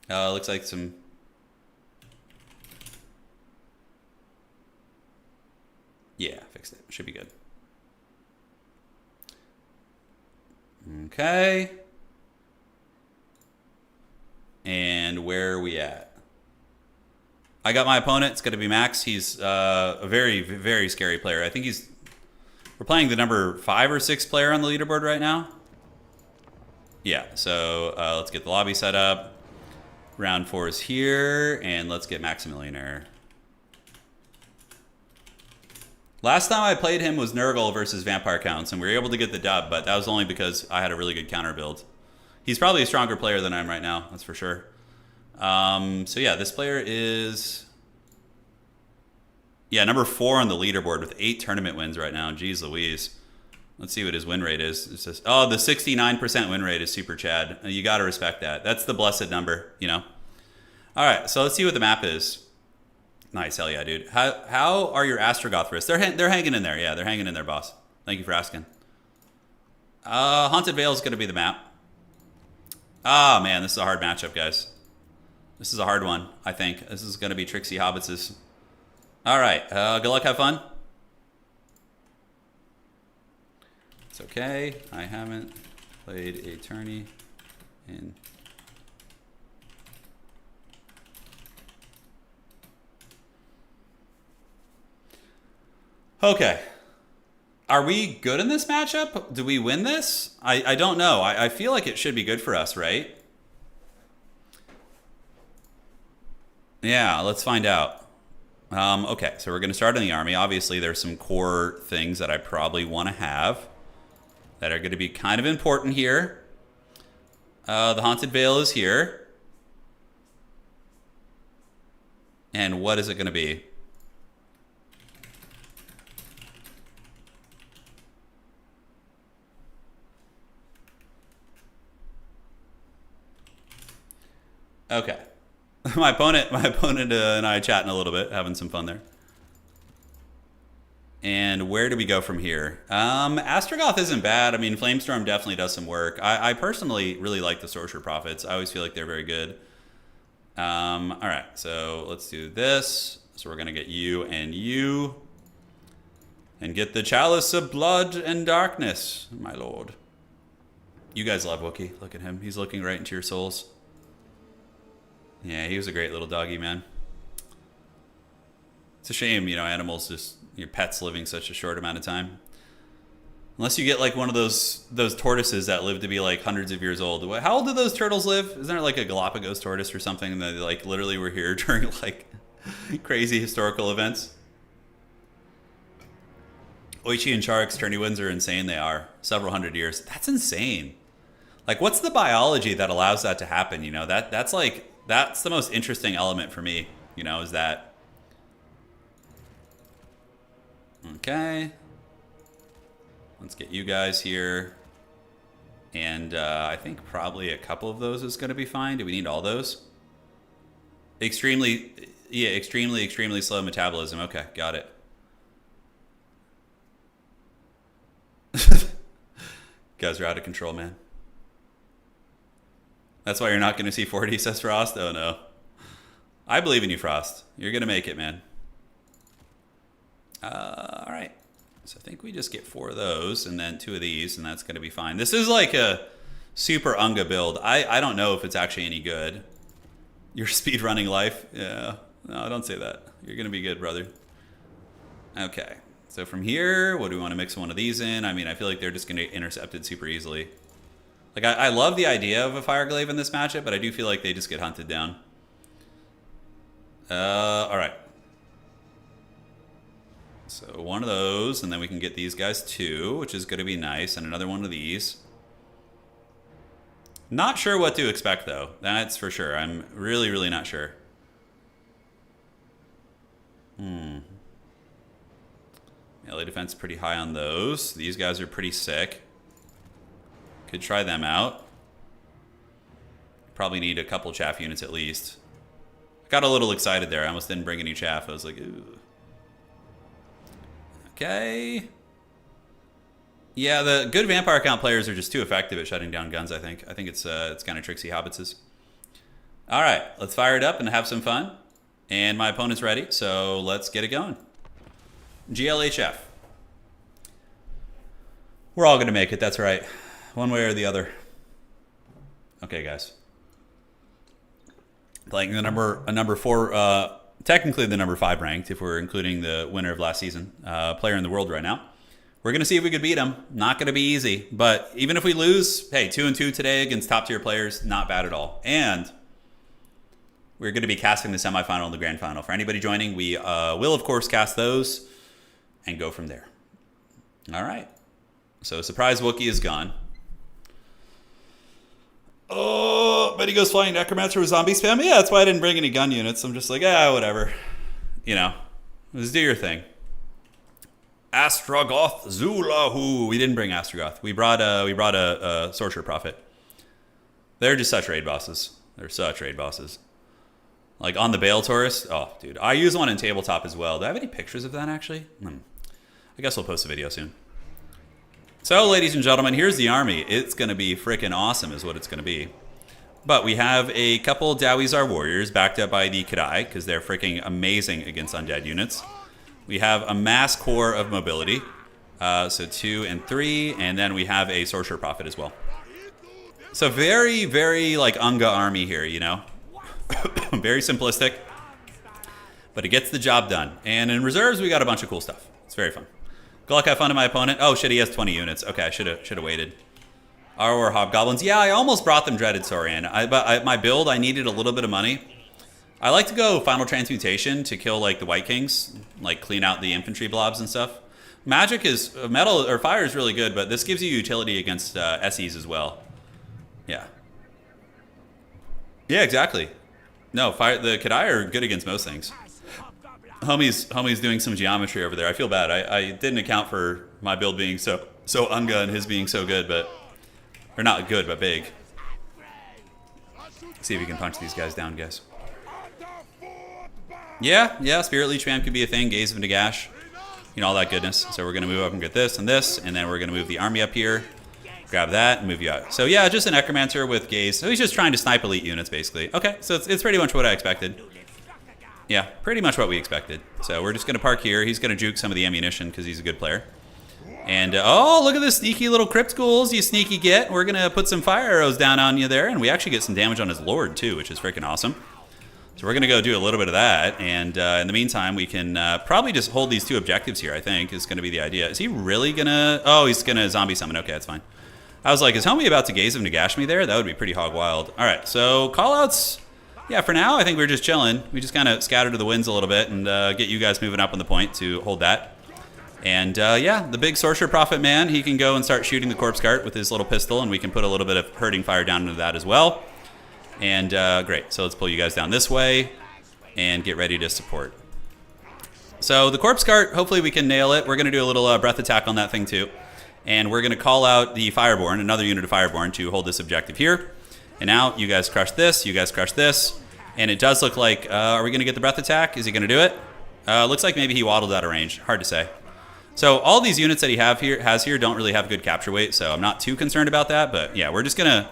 Looks like some... Yeah, fixed it. Should be good. Okay. And where are we at? I got my opponent. It's going to be Max. He's a very, very scary player. I think he's... We're playing the number 5 or 6 player on the leaderboard right now. Yeah, so let's get the lobby set up. Round 4 is here. And let's get Max Millionaire. Last time I played him was Nurgle versus Vampire Counts, and we were able to get the dub, but that was only because I had a really good counter build. He's probably a stronger player than I am right now, that's for sure. So yeah, this player is... Yeah, number 4 on the leaderboard with 8 tournament wins right now. Jeez Louise. Let's see what his win rate is. It's just, oh, the 69% win rate is super Chad. You got to respect that. That's the blessed number, you know? All right, so let's see what the map is. Nice, hell yeah, dude. How are your Astrogoth wrists? They're hanging in there. Yeah, they're hanging in there, boss. Thank you for asking. Haunted Vale is going to be the map. Ah, man, this is a hard matchup, guys. This is a hard one, I think. This is going to be Trixie Hobbits'. All right, good luck, have fun. It's okay. I haven't played a tourney in... Okay. Are we good in this matchup? Do we win this? I don't know. I feel like it should be good for us, right? Yeah, let's find out. Okay, so we're going to start in the army. Obviously, there's some core things that I probably want to have that are going to be kind of important here. The Haunted Vale is here. And what is it going to be? Okay. My opponent and I chatting a little bit, having some fun there. And where do we go from here? Astrogoth isn't bad. I mean, Flamestorm definitely does some work. I personally really like the Sorcerer Prophets. I always feel like they're very good. All right, so let's do this. So we're going to get you. And get the Chalice of Blood and Darkness, my lord. You guys love Wookiee. Look at him. He's looking right into your souls. Yeah, he was a great little doggy, man. It's a shame, you know, animals just, your pets living such a short amount of time. Unless you get like one of those tortoises that live to be like hundreds of years old. How old do those turtles live? Isn't there like a Galapagos tortoise or something that like literally were here during like crazy historical events? Oichi and Charik's Tourney wins are insane. They are. Several hundred years. That's insane. Like, what's the biology that allows that to happen? You know, that's the most interesting element for me, you know, is that. Okay. Let's get you guys here. And I think probably a couple of those is going to be fine. Do we need all those? Extremely slow metabolism. Okay, got it. Guys are out of control, man. That's why you're not going to see 40, says Frost. Oh, no. I believe in you, Frost. You're going to make it, man. All right. So I think we just get 4 of those and then 2 of these, and that's going to be fine. This is like a super Unga build. I don't know if it's actually any good. Your speedrunning life? Yeah. No, don't say that. You're going to be good, brother. Okay. So from here, what do we want to mix one of these in? I mean, I feel like they're just going to get intercepted super easily. Like, I love the idea of a Fireglaive in this matchup, but I do feel like they just get hunted down. All right. So one of those, and then we can get these guys too, which is going to be nice, and another one of these. Not sure what to expect, though. That's for sure. I'm really, really not sure. Melee defense pretty high on those. These guys are pretty sick. Could try them out. Probably need a couple chaff units at least. Got a little excited there. I almost didn't bring any chaff. I was like, ooh. Okay. Yeah, the good vampire count players are just too effective at shutting down guns, I think. I think it's kind of tricksy hobbitses. All right, let's fire it up and have some fun. And my opponent's ready, so let's get it going. GLHF. We're all going to make it, that's right. One way or the other. Okay, guys. Playing the number 4, technically the number 5 ranked, if we're including the winner of last season, player in the world right now. We're going to see if we could beat him. Not going to be easy, but even if we lose, hey, 2-2 today against top tier players, not bad at all. And we're going to be casting the semifinal and the grand final. For anybody joining, we will of course cast those and go from there. All right. So surprise Wookiee is gone. Oh, but he goes flying necromancer with zombie spam. Yeah, that's why I didn't bring any gun units. I'm just like, whatever. You know, just do your thing. Astrogoth Zulahu. We didn't bring Astrogoth. We brought a Sorcerer Prophet. They're just such raid bosses. They're such raid bosses. Like on the Bale Taurus. Oh, dude. I use one in tabletop as well. Do I have any pictures of that actually? I guess we'll post a video soon. So, ladies and gentlemen, here's the army. It's going to be freaking awesome is what it's going to be. But we have a couple Dawizar warriors backed up by the Kadai because they're freaking amazing against undead units. We have a mass core of mobility, so 2 and 3, and then we have a Sorcerer Prophet as well. So very, very like Unga army here, you know? Very simplistic, but it gets the job done. And in reserves, we got a bunch of cool stuff. It's very fun. Good luck, have fun to my opponent. Oh shit, he has 20 units. Okay, I should have waited. Our Hobgoblins. Yeah, I almost brought them Dreaded Saurian. But my build, I needed a little bit of money. I like to go Final Transmutation to kill like the White Kings, like clean out the infantry blobs and stuff. Magic is metal or fire is really good, but this gives you utility against SEs as well. Yeah. Yeah, exactly. No, the Kadai are good against most things. Homie's doing some geometry over there. I feel bad. I didn't account for my build being so Unga and his being so good, but or not good, but big. See if we can punch these guys down, guys. Yeah, Spirit Leech Spam could be a thing. Gaze of Nagash. You know, all that goodness. So we're going to move up and get this, and then we're going to move the army up here. Grab that and move you out. So yeah, just a Necromancer with Gaze. So he's just trying to snipe elite units, basically. Okay, so it's pretty much what I expected. Yeah, pretty much what we expected. So we're just going to park here. He's going to juke some of the ammunition because he's a good player. And, oh, look at this sneaky little Crypt Ghouls, you sneaky git. We're going to put some fire arrows down on you there, and we actually get some damage on his Lord, too, which is freaking awesome. So we're going to go do a little bit of that. And in the meantime, we can probably just hold these 2 objectives here, I think, is going to be the idea. Is he really going to... Oh, he's going to zombie summon. Okay, that's fine. I was like, is Homie about to Gaze of Nagash me there? That would be pretty hog wild. All right, so callouts... Yeah, for now, I think we're just chilling. We just kind of scatter to the winds a little bit and get you guys moving up on the point to hold that. And yeah, the big Sorcerer Prophet man, he can go and start shooting the Corpse Cart with his little pistol, and we can put a little bit of hurting fire down into that as well. And great, so let's pull you guys down this way and get ready to support. So the Corpse Cart, hopefully we can nail it. We're going to do a little breath attack on that thing too. And we're going to call out the Fireborn, another unit of Fireborn, to hold this objective here. And now you guys crush this, you guys crush this. And it does look like, are we going to get the breath attack? Is he going to do it? Looks like maybe he waddled out of range. Hard to say. So all these units that he has here don't really have good capture weight, so I'm not too concerned about that. But yeah, we're just gonna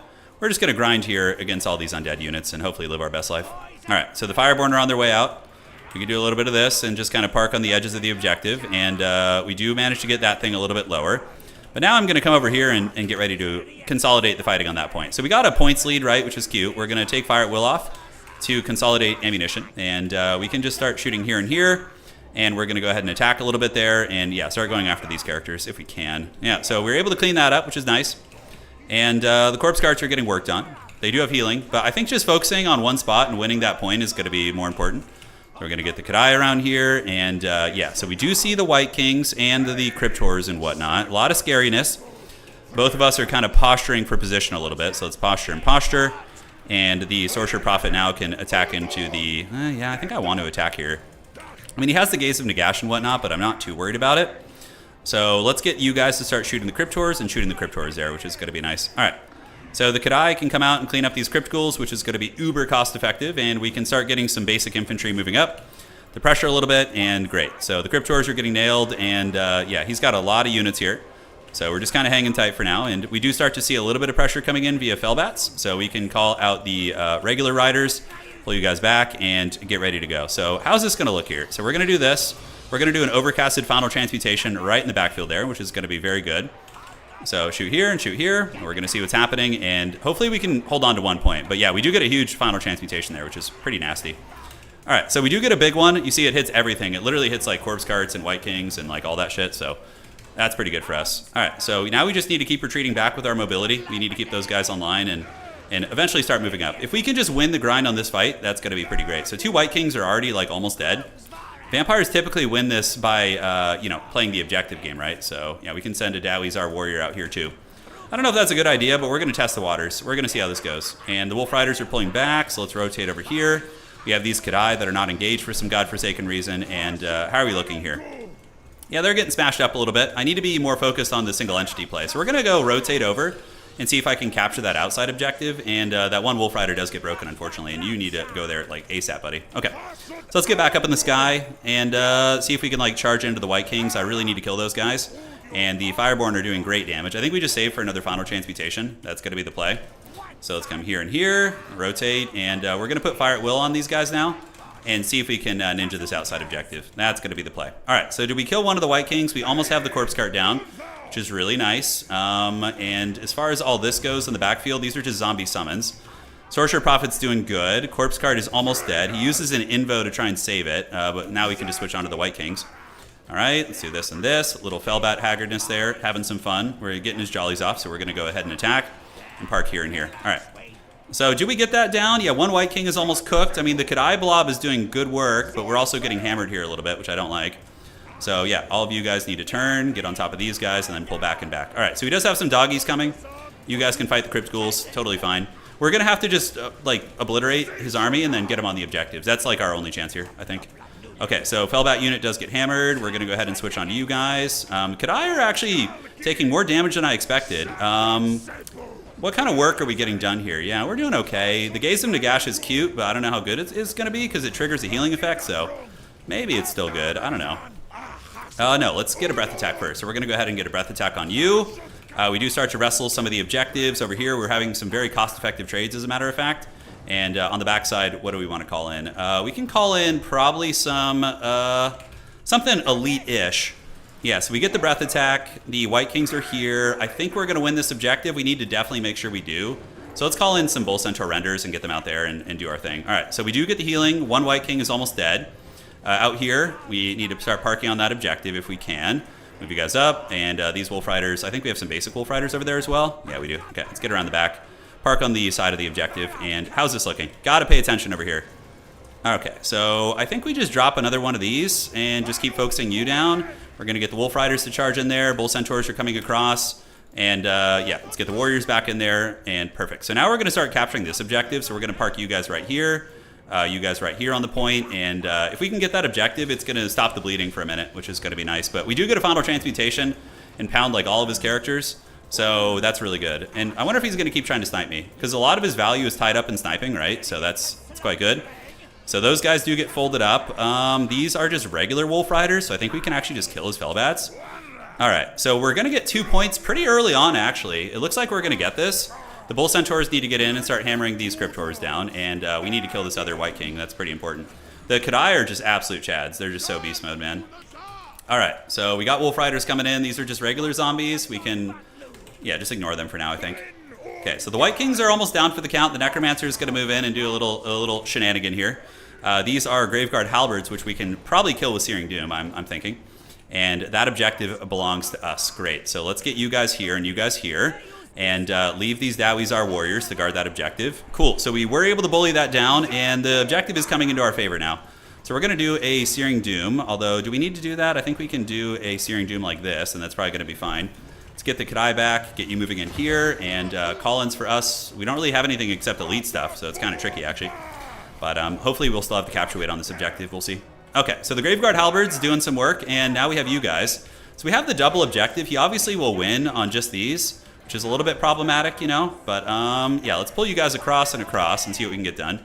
grind here against all these undead units and hopefully live our best life. All right, so the Fireborn are on their way out. We can do a little bit of this and just kind of park on the edges of the objective, and we do manage to get that thing a little bit lower. But now I'm going to come over here and get ready to consolidate the fighting on that point. So we got a points lead, right, which is cute. We're going to take Fire at Will off to consolidate ammunition, and we can just start shooting here and here, and we're going to go ahead and attack a little bit there, and yeah, start going after these characters if we can. Yeah, so we're able to clean that up, which is nice. And the Corpse Carts are getting worked on. They do have healing, but I think just focusing on one spot and winning that point is going to be more important. We're going to get the Kadai around here, and yeah, so we do see the White Kings and the Cryptors and whatnot. A lot of scariness. Both of us are kind of posturing for position a little bit, so let's posture and posture. And the Sorcerer Prophet now can attack into the... yeah, I think I want to attack here. I mean, he has the Gaze of Nagash and whatnot, but I'm not too worried about it. So let's get you guys to start shooting the Cryptors and shooting the Cryptors there, which is going to be nice. All right. So the Kadai can come out and clean up these Crypt Ghouls, which is going to be uber cost effective, and we can start getting some basic infantry moving up the pressure a little bit, and great. So the Cryptors are getting nailed, and yeah, he's got a lot of units here. So we're just kind of hanging tight for now, and we do start to see a little bit of pressure coming in via Fellbats, so we can call out the regular riders, pull you guys back, and get ready to go. So how's this going to look here? So we're going to do this. We're going to do an overcasted Final Transmutation right in the backfield there, which is going to be very good. So shoot here and shoot here. And we're going to see what's happening, and hopefully we can hold on to 1 point. But yeah, we do get a huge Final Transmutation there, which is pretty nasty. All right, so we do get a big one. You see it hits everything. It literally hits like Corpse Carts and White Kings and like all that shit, so that's pretty good for us. All right, so now we just need to keep retreating back with our mobility. We need to keep those guys online and eventually start moving up. If we can just win the grind on this fight, that's going to be pretty great. So 2 White Kings are already like almost dead. Vampires typically win this by, you know, playing the objective game, right? So, yeah, we can send a Dowies, our warrior, out here, too. I don't know if that's a good idea, but we're going to test the waters. We're going to see how this goes. And the Wolf Riders are pulling back, so let's rotate over here. We have these Kadai that are not engaged for some godforsaken reason. And how are we looking here? Yeah, they're getting smashed up a little bit. I need to be more focused on the single entity play. So we're going to go rotate over and see if I can capture that outside objective. And that one Wolf Rider does get broken, unfortunately, and you need to go there like ASAP, buddy. Okay, so let's get back up in the sky and see if we can like charge into the White Kings. I really need to kill those guys. And the Fireborn are doing great damage. I think we just saved for another Final Transmutation. That's going to be the play. So let's come here and here, rotate, and we're going to put Fire at Will on these guys now and see if we can ninja this outside objective. That's going to be the play. All right, so did we kill one of the White Kings? We almost have the Corpse Cart down, which is really nice. And as far as all this goes in the backfield, these are just zombie summons. Sorcerer Prophet's doing good. Corpse Cart is almost dead. He uses an Invo to try and save it, but now we can just switch on to the White Kings. All right, let's do this and this. A little Fellbat haggardness there, having some fun. We're getting his jollies off, so we're going to go ahead and attack and park here and here. All right. So did we get that down? Yeah, one White King is almost cooked. I mean, the Kadai Blob is doing good work, but we're also getting hammered here a little bit, which I don't like. So yeah, all of you guys need to turn, get on top of these guys, and then pull back and back. All right, so he does have some doggies coming. You guys can fight the Crypt Ghouls, totally fine. We're going to have to just, like, obliterate his army and then get him on the objectives. That's, like, our only chance here, I think. Okay, so Fellbat unit does get hammered. We're going to go ahead and switch on to you guys. Kadai are actually taking more damage than I expected. What kind of work are we getting done here? Yeah, we're doing okay. The Gaze of Nagash is cute, but I don't know how good it's going to be because it triggers a healing effect, so maybe it's still good. I don't know. No, let's get a breath attack first. So we're going to go ahead and get a breath attack on you. We do start to wrestle some of the objectives over here. We're having some very cost-effective trades, as a matter of fact. And on the backside, what do we want to call in? We can call in probably some something elite-ish. Yeah, so we get the breath attack. The White Kings are here. I think we're going to win this objective. We need to definitely make sure we do. So let's call in some Bull Centaur renders and get them out there and do our thing. All right, so we do get the healing. One White King is almost dead. Out here, we need to start parking on that objective if we can. Move you guys up, and these Wolf Riders, I think we have some basic Wolf Riders over there as well. Yeah, we do. Okay, let's get around the back. Park on the side of the objective, and how's this looking? Gotta pay attention over here. Okay, so I think we just drop another one of these and just keep focusing you down. We're gonna get the Wolf Riders to charge in there. Bull Centaurs are coming across. And yeah, let's get the Warriors back in there, and perfect. So now we're gonna start capturing this objective. So we're gonna park you guys right here. You guys right here on the point, and if we can get that objective, it's going to stop the bleeding for a minute, which is going to be nice. But we do get a final transmutation and pound like all of his characters, so that's really good. And I wonder if he's going to keep trying to snipe me, because a lot of his value is tied up in sniping, right? So that's quite good. So those guys do get folded up. These are just regular Wolf Riders, so I think we can actually just kill his Fellbats. All right, so we're going to get 2 points pretty early on, actually. It looks like we're going to get this. The Bull Centaurs need to get in and start hammering these Cryptors down, and we need to kill this other White King. That's pretty important. The Kadai are just absolute chads. They're just so beast mode, man. All right, so we got Wolf Riders coming in. These are just regular zombies. We can, yeah, just ignore them for now, I think. Okay, so the White Kings are almost down for the count. The Necromancer is going to move in and do a little shenanigan here. These are Graveguard Halberds, which we can probably kill with Searing Doom, I'm thinking. And that objective belongs to us. Great, so let's get you guys here and you guys here. And leave these Dawizar Warriors to guard that objective. Cool, so we were able to bully that down, and the objective is coming into our favor now. So we're going to do a Searing Doom, although do we need to do that? I think we can do a Searing Doom like this, and that's probably going to be fine. Let's get the Kadai back, get you moving in here, and call-ins for us. We don't really have anything except elite stuff, so it's kind of tricky, actually. But hopefully we'll still have the capture weight on this objective. We'll see. Okay, so the Graveguard Halberds doing some work, and now we have you guys. So we have the double objective. He obviously will win on just these, which is a little bit problematic, you know, but yeah, let's pull you guys across and across and see what we can get done.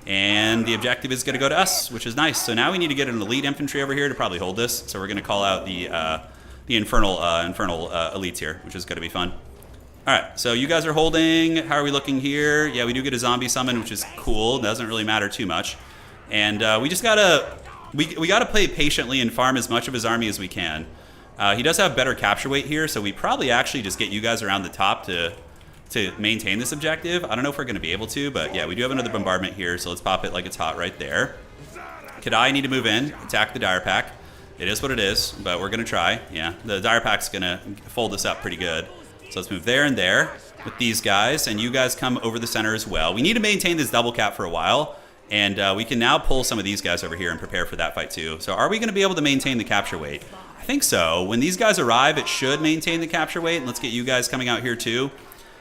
And the objective is going to go to us, which is nice. So now we need to get an elite infantry over here to probably hold this. So we're going to call out the infernal elites here, which is going to be fun. All right, so you guys are holding. How are we looking here? Yeah, we do get a zombie summon, which is cool. Doesn't really matter too much. And we just gotta we gotta play patiently and farm as much of his army as we can. He does have better capture weight here, so we probably actually just get you guys around the top to maintain this objective. I don't know if we're going to be able to, but yeah, we do have another bombardment here, so let's pop it like it's hot right there. Kadai need to move in, attack the Dire Pack. It is what it is, but we're going to try. Yeah, the Dire Pack's going to fold us up pretty good. So let's move there and there with these guys, and you guys come over the center as well. We need to maintain this double cap for a while, and we can now pull some of these guys over here and prepare for that fight too. So are we going to be able to maintain the capture weight? I think so. When these guys arrive, it should maintain the capture weight. And let's get you guys coming out here too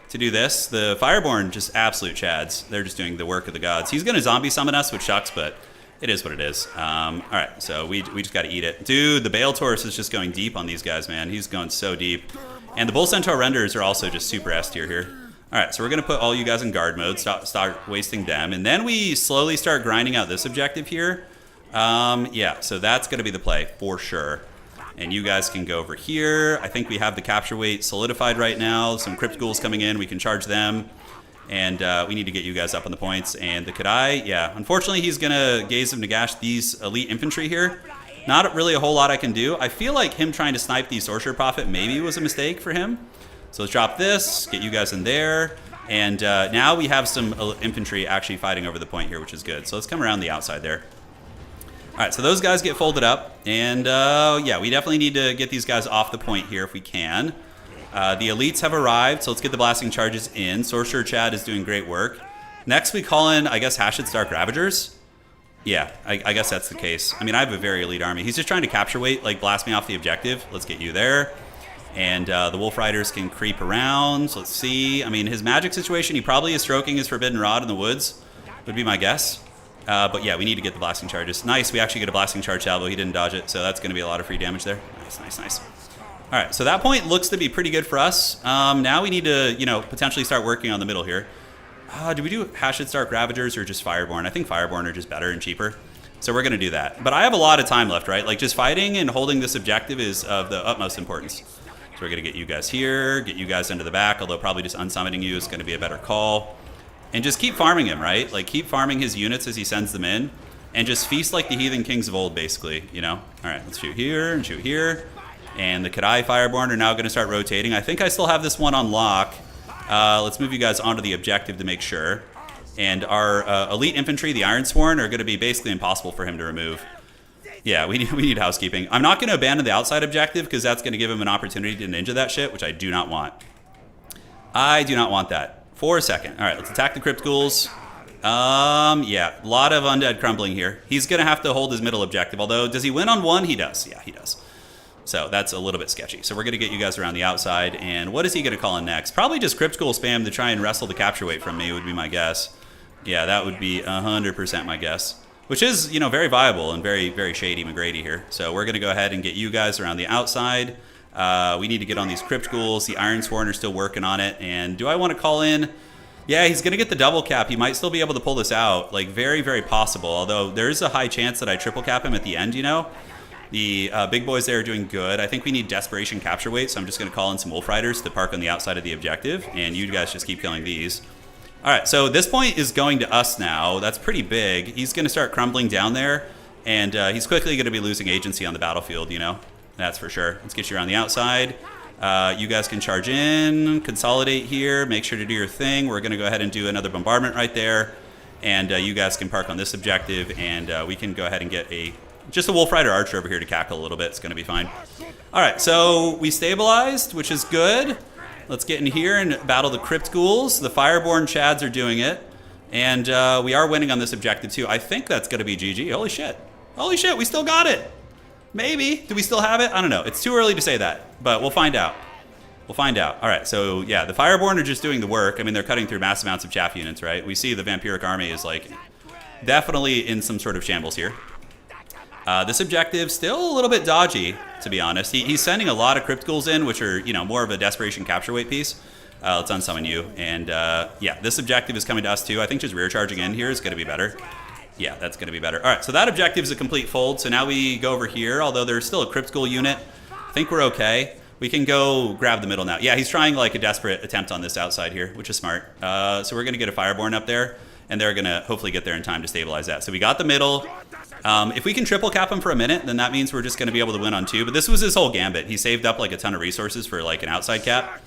to do this. The Fireborn, just absolute chads. They're just doing the work of the gods. He's going to zombie summon us, which sucks, but it is what it is. All right, so we just got to eat it. Dude, the Bale Taurus is just going deep on these guys, man. He's going so deep. And the Bull Centaur Renders are also just super S tier here. All right, so we're going to put all you guys in guard mode, start wasting them. And then we slowly start grinding out this objective here. Yeah, so that's going to be the play for sure. And you guys can go over here. I think we have the capture weight solidified right now. Some Crypt Ghouls coming in. We can charge them. And we need to get you guys up on the points. And the Kadai, yeah. Unfortunately, he's going to Gaze of Nagash these elite infantry here. Not really a whole lot I can do. I feel like him trying to snipe the Sorcerer Prophet maybe was a mistake for him. So let's drop this, get you guys in there. And now we have some infantry actually fighting over the point here, which is good. So let's come around the outside there. All right, so those guys get folded up, and yeah, we definitely need to get these guys off the point here if we can. The elites have arrived, so let's get the blasting charges in. Sorcerer Chad is doing great work. Next, we call in, I guess, HASHUT Stark Ravagers. Yeah, I guess that's the case. I mean, I have a very elite army. He's just trying to capture weight, like blast me off the objective. Let's get you there. And the Wolf Riders can creep around. So let's see. I mean, his magic situation, he probably is stroking his Forbidden Rod in the woods, would be my guess. But yeah, we need to get the blasting charges. Nice, we actually get a blasting charge salvo. He didn't dodge it, so that's going to be a lot of free damage there. Nice, nice, nice. All right, so that point looks to be pretty good for us. Now we need to, you know, potentially start working on the middle here. Do we do HASHUT Stark Ravagers or just Fireborn? I think Fireborn are just better and cheaper. So we're going to do that. But I have a lot of time left, right? Like, just fighting and holding this objective is of the utmost importance. So we're going to get you guys here, get you guys into the back, although probably just unsummoning you is going to be a better call. And just keep farming him, right? Like, keep farming his units as he sends them in. And just feast like the heathen kings of old, basically, you know? All right, let's shoot here and shoot here. And the Kadai Fireborn are now going to start rotating. I think I still have this one on lock. Let's move you guys onto the objective to make sure. And our elite infantry, the Ironsworn, are going to be basically impossible for him to remove. Yeah, we need housekeeping. I'm not going to abandon the outside objective because that's going to give him an opportunity to ninja that shit, which I do not want. I do not want that. For a second. All right, let's attack the Crypt Ghouls. Yeah, a lot of undead crumbling here. He's going to have to hold his middle objective, although does he win on one? He does. Yeah, he does. So that's a little bit sketchy. So we're going to get you guys around the outside, and what is he going to call in next? Probably just Crypt Ghoul spam to try and wrestle the capture weight from me would be my guess. Yeah, that would be 100% my guess. Which is, you know, very viable and very, very shady McGrady here. So we're going to go ahead and get you guys around the outside. We need to get on these Crypt Ghouls. The Ironsworn are still working on it. And do I want to call in? Yeah, he's going to get the double cap. He might still be able to pull this out. Like, very, very possible. Although there is a high chance that I triple cap him at the end, you know. The big boys there are doing good. I think we need desperation capture weight. So I'm just going to call in some Wolf Riders to park on the outside of the objective. And you guys just keep killing these. All right, so this point is going to us now. That's pretty big. He's going to start crumbling down there, and he's quickly going to be losing agency on the battlefield, you know? That's for sure. Let's get you around the outside. You guys can charge in, consolidate here, make sure to do your thing. We're going to go ahead and do another bombardment right there, and you guys can park on this objective, and we can go ahead and get just a Wolf Rider Archer over here to cackle a little bit. It's going to be fine. All right, so we stabilized, which is good. Let's get in here and battle the Crypt Ghouls. The Fireborn Chads are doing it. And we are winning on this objective too. I think that's going to be GG. Holy shit. Holy shit, we still got it. Maybe. Do we still have it? I don't know. It's too early to say that, but we'll find out. We'll find out. All right, so yeah, the Fireborn are just doing the work. I mean, they're cutting through massive amounts of chaff units, right? We see the Vampiric Army is like definitely in some sort of shambles here. This objective still a little bit dodgy, to be honest. He's sending a lot of Crypt Ghouls in, which are, you know, more of a desperation capture weight piece. Let's unsummon you. And yeah, this objective is coming to us too. I think just rear charging in here is going to be better. Yeah, that's going to be better. All right, so that objective is a complete fold. So now we go over here, although there's still a Crypt Ghoul unit. I think we're okay. We can go grab the middle now. Yeah, he's trying like a desperate attempt on this outside here, which is smart. So we're going to get a Fireborn up there, and they're going to hopefully get there in time to stabilize that. So we got the middle. If we can triple cap him for a minute, then that means we're just going to be able to win on two. But this was his whole gambit. He saved up like a ton of resources for like an outside cap.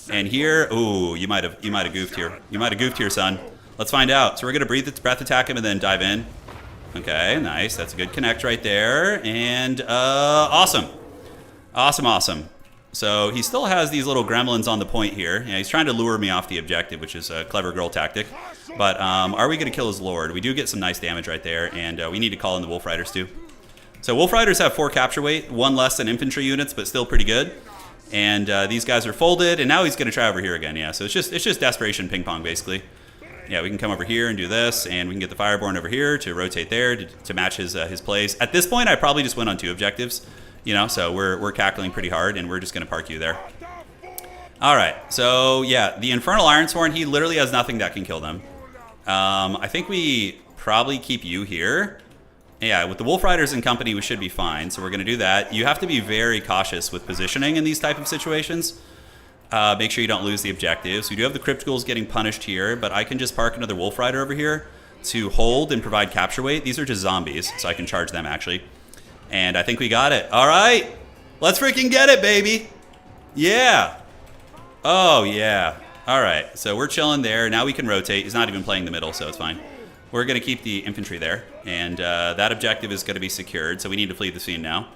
And here, ooh, you might have goofed here. You might have goofed here, son. Let's find out. So we're going to breath attack him and then dive in. Okay, nice. That's a good connect right there. And awesome. Awesome. So he still has these little gremlins on the point here. Yeah, he's trying to lure me off the objective, which is a clever girl tactic. But are we going to kill his lord? We do get some nice damage right there, and we need to call in the Wolf Riders too. So Wolf Riders have 4 capture weight, 1 less than infantry units, but still pretty good. And these guys are folded, and now he's going to try over here again. Yeah, so it's just desperation ping pong basically. Yeah, we can come over here and do this, and we can get the Fireborn over here to rotate there to match his plays. At this point, I probably just went on 2 objectives. You know, so we're cackling pretty hard, and we're just going to park you there. All right, so yeah, the Infernal Ironsworn, he literally has nothing that can kill them. I think we probably keep you here. Yeah, with the Wolf Riders and company, we should be fine, so we're going to do that. You have to be very cautious with positioning in these type of situations. Make sure you don't lose the objectives. We do have the Crypt Ghouls getting punished here, but I can just park another Wolf Rider over here to hold and provide capture weight. These are just zombies, so I can charge them, actually. And I think we got it. All right. Let's freaking get it, baby. Yeah. Oh, yeah. All right. So we're chilling there. Now we can rotate. He's not even playing the middle, so it's fine. We're going to keep the infantry there. And that objective is going to be secured, so we need to flee the scene now.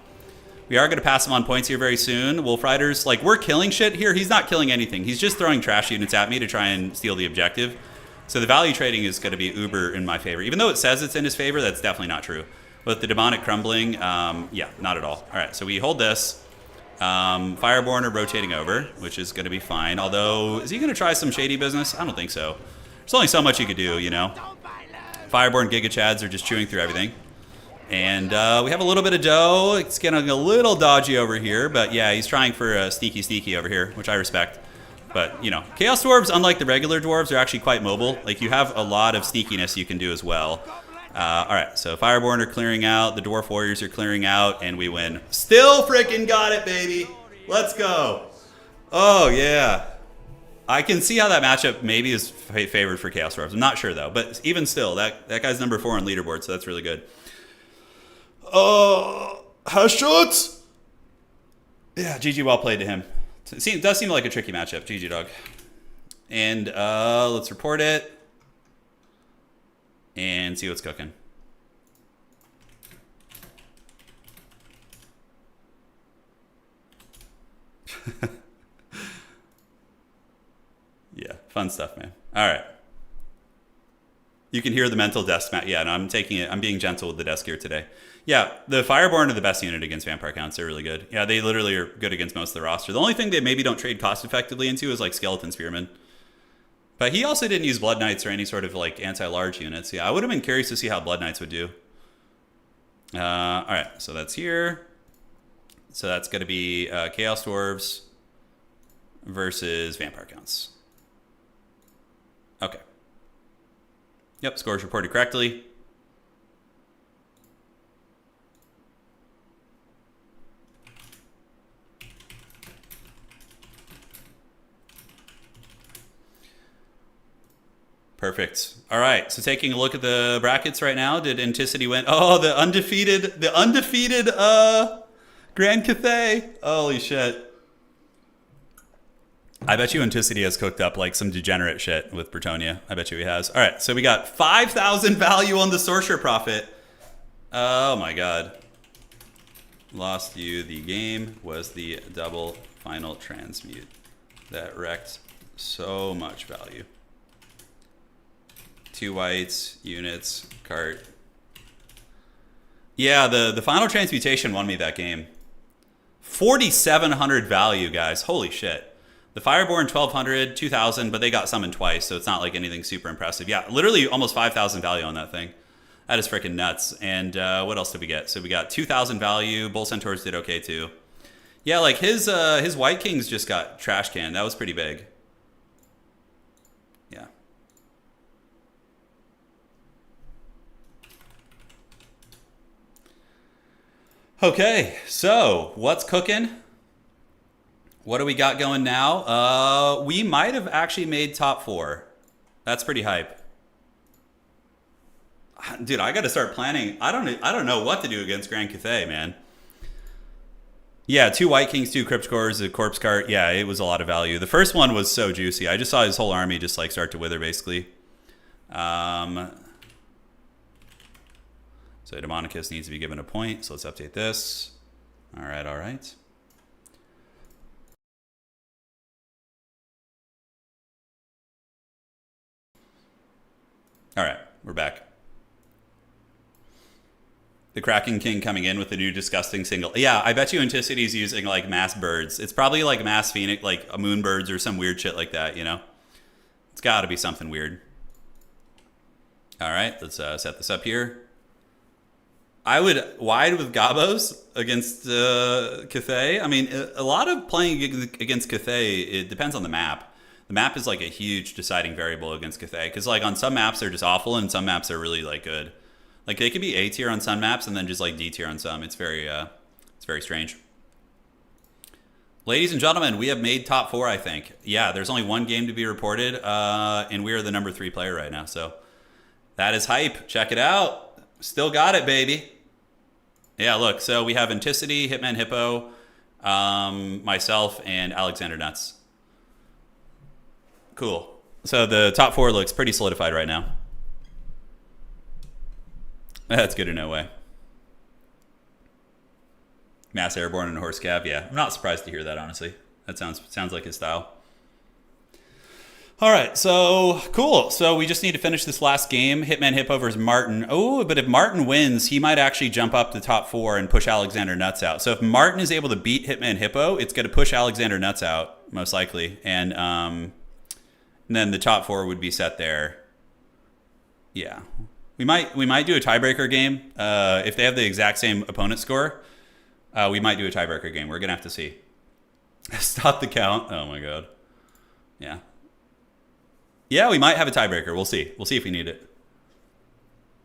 We are going to pass him on points here very soon. Wolf Riders, like, we're killing shit here. He's not killing anything. He's just throwing trash units at me to try and steal the objective. So the value trading is going to be uber in my favor. Even though it says it's in his favor, that's definitely not true. But the demonic crumbling, yeah, not at all. All right, so we hold this. Fireborn are rotating over, which is going to be fine. Although, is he going to try some shady business? I don't think so. There's only so much you could do, you know. Fireborn Giga Chads are just chewing through everything. And we have a little bit of dough. It's getting a little dodgy over here. But yeah, he's trying for a sneaky over here, which I respect. But, you know, Chaos Dwarves, unlike the regular Dwarves, are actually quite mobile. Like, you have a lot of sneakiness you can do as well. All right, so Fireborn are clearing out, the Dwarf Warriors are clearing out, and we win. Still freaking got it, baby. Let's go. Oh, yeah. I can see how that matchup maybe is favored for Chaos Dwarves. I'm not sure, though. But even still, that guy's number 4 on leaderboard, so that's really good. HASHUT? Yeah, GG, well played to him. It does seem like a tricky matchup. GG, dog. And let's report it. And see what's cooking. Yeah, fun stuff, man. All right. You can hear the mental desk mat. Yeah, no, I'm taking it. I'm being gentle with the desk here today. Yeah, the Fireborn are the best unit against vampire counts. They're really good. Yeah, they literally are good against most of the roster. The only thing they maybe don't trade cost effectively into is like skeleton spearmen. But he also didn't use blood knights or any sort of like anti-large units. Yeah, I would have been curious to see how blood knights would do. All right, so that's here. So that's going to be Chaos Dwarves versus vampire counts. Okay. Yep, scores reported correctly. Perfect. All right, so taking a look at the brackets right now, did Anticity win? Oh, the undefeated Grand Cathay. Holy shit. I bet you Anticity has cooked up like some degenerate shit with Bretonia. I bet you he has. All right, so we got 5,000 value on the Sorcerer Prophet. Oh my god. Lost you. The game was the double final transmute that wrecked so much value. 2 whites, units, cart. Yeah, the final transmutation won me that game. 4,700 value, guys. Holy shit. The Fireborn 1,200, 2,000, but they got summoned twice, so it's not like anything super impressive. Yeah, literally almost 5,000 value on that thing. That is freaking nuts. And what else did we get? So we got 2,000 value. Bull Centaurs did okay too. Yeah, like his White Kings just got trash canned. That was pretty big. Yeah. Okay, so what's cooking? What do we got going now? We might have actually made top 4. That's pretty hype. Dude, I got to start planning. I don't know what to do against Grand Cathay, man. Yeah, 2 White Kings, 2 Crypt Cores, a Corpse Cart. Yeah, it was a lot of value. The first one was so juicy. I just saw his whole army just like start to wither, basically. So Demonicus needs to be given a point. So let's update this. All right, all right. All right, we're back. The Kraken King coming in with the new disgusting single. Yeah, I bet you Anticity's using like mass birds. It's probably like mass phoenix, like a moon birds or some weird shit like that, you know? It's got to be something weird. All right, let's set this up here. I would wide with Gabos against Cathay. I mean, a lot of playing against Cathay, it depends on the map. The map is like a huge deciding variable against Cathay. Because like on some maps, they're just awful, and some maps are really like good. Like they could be A tier on some maps and then just like D tier on some. It's very strange. Ladies and gentlemen, we have made top 4, I think. Yeah, there's only one game to be reported, and we are the number 3 player right now. So that is hype. Check it out. Still got it, baby. Yeah, look. So we have Anticity, Hitman Hippo, myself, and Alexander Nuts. Cool. So the top 4 looks pretty solidified right now. That's good in no way. Mass Airborne and Horse Cav. Yeah, I'm not surprised to hear that, honestly. That sounds like his style. All right, so cool. So we just need to finish this last game. Hitman Hippo versus Martin. Oh, but if Martin wins, he might actually jump up to top 4 and push Alexander Nuts out. So if Martin is able to beat Hitman Hippo, it's going to push Alexander Nuts out, most likely. And then the top 4 would be set there. Yeah. We might do a tiebreaker game. If they have the exact same opponent score, we might do a tiebreaker game. We're going to have to see. Stop the count. Oh, my God. Yeah. Yeah, we might have a tiebreaker. We'll see. We'll see if we need it.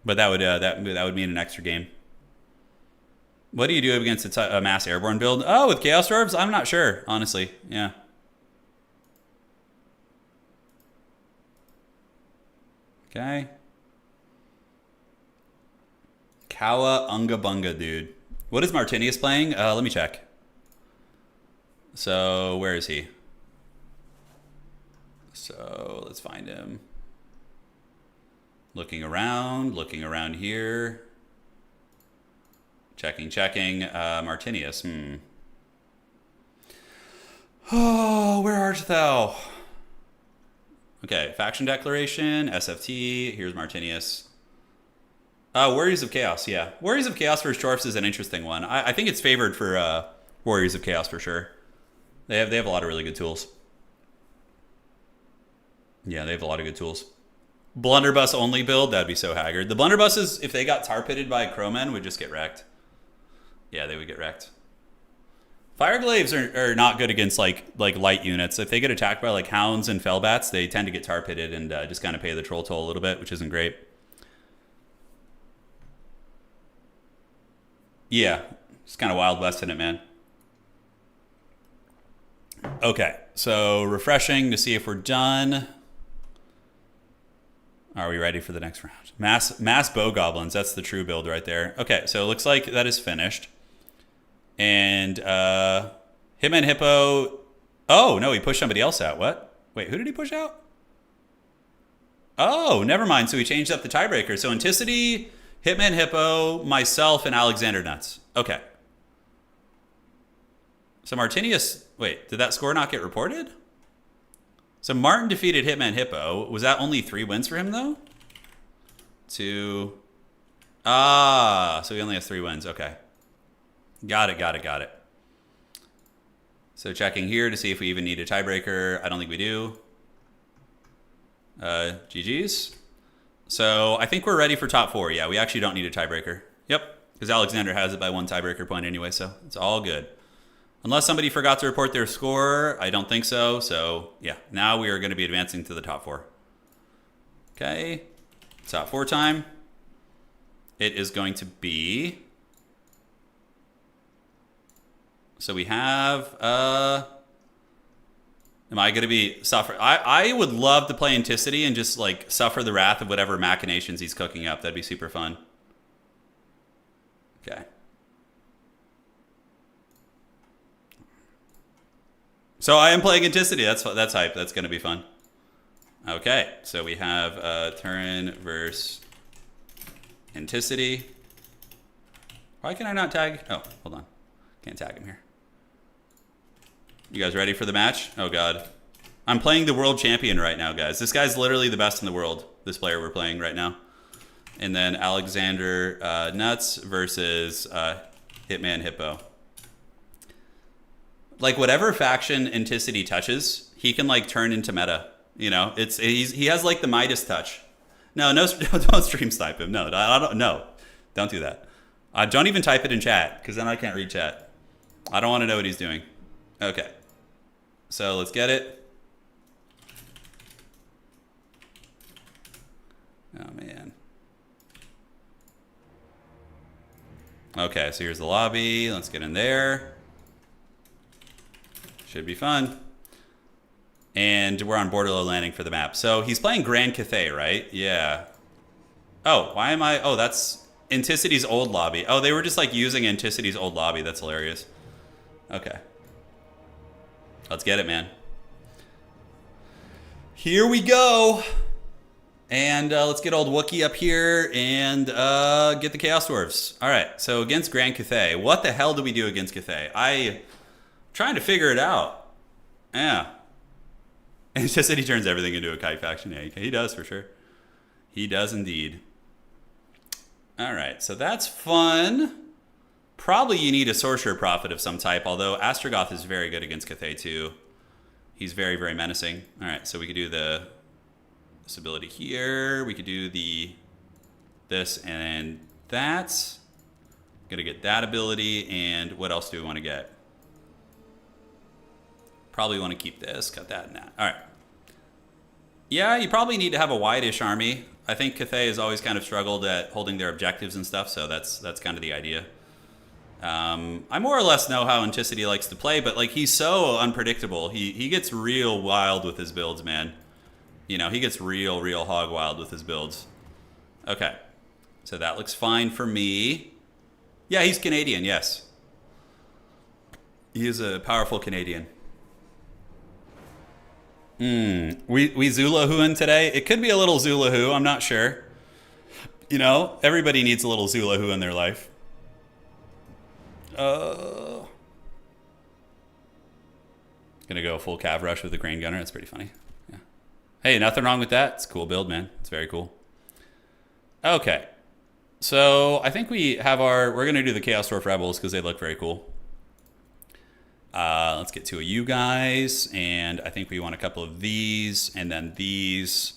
But that would mean an extra game. What do you do against a mass airborne build? Oh, with Chaos Dwarves? I'm not sure, honestly. Yeah. Okay. Kawa Unga Bunga, dude. What is Martinius playing? Let me check. So, where is he? So let's find him. Looking around here. Checking. Martinius. Oh, where art thou? Okay, faction declaration, SFT. Here's Martinius. Warriors of Chaos, yeah. Warriors of Chaos versus Dwarfs is an interesting one. I think it's favored for Warriors of Chaos for sure. They have a lot of really good tools. Yeah, they have a lot of good tools. Blunderbuss only build, that'd be so haggard. The Blunderbusses, if they got tar pitted by Crowmen, would just get wrecked. Yeah, they would get wrecked. Fireglaves are not good against like light units. If they get attacked by like hounds and fellbats, they tend to get tar pitted and just kind of pay the troll toll a little bit, which isn't great. Yeah, it's kind of Wild West in it, man. Okay, so refreshing to see if we're done. Are we ready for the next round? Mass bow goblins. That's the true build right there. Okay, so it looks like that is finished. And Hitman Hippo. Oh no, he pushed somebody else out. What? Wait, who did he push out? Oh, never mind. So he changed up the tiebreaker. So Anticity, Hitman Hippo, myself, and Alexander Nuts. Okay. So Martinius. Wait, did that score not get reported? So Martin defeated Hitman Hippo. Was that only 3 wins for him, though? 2. So he only has 3 wins. Okay. Got it. So checking here to see if we even need a tiebreaker. I don't think we do. GG's. So I think we're ready for top 4. Yeah, we actually don't need a tiebreaker. Yep, because Alexander has it by 1 tiebreaker point anyway, so it's all good. Unless somebody forgot to report their score, I don't think so. So, yeah, now we are going to be advancing to the top 4. Okay, top 4 time. It is going to be... So we have... Am I going to be suffer? I would love to play Anticity and just, like, suffer the wrath of whatever machinations he's cooking up. That'd be super fun. Okay. So I am playing Anticity. That's hype. That's going to be fun. Okay, so we have Turin versus Anticity. Why can I not tag? Oh, hold on. Can't tag him here. You guys ready for the match? Oh, God. I'm playing the world champion right now, guys. This guy's literally the best in the world, this player we're playing right now. And then Alexander Nuts versus Hitman Hippo. Like, whatever faction Anticity touches, he can, like, turn into meta. You know, he has, like, the Midas touch. No, don't stream snipe him. No, don't do that. Don't even type it in chat, because then I can't read chat. I don't want to know what he's doing. Okay. So, let's get it. Oh, man. Okay, so here's the lobby. Let's get in there. Should be fun. And we're on Borderlow Landing for the map. So he's playing Grand Cathay, right? Yeah. Oh, why am I... Oh, that's Anticity's old lobby. Oh, they were just like using Anticity's old lobby. That's hilarious. Okay. Let's get it, man. Here we go. And let's get old Wookiee up here and get the Chaos Dwarfs. All right, so against Grand Cathay. What the hell do we do against Cathay? Trying to figure it out. Yeah. And it's just that he turns everything into a kite faction. Yeah, he does for sure. He does indeed. All right, so that's fun. Probably you need a Sorcerer Prophet of some type, although Astrogoth is very good against Cathay too. He's very, very menacing. All right, so we could do this ability here. We could do this and that. Gonna get that ability, and what else do we want to get? Probably want to keep this, cut that and that. All right. Yeah, you probably need to have a wide-ish army. I think Cathay has always kind of struggled at holding their objectives and stuff, so that's kind of the idea. I more or less know how Anticity likes to play, but like he's so unpredictable. He gets real wild with his builds, man. You know, he gets real hog wild with his builds. Okay. So that looks fine for me. Yeah, he's Canadian, yes. He is a powerful Canadian. We Zulahuing today. It could be a little Zulahu. I'm not sure. You know, everybody needs a little Zulahu in their life. Gonna go full cav rush with the Crane Gunner. That's pretty funny. Yeah. Hey, nothing wrong with that. It's a cool build, man. It's very cool. Okay. So I think we have we're gonna do the Chaos Dwarf Rebels because they look very cool. Let's get two of you guys, and I think we want a couple of these, and then these.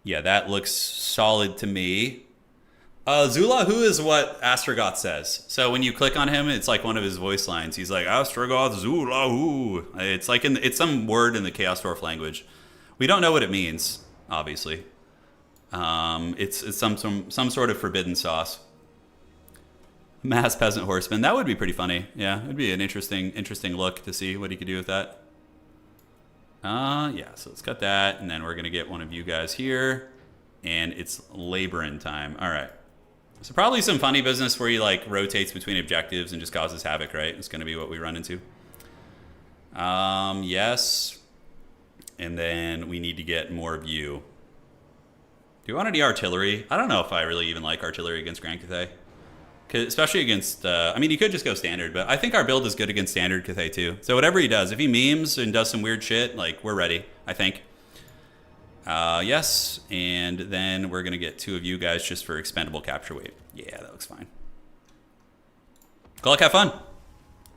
Yeah, that looks solid to me. Zulahu is what Astrogoth says. So when you click on him, it's like one of his voice lines. He's like, Astrogoth Zulahu. It's like it's some word in the Chaos Dwarf language. We don't know what it means, obviously. It's some sort of forbidden sauce. Mass Peasant Horseman. That would be pretty funny. Yeah, it'd be an interesting look to see what he could do with that. Yeah, so let's cut that, and then we're gonna get one of you guys here, and it's laboring time. All right. So probably some funny business where he like rotates between objectives and just causes havoc, right? It's gonna be what we run into. Yes. And then we need to get more of you. Do you want any artillery? I don't know if I really even like artillery against Grand Cathay. Especially against, I mean, you could just go standard, but I think our build is good against standard Cathay too. So whatever he does, if he memes and does some weird shit, like, we're ready, I think. Yes, and then we're going to get two of you guys just for expendable capture weight. Yeah, that looks fine. Good luck, have fun.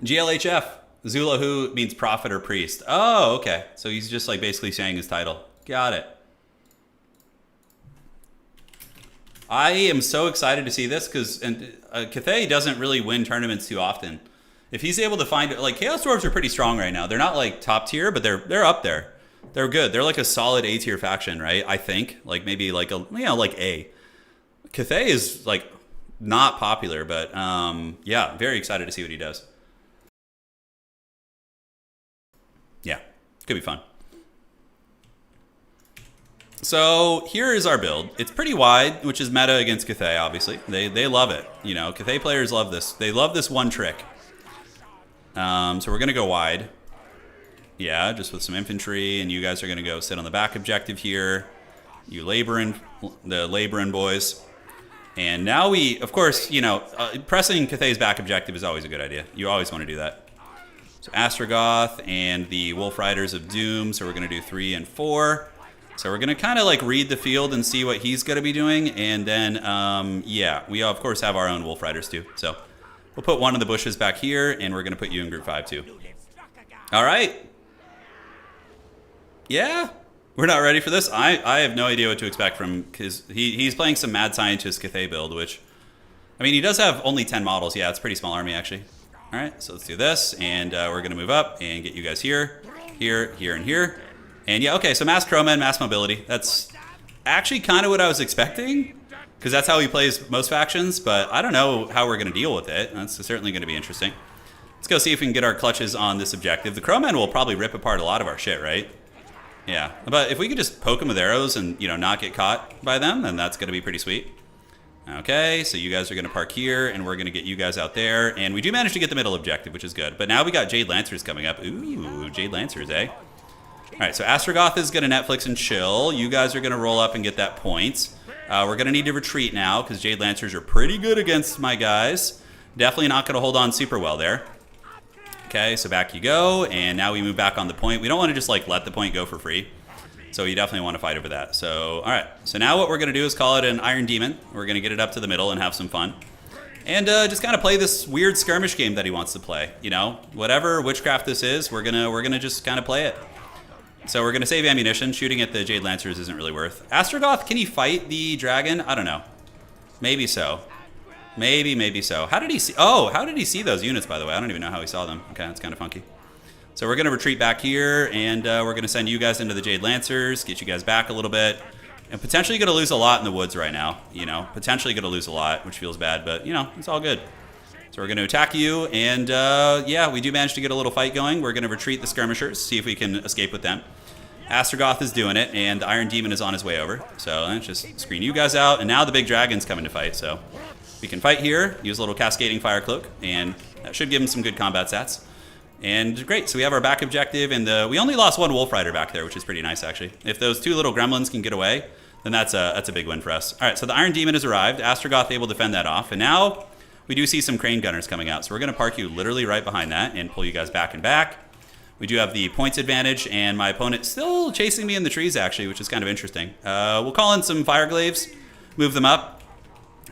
GLHF. Zulahu means prophet or priest. Oh, okay. So he's just like basically saying his title. Got it. I am so excited to see this because Cathay doesn't really win tournaments too often. If he's able to find, like, Chaos Dwarves are pretty strong right now. They're not like top tier, but they're up there. They're good. They're like a solid A tier faction, right? I think like maybe like like A. Cathay is like not popular, but yeah, very excited to see what he does. Yeah, could be fun. So here is our build. It's pretty wide, which is meta against Cathay, obviously. They love it. You know, Cathay players love this. They love this one trick. So we're going to go wide. Yeah, just with some infantry, and you guys are going to go sit on the back objective here. You the laboring boys. And now we, of course, you know, pressing Cathay's back objective is always a good idea. You always want to do that. So Astrogoth and the Wolf Riders of Doom. So we're going to do 3 and 4. So we're going to kind of like read the field and see what he's going to be doing. And then, yeah, we of course have our own Wolf Riders too. So we'll put one of the bushes back here, and we're going to put you in group 5 too. All right. Yeah, we're not ready for this. I have no idea what to expect from, because he's playing some Mad Scientist Cathay build, which, I mean, he does have only 10 models. Yeah, it's a pretty small army actually. All right, so let's do this, and we're going to move up and get you guys here, here, here, and here. And yeah, okay, so mass crowmen, mass mobility. That's actually kind of what I was expecting, because that's how he plays most factions, but I don't know how we're going to deal with it. That's certainly going to be interesting. Let's go see if we can get our clutches on this objective. The crowmen will probably rip apart a lot of our shit, right? Yeah, but if we could just poke them with arrows and, you know, not get caught by them, then that's going to be pretty sweet. Okay, so you guys are going to park here, and we're going to get you guys out there. And we do manage to get the middle objective, which is good. But now we got Jade Lancers coming up. Ooh, Jade Lancers, eh? All right, so Astrogoth is going to Netflix and chill. You guys are going to roll up and get that point. We're going to need to retreat now because Jade Lancers are pretty good against my guys. Definitely not going to hold on super well there. Okay, so back you go, and now we move back on the point. We don't want to just like let the point go for free. So you definitely want to fight over that. So, all right. So now what we're going to do is call it an Iron Demon. We're going to get it up to the middle and have some fun. And just kind of play this weird skirmish game that he wants to play. You know, whatever witchcraft this is, we're gonna just kind of play it. So we're going to save ammunition. Shooting at the Jade Lancers isn't really worth. Astrogoth, can he fight the dragon? I don't know. Maybe so. Maybe so. How did he see? Oh, how did he see those units, by the way? I don't even know how he saw them. Okay, that's kind of funky. So we're going to retreat back here, and we're going to send you guys into the Jade Lancers, get you guys back a little bit. And potentially going to lose a lot in the woods right now. You know, potentially going to lose a lot, which feels bad, but, you know, it's all good. So we're going to attack you, and yeah, we do manage to get a little fight going. We're going to retreat the skirmishers, see if we can escape with them. Astrogoth is doing it, and the Iron Demon is on his way over. So let's just screen you guys out, and now the big dragon's coming to fight. So we can fight here, use a little cascading fire cloak, and that should give him some good combat stats. And great, so we have our back objective, and we only lost one Wolf Rider back there, which is pretty nice, actually. If those two little gremlins can get away, then that's a big win for us. All right, so the Iron Demon has arrived. Astrogoth able to fend that off, and now we do see some Crane Gunners coming out. So we're going to park you literally right behind that and pull you guys back and back. We do have the points advantage, and my opponent still chasing me in the trees, actually, which is kind of interesting. We'll call in some Fire Glaives, move them up.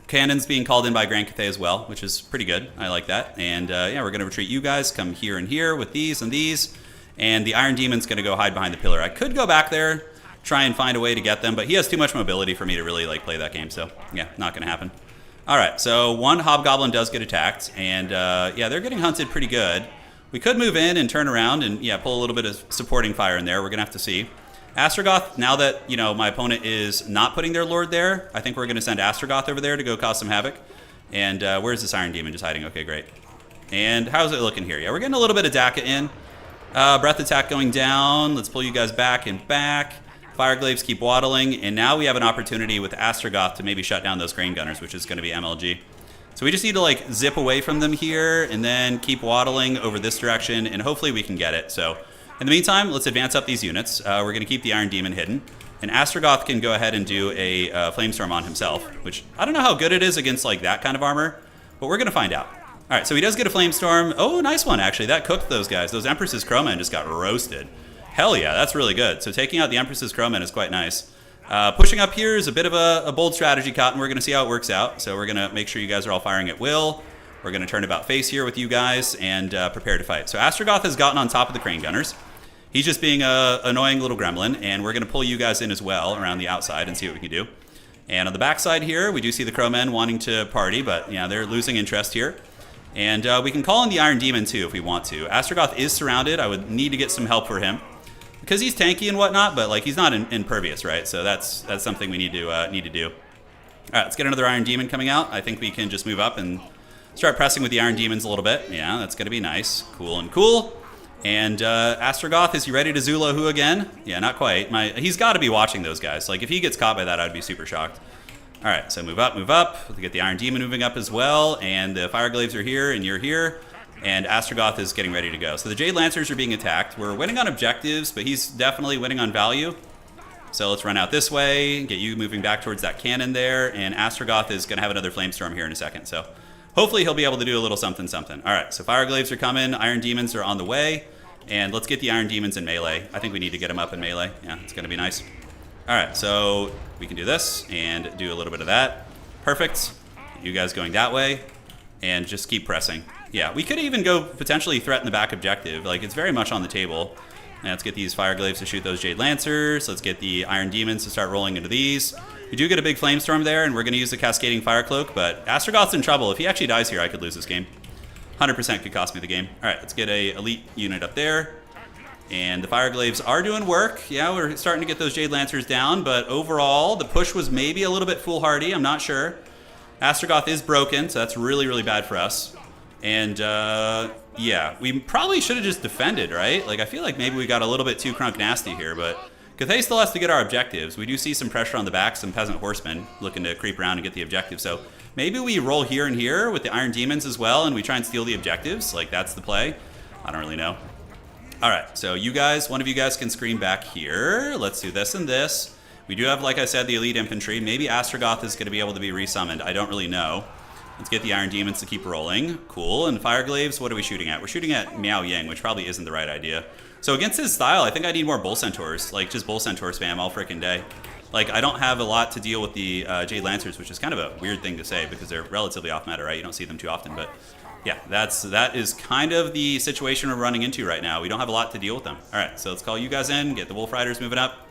Cannons being called in by Grand Cathay as well, which is pretty good. I like that. And yeah, we're going to retreat you guys. Come here and here with these and these. And the Iron Demon's going to go hide behind the pillar. I could go back there, try and find a way to get them, but he has too much mobility for me to really like play that game. So yeah, not going to happen. All right, so one Hobgoblin does get attacked. And yeah, they're getting hunted pretty good. We could move in and turn around and yeah, pull a little bit of supporting fire in there. We're going to have to see. Astrogoth, now that, you know, my opponent is not putting their Lord there, I think we're going to send Astrogoth over there to go cause some havoc. And where's this Iron Demon just hiding? Okay, great. And how's it looking here? Yeah, we're getting a little bit of Daka in. Breath attack going down. Let's pull you guys back and back. Fire Glaives keep waddling. And now we have an opportunity with Astrogoth to maybe shut down those Crane Gunners, which is going to be MLG. So we just need to like zip away from them here and then keep waddling over this direction, and hopefully we can get it. So in the meantime, let's advance up these units. We're going to keep the Iron Demon hidden. And Astrogoth can go ahead and do a Flamestorm on himself, which I don't know how good it is against like that kind of armor, but we're going to find out. All right, so he does get a Flamestorm. Oh, nice one, actually. That cooked those guys. Those Empress's Crowmen just got roasted. Hell yeah, that's really good. So taking out the Empress's Crowmen is quite nice. Pushing up here is a bit of a bold strategy, Cotton. We're going to see how it works out. So we're going to make sure you guys are all firing at will. We're going to turn about face here with you guys and prepare to fight. So Astrogoth has gotten on top of the Crane Gunners. He's just being an annoying little gremlin, and we're going to pull you guys in as well around the outside and see what we can do. And on the backside here, we do see the Crowmen wanting to party, but yeah, they're losing interest here. And we can call in the Iron Demon too if we want to. Astrogoth is surrounded. I would need to get some help for him because he's tanky and whatnot, but like he's not impervious, right? So that's something we need to do. All right, let's get another Iron Demon coming out. I think we can just move up and start pressing with the Iron Demons a little bit. Yeah, that's going to be nice. Cool and cool. And Astrogoth, is he ready to Zula Who again? Yeah, not quite. He's got to be watching those guys. Like, if he gets caught by that, I'd be super shocked. All right, so move up, move up. We'll get the Iron Demon moving up as well. And the Fire Glaives are here, and you're here. And Astrogoth is getting ready to go. So the Jade Lancers are being attacked. We're winning on objectives, but he's definitely winning on value. So let's run out this way, get you moving back towards that cannon there. And Astrogoth is going to have another Flamestorm here in a second. So hopefully he'll be able to do a little something, something. All right, so Fire Glaives are coming. Iron Demons are on the way. And let's get the Iron Demons in melee. I think we need to get them up in melee. Yeah, it's going to be nice. All right, so we can do this and do a little bit of that. Perfect. You guys going that way. And just keep pressing. Yeah, we could even go potentially threaten the back objective. Like, it's very much on the table. Now let's get these Fire Glaives to shoot those Jade Lancers. Let's get the Iron Demons to start rolling into these. We do get a big Flamestorm there, and we're going to use the Cascading Fire Cloak, but Astrogoth's in trouble. If he actually dies here, I could lose this game. 100% could cost me the game. All right, let's get a elite unit up there. And the Fire Glaives are doing work. Yeah, we're starting to get those Jade Lancers down, but overall, the push was maybe a little bit foolhardy. I'm not sure. Astrogoth is broken, so that's really, really bad for us. And yeah, we probably should have just defended, right? Like, I feel like maybe we got a little bit too crunk nasty here, but Cathay still has to get our objectives. We do see some pressure on the back, some peasant horsemen looking to creep around and get the objective. So maybe we roll here and here with the Iron Demons as well, and we try and steal the objectives. Like, that's the play. I don't really know. All right, so you guys, one of you guys can screen back here. Let's do this and this. We do have, like I said, the elite infantry. Maybe Astrogoth is going to be able to be resummoned. I don't really know. Let's get the Iron Demons to keep rolling. Cool. And Fire Glaives, what are we shooting at? We're shooting at Miao Yang, which probably isn't the right idea. So against his style, I think I need more Bull Centaurs. Like, just Bull Centaur spam all freaking day. Like, I don't have a lot to deal with the Jade Lancers, which is kind of a weird thing to say because they're relatively off meta, right? You don't see them too often, but yeah, that is kind of the situation we're running into right now. We don't have a lot to deal with them. All right, so let's call you guys in, get the Wolf Riders moving up.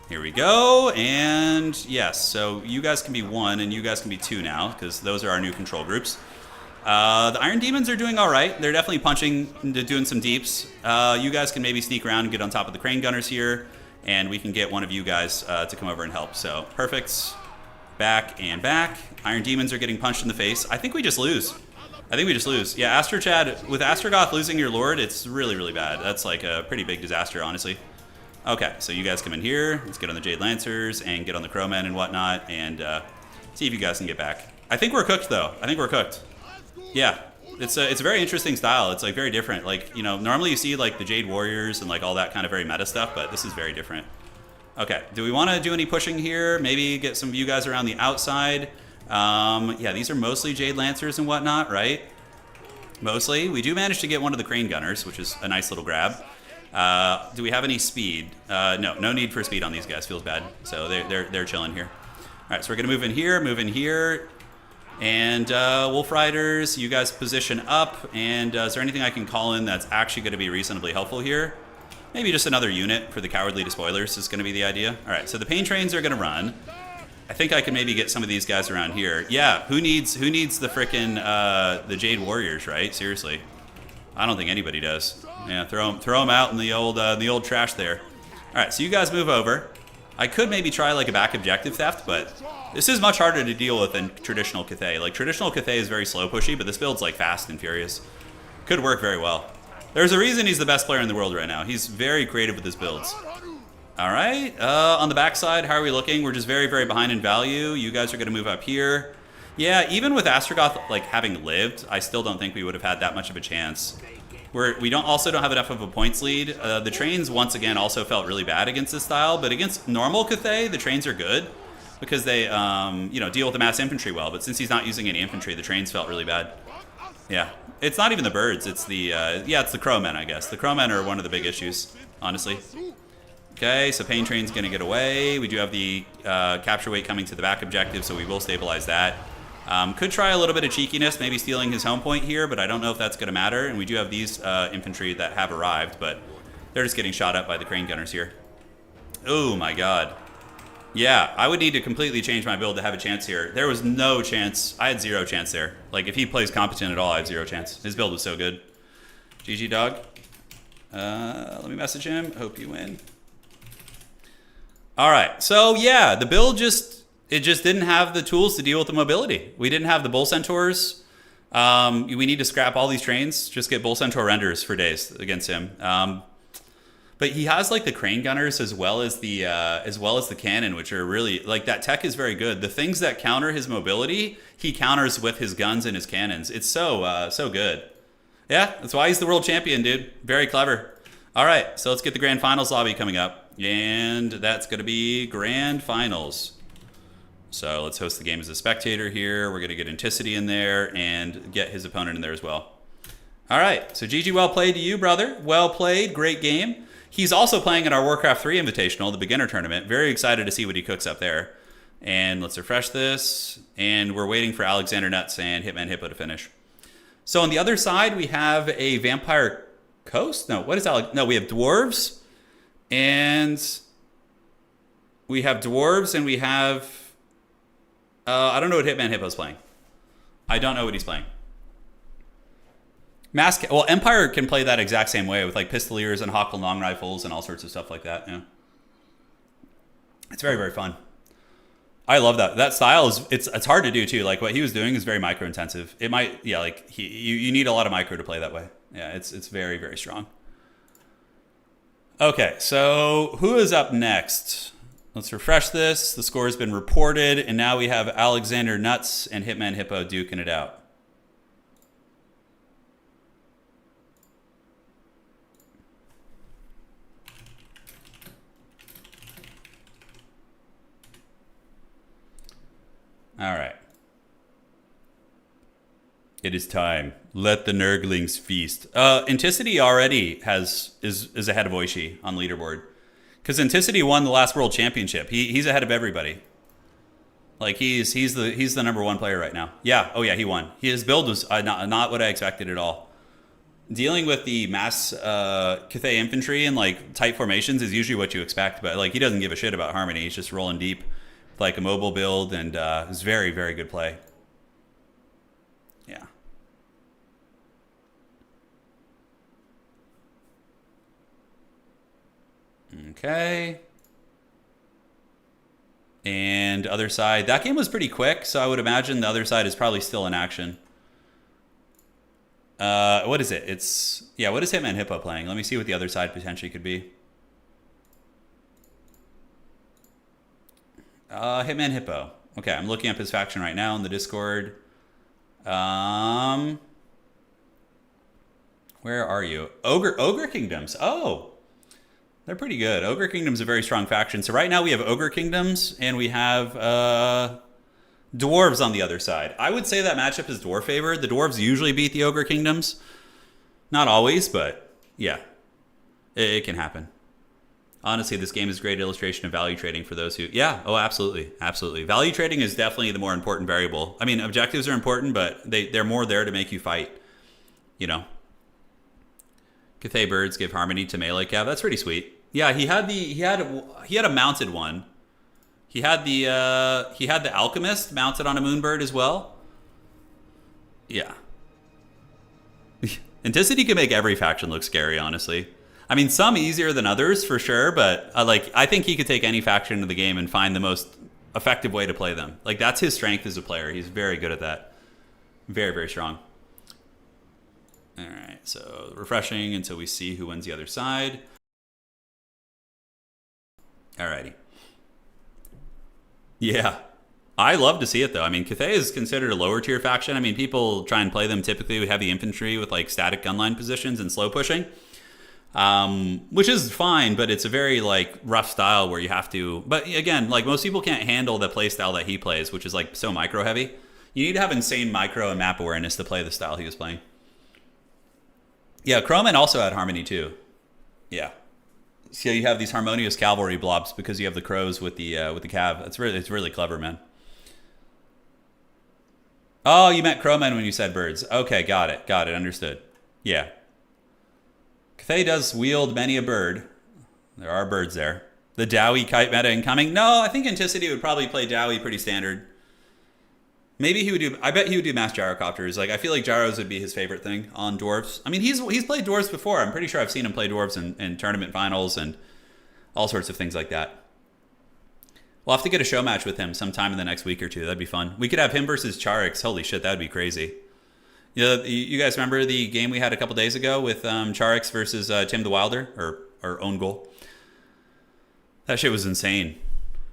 Here we go, and yes, so you guys can be 1 and you guys can be 2 now because those are our new control groups. The Iron Demons are doing all right. They're definitely punching, doing some deeps. You guys can maybe sneak around and get on top of the Crane Gunners here, and we can get one of you guys to come over and help. So perfect. Back and back. Iron Demons are getting punched in the face. I think we just lose. Yeah, Astro Chad, with Astrogoth losing your Lord, it's really, really bad. That's like a pretty big disaster, honestly. Okay, so you guys come in here. Let's get on the Jade Lancers and get on the Crowmen and whatnot and see if you guys can get back. I think we're cooked, though. I think we're cooked. Yeah. It's a very interesting style. It's like very different. Like, you know, normally you see like the Jade Warriors and like all that kind of very meta stuff, but this is very different. Okay, do we want to do any pushing here? Maybe get some of you guys around the outside. Yeah, these are mostly Jade Lancers and whatnot, right? Mostly. We do manage to get one of the Crane Gunners, which is a nice little grab. Do we have any speed? No need for speed on these guys. Feels bad. So they're chilling here. All right, so we're gonna move in here. And Wolf Riders, you guys position up. And is there anything I can call in that's actually going to be reasonably helpful here? Maybe just another unit for the Cowardly Despoilers is going to be the idea. All right, so the Pain Trains are going to run. I think I can maybe get some of these guys around here. Yeah, who needs the frickin' the Jade Warriors, right? Seriously, I don't think anybody does. Yeah, throw them out in the old trash there. All right, so you guys move over. I could maybe try like a back objective theft, but this is much harder to deal with than traditional Cathay. Like traditional Cathay is very slow pushy, but this build's like fast and furious. Could work very well. There's a reason he's the best player in the world right now. He's very creative with his builds. All right, on the backside, how are we looking? We're just very, very behind in value. You guys are gonna move up here. Yeah, even with Astrogoth like having lived, I still don't think we would have had that much of a chance. We also don't have enough of a points lead. The trains, once again, also felt really bad against this style, but against normal Cathay, the trains are good because they, you know, deal with the mass infantry well. But since he's not using any infantry, the trains felt really bad. Yeah, it's not even the birds. It's the, it's the crowmen, I guess. The crowmen are one of the big issues, honestly. Okay, so Pain Train's gonna get away. We do have the capture weight coming to the back objective, so we will stabilize that. Could try a little bit of cheekiness, maybe stealing his home point here, but I don't know if that's going to matter. And we do have these infantry that have arrived, but they're just getting shot up by the Crane Gunners here. Oh my god. Yeah, I would need to completely change my build to have a chance here. There was no chance. I had zero chance there. Like, if he plays competent at all, I have zero chance. His build was so good. GG, dog. Let me message him. Hope you win. All right, so yeah, the build just didn't have the tools to deal with the mobility. We didn't have the Bull Centaurs. We need to scrap all these trains, just get Bull Centaur renders for days against him. But he has like the Crane Gunners as well as the cannon, which are really like that tech is very good. The things that counter his mobility, he counters with his guns and his cannons. It's so good. Yeah, that's why he's the world champion, dude. Very clever. All right, so let's get the Grand Finals lobby coming up, and that's gonna be Grand Finals. So let's host the game as a spectator here. We're going to get Anticity in there and get his opponent in there as well. All right, so GG, well played to you, brother. Well played, great game. He's also playing in our Warcraft 3 Invitational, the beginner tournament. Very excited to see what he cooks up there. And let's refresh this. And we're waiting for Alexander Nuts and Hitman Hippo to finish. So on the other side, we have a Vampire Coast? No, what is Alex? No, we have Dwarves. And we have I don't know what Hitman Hippo's playing. I don't know what he's playing. Well, Empire can play that exact same way with like Pistoliers and Hockle long rifles and all sorts of stuff like that. Yeah, it's very, very fun. I love that. That style is it's hard to do too. Like what he was doing is very micro intensive. It might like you need a lot of micro to play that way. Yeah, it's very, very strong. Okay, so who is up next? Let's refresh this. The score has been reported, and now we have Alexander Nuts and Hitman Hippo duking it out. All right. It is time. Let the Nurglings feast. Anticity already is ahead of Oishi on leaderboard. Because Anticity won the last world championship. He's ahead of everybody. Like he's the #1 player right now. Yeah. Oh yeah, he won. His build was not what I expected at all. Dealing with the mass Cathay infantry and like tight formations is usually what you expect, but like he doesn't give a shit about Harmony. He's just rolling deep with like a mobile build, and it's very, very good play. Yeah. Okay. And other side, that game was pretty quick, so I would imagine the other side is probably still in action. What is it? What is Hitman Hippo playing? Let me see what the other side potentially could be. Hitman Hippo. Okay, I'm looking up his faction right now in the Discord. Where are you? Ogre Kingdoms. Oh, they're pretty good. Ogre Kingdom's a very strong faction. So right now we have Ogre Kingdoms and we have Dwarves on the other side. I would say that matchup is Dwarf favored. The Dwarves usually beat the Ogre Kingdoms. Not always, but yeah, it can happen. Honestly, this game is a great illustration of value trading for those who... Yeah, oh, absolutely. Absolutely. Value trading is definitely the more important variable. I mean, objectives are important, but they're more there to make you fight. You know? Cathay Birds give harmony to melee cav. That's pretty sweet. Yeah, he had a mounted one. He had the Alchemist mounted on a Moonbird as well. Yeah. Anticity can make every faction look scary, honestly. I mean, some easier than others for sure, but I think he could take any faction into the game and find the most effective way to play them. Like, that's his strength as a player. He's very good at that. Very, very strong. All right, so refreshing until we see who wins the other side. Alrighty. Yeah. I love to see it, though. I mean, Cathay is considered a lower tier faction. I mean, people try and play them typically with heavy infantry with, like, static gunline positions and slow pushing. Which is fine, but it's a very, like, rough style where you have to... But, again, like, most people can't handle the play style that he plays, which is, like, so micro-heavy. You need to have insane micro and map awareness to play the style he was playing. Yeah, Croman also had harmony, too. Yeah. So you have these harmonious cavalry blobs because you have the crows with the cav. It's really clever, man. Oh, you meant crowmen when you said birds. Okay, got it, understood. Yeah. Cathay does wield many a bird. There are birds there. The Dowie kite meta incoming. No, I think Anticity would probably play Dowie pretty standard. Maybe he would do... I bet he would do mass gyrocopters. Like, I feel like gyros would be his favorite thing on Dwarfs. I mean, he's played Dwarfs before. I'm pretty sure I've seen him play Dwarfs in tournament finals and all sorts of things like that. We'll have to get a show match with him sometime in the next week or two. That'd be fun. We could have him versus Charix. Holy shit, that'd be crazy. You guys remember the game we had a couple days ago with Charix versus Tim the Wilder? Or Own Goal? That shit was insane.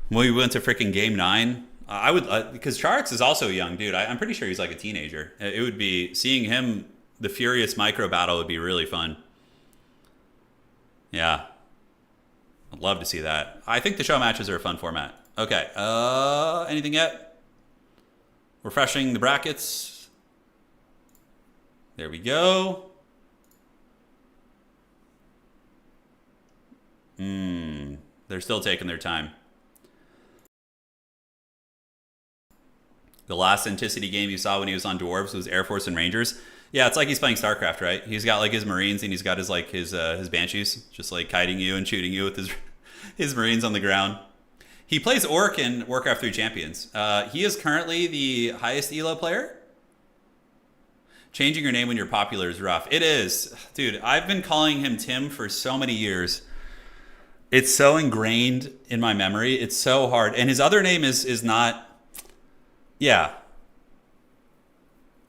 When we went to freaking game 9... I would, because Charix is also a young dude. I'm pretty sure he's like a teenager. It would be, seeing him, the furious micro battle would be really fun. Yeah. I'd love to see that. I think the show matches are a fun format. Okay. Anything yet? Refreshing the brackets. There we go. They're still taking their time. The last Anticity game you saw when he was on Dwarves was Air Force and Rangers. Yeah, it's like he's playing StarCraft, right? He's got like his Marines and he's got his like his Banshees, just like kiting you and shooting you with his Marines on the ground. He plays Orc in Warcraft 3 Champions. He is currently the highest ELO player. Changing your name when you're popular is rough. It is. Dude, I've been calling him Tim for so many years. It's so ingrained in my memory. It's so hard. And his other name is not... Yeah.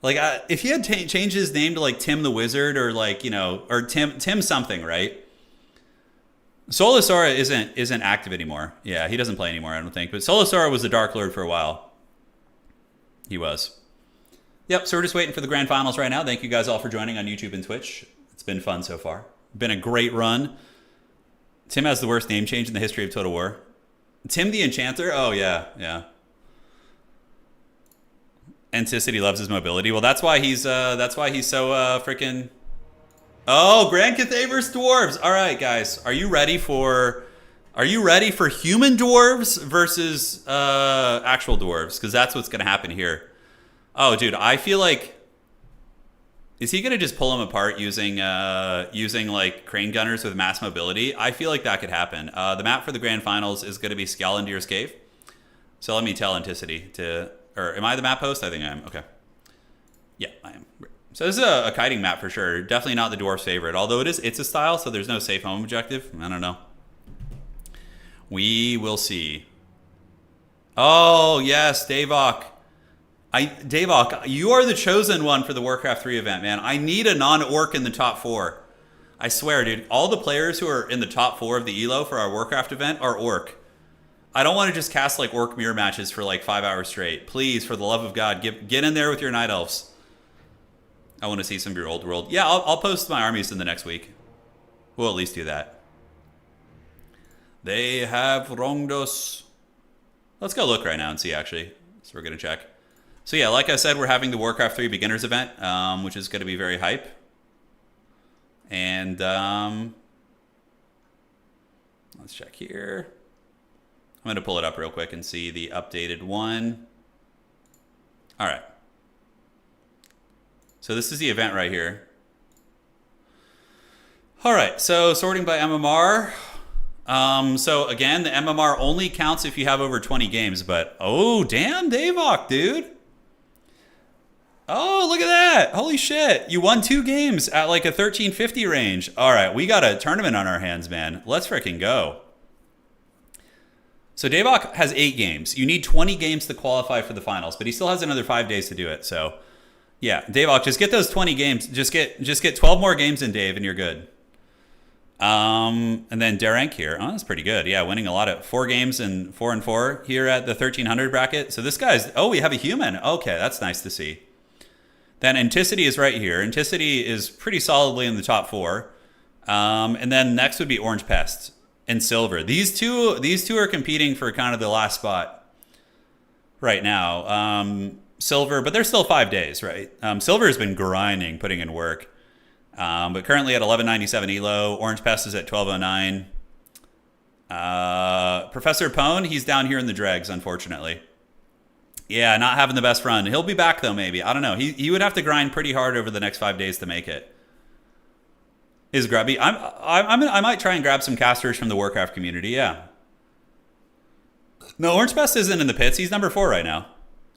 Like, if he had changed his name to, like, Tim the Wizard or, like, you know, or Tim something, right? Solasora isn't active anymore. Yeah, he doesn't play anymore, I don't think. But Solasora was the Dark Lord for a while. He was. Yep, so we're just waiting for the grand finals right now. Thank you guys all for joining on YouTube and Twitch. It's been fun so far. Been a great run. Tim has the worst name change in the history of Total War. Tim the Enchanter? Oh, yeah. Anticity loves his mobility. Well, that's why he's so freaking... Oh, Grand Cathay versus Dwarves. All right, guys. Are you ready for human dwarves versus actual dwarves? Because that's what's going to happen here. Oh, dude, I feel like... Is he going to just pull them apart using like crane gunners with mass mobility? I feel like that could happen. The map for the grand finals is going to be Scalendir's Cave. So let me tell Anticity to... Or am I the map host? I think I am. Okay. Yeah, I am. So this is a kiting map for sure. Definitely not the Dwarf's favorite. Although it's a style, so there's no safe home objective. I don't know. We will see. Oh, yes, Davok. Davok, you are the chosen one for the Warcraft 3 event, man. I need a non-orc in the top 4. I swear, dude. All the players who are in the top 4 of the ELO for our Warcraft event are orc. I don't want to just cast like orc mirror matches for like 5 hours straight. Please, for the love of God, get in there with your night elves. I want to see some of your old world. Yeah, I'll post my armies in the next week. We'll at least do that. They have wronged us. Let's go look right now and see, actually. So we're going to check. So yeah, like I said, we're having the Warcraft 3 Beginners event, which is going to be very hype. And let's check here. I'm going to pull it up real quick and see the updated one. All right. So this is the event right here. All right, so sorting by MMR. So again, the MMR only counts if you have over 20 games, but oh, damn, Davok, dude. Oh, look at that. Holy shit. You won 2 games at like a 1350 range. All right, we got a tournament on our hands, man. Let's freaking go. So Davok has 8 games. You need 20 games to qualify for the finals, but he still has another 5 days to do it. So yeah, Davok, just get those 20 games. Just get 12 more games in, Dave, and you're good. And then Derenk here. Oh, that's pretty good. Yeah, winning a lot of 4 games and 4 and 4 here at the 1300 bracket. So this guy's, oh, we have a human. Okay, that's nice to see. Then Anticity is right here. Anticity is pretty solidly in the top 4. And then next would be Orange Pest and Silver. These two are competing for kind of the last spot right now. Silver, but they're still 5 days, right? Silver has been grinding, putting in work. But currently at 1197 elo. Orange Pest is at 1209. Professor Pone, he's down here in the dregs, unfortunately. Yeah, not having the best run. He'll be back though, maybe. I don't know. He would have to grind pretty hard over the next 5 days to make it. Is Grubby? I might try and grab some casters from the Warcraft community. Yeah. No, Orange Pest isn't in the pits. He's number 4 right now.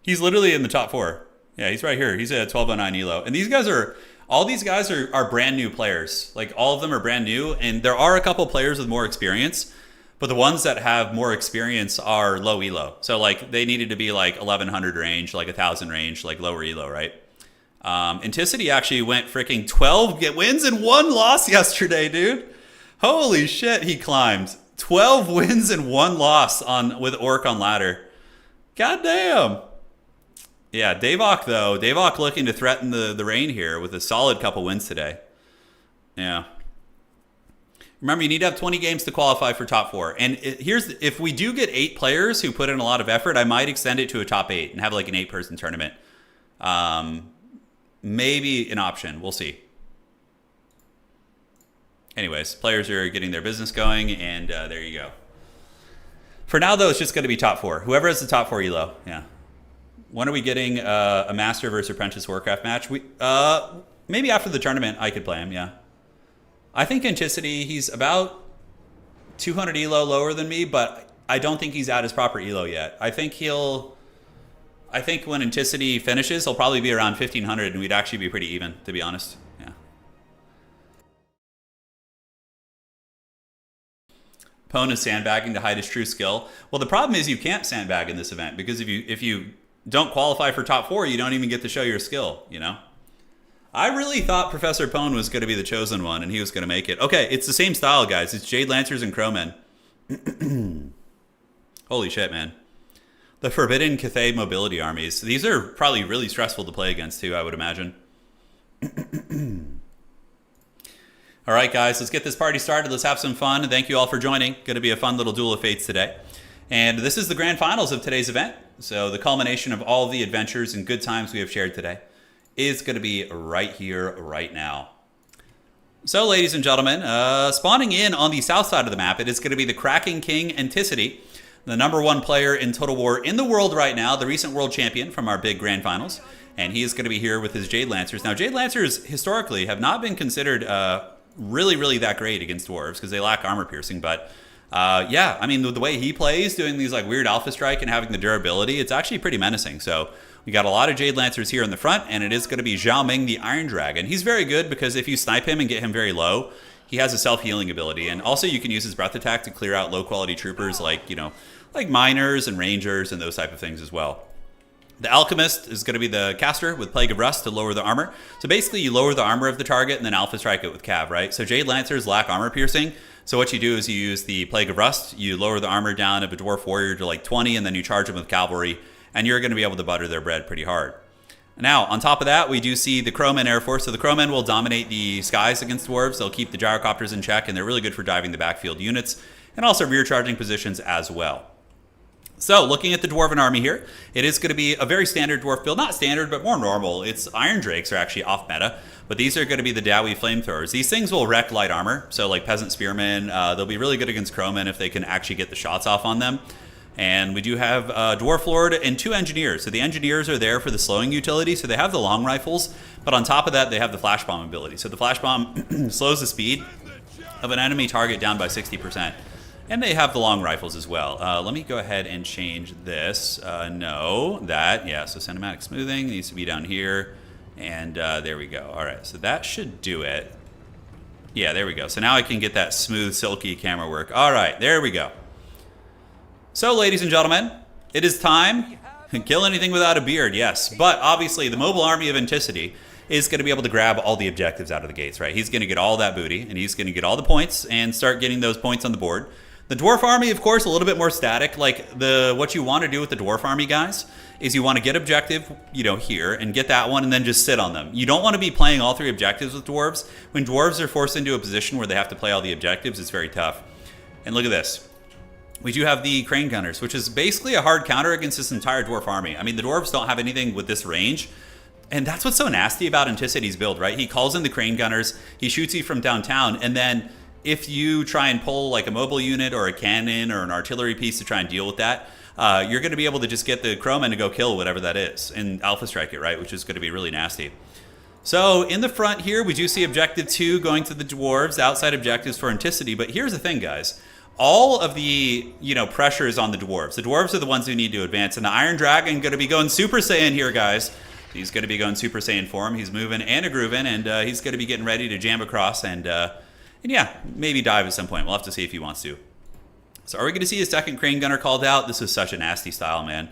He's literally in the top 4. Yeah, he's right here. He's at 1209 elo. And these guys are. All these guys are brand new players. Like, all of them are brand new. And there are a couple players with more experience. But the ones that have more experience are low elo. So, like, they needed to be, like, 1100 range, like 1000 range, like lower elo, right? Anticity actually went freaking 12 wins and 1 loss yesterday, dude. Holy shit, he climbed. 12 wins and 1 loss with Orc on ladder. God damn. Yeah, Davok, though. Davok looking to threaten the rain here with a solid couple wins today. Yeah. Remember, you need to have 20 games to qualify for top 4. And if we do get 8 players who put in a lot of effort, I might extend it to a top 8 and have like an 8-person tournament. Maybe an option. We'll see. Anyways, players are getting their business going, and there you go. For now, though, it's just going to be top 4. Whoever has the top 4 elo. Yeah. When are we getting a Master versus Apprentice Warcraft match? Maybe after the tournament, I could play him, yeah. I think Anticity, he's about 200 elo lower than me, but I don't think he's at his proper elo yet. I think when Anticity finishes, he'll probably be around 1500, and we'd actually be pretty even, to be honest. Yeah. Pone is sandbagging to hide his true skill. Well, the problem is you can't sandbag in this event, because if you don't qualify for top 4, you don't even get to show your skill, you know? I really thought Professor Pone was going to be the chosen one, and he was going to make it. Okay, it's the same style, guys. It's Jade Lancers and Crowmen. Holy shit, man. The Forbidden Cathay Mobility Armies. These are probably really stressful to play against, too, I would imagine. All right, guys, let's get this party started. Let's have some fun. Thank you all for joining. Going to be a fun little Duel of Fates today. And this is the grand finals of today's event. So the culmination of all of the adventures and good times we have shared today is going to be right here, right now. So, ladies and gentlemen, spawning in on the south side of the map, it is going to be the Kraken King Anticity, the #1 player in Total War in the world right now, the recent world champion from our big grand finals. And he is going to be here with his Jade Lancers. Now, Jade Lancers, historically, have not been considered really, really that great against Dwarves because they lack armor piercing. But, yeah, I mean, the way he plays, doing these like weird Alpha Strike and having the durability, it's actually pretty menacing. So we got a lot of Jade Lancers here in the front, and it is going to be Zhao Ming, the Iron Dragon. He's very good because if you snipe him and get him very low, he has a self-healing ability. And also you can use his Breath Attack to clear out low-quality troopers like, you know, like Miners and Rangers and those type of things as well. The Alchemist is going to be the caster with Plague of Rust to lower the armor. So basically you lower the armor of the target and then Alpha Strike it with Cav, right? So Jade Lancers lack armor piercing. So what you do is you use the Plague of Rust, you lower the armor down of a Dwarf Warrior to like 20, and then you charge them with Cavalry, and you're going to be able to butter their bread pretty hard. Now, on top of that, we do see the Crowmen Air Force. So the Crowmen will dominate the skies against dwarves. They'll keep the gyrocopters in check, and they're really good for diving the backfield units and also rear charging positions as well. So looking at the Dwarven army here, it is going to be a very standard dwarf build. Not standard, but more normal. Its Iron Drakes are actually off meta, but these are going to be the Dowie flamethrowers. These things will wreck light armor. So like Peasant Spearmen, they'll be really good against Crowmen if they can actually get the shots off on them. And we do have Dwarf Lord and 2 Engineers. So the Engineers are there for the slowing utility. So they have the long rifles, but on top of that, they have the Flash Bomb ability. So the Flash Bomb slows the speed of an enemy target down by 60%. And they have the long rifles as well. Let me go ahead and change this. So cinematic smoothing needs to be down here. And there we go. All right, so that should do it. Yeah, there we go. So now I can get that smooth, silky camera work. All right, there we go. So, ladies and gentlemen, it is time. Kill anything without a beard, yes. But obviously, the mobile army of Anticity is going to be able to grab all the objectives out of the gates, right? He's going to get all that booty, and he's going to get all the points and start getting those points on the board. The Dwarf Army, of course, a little bit more static. Like, what you want to do with the Dwarf Army, guys, is you want to get objective, here, and get that one, and then just sit on them. You don't want to be playing all 3 objectives with dwarves. When dwarves are forced into a position where they have to play all the objectives, it's very tough. And look at this. We do have the Crane Gunners, which is basically a hard counter against this entire Dwarf Army. I mean, the dwarves don't have anything with this range, and that's what's so nasty about Anticity's build, right? He calls in the Crane Gunners, he shoots you from downtown, and then if you try and pull like a mobile unit or a cannon or an artillery piece to try and deal with that, you're going to be able to just get the Crowmen to go kill whatever that is and Alpha Strike it, right? Which is going to be really nasty. So in the front here, we do see Objective 2 going to the dwarves, outside objectives for Anticity. But here's the thing, guys. All of the, pressure is on the dwarves. The dwarves are the ones who need to advance. And the Iron Dragon going to be going Super Saiyan here, guys. He's going to be going Super Saiyan form. He's moving and a grooving, and he's going to be getting ready to jam across and yeah, maybe dive at some point. We'll have to see if he wants to. So are we going to see a second Crane Gunner called out? This is such a nasty style, man.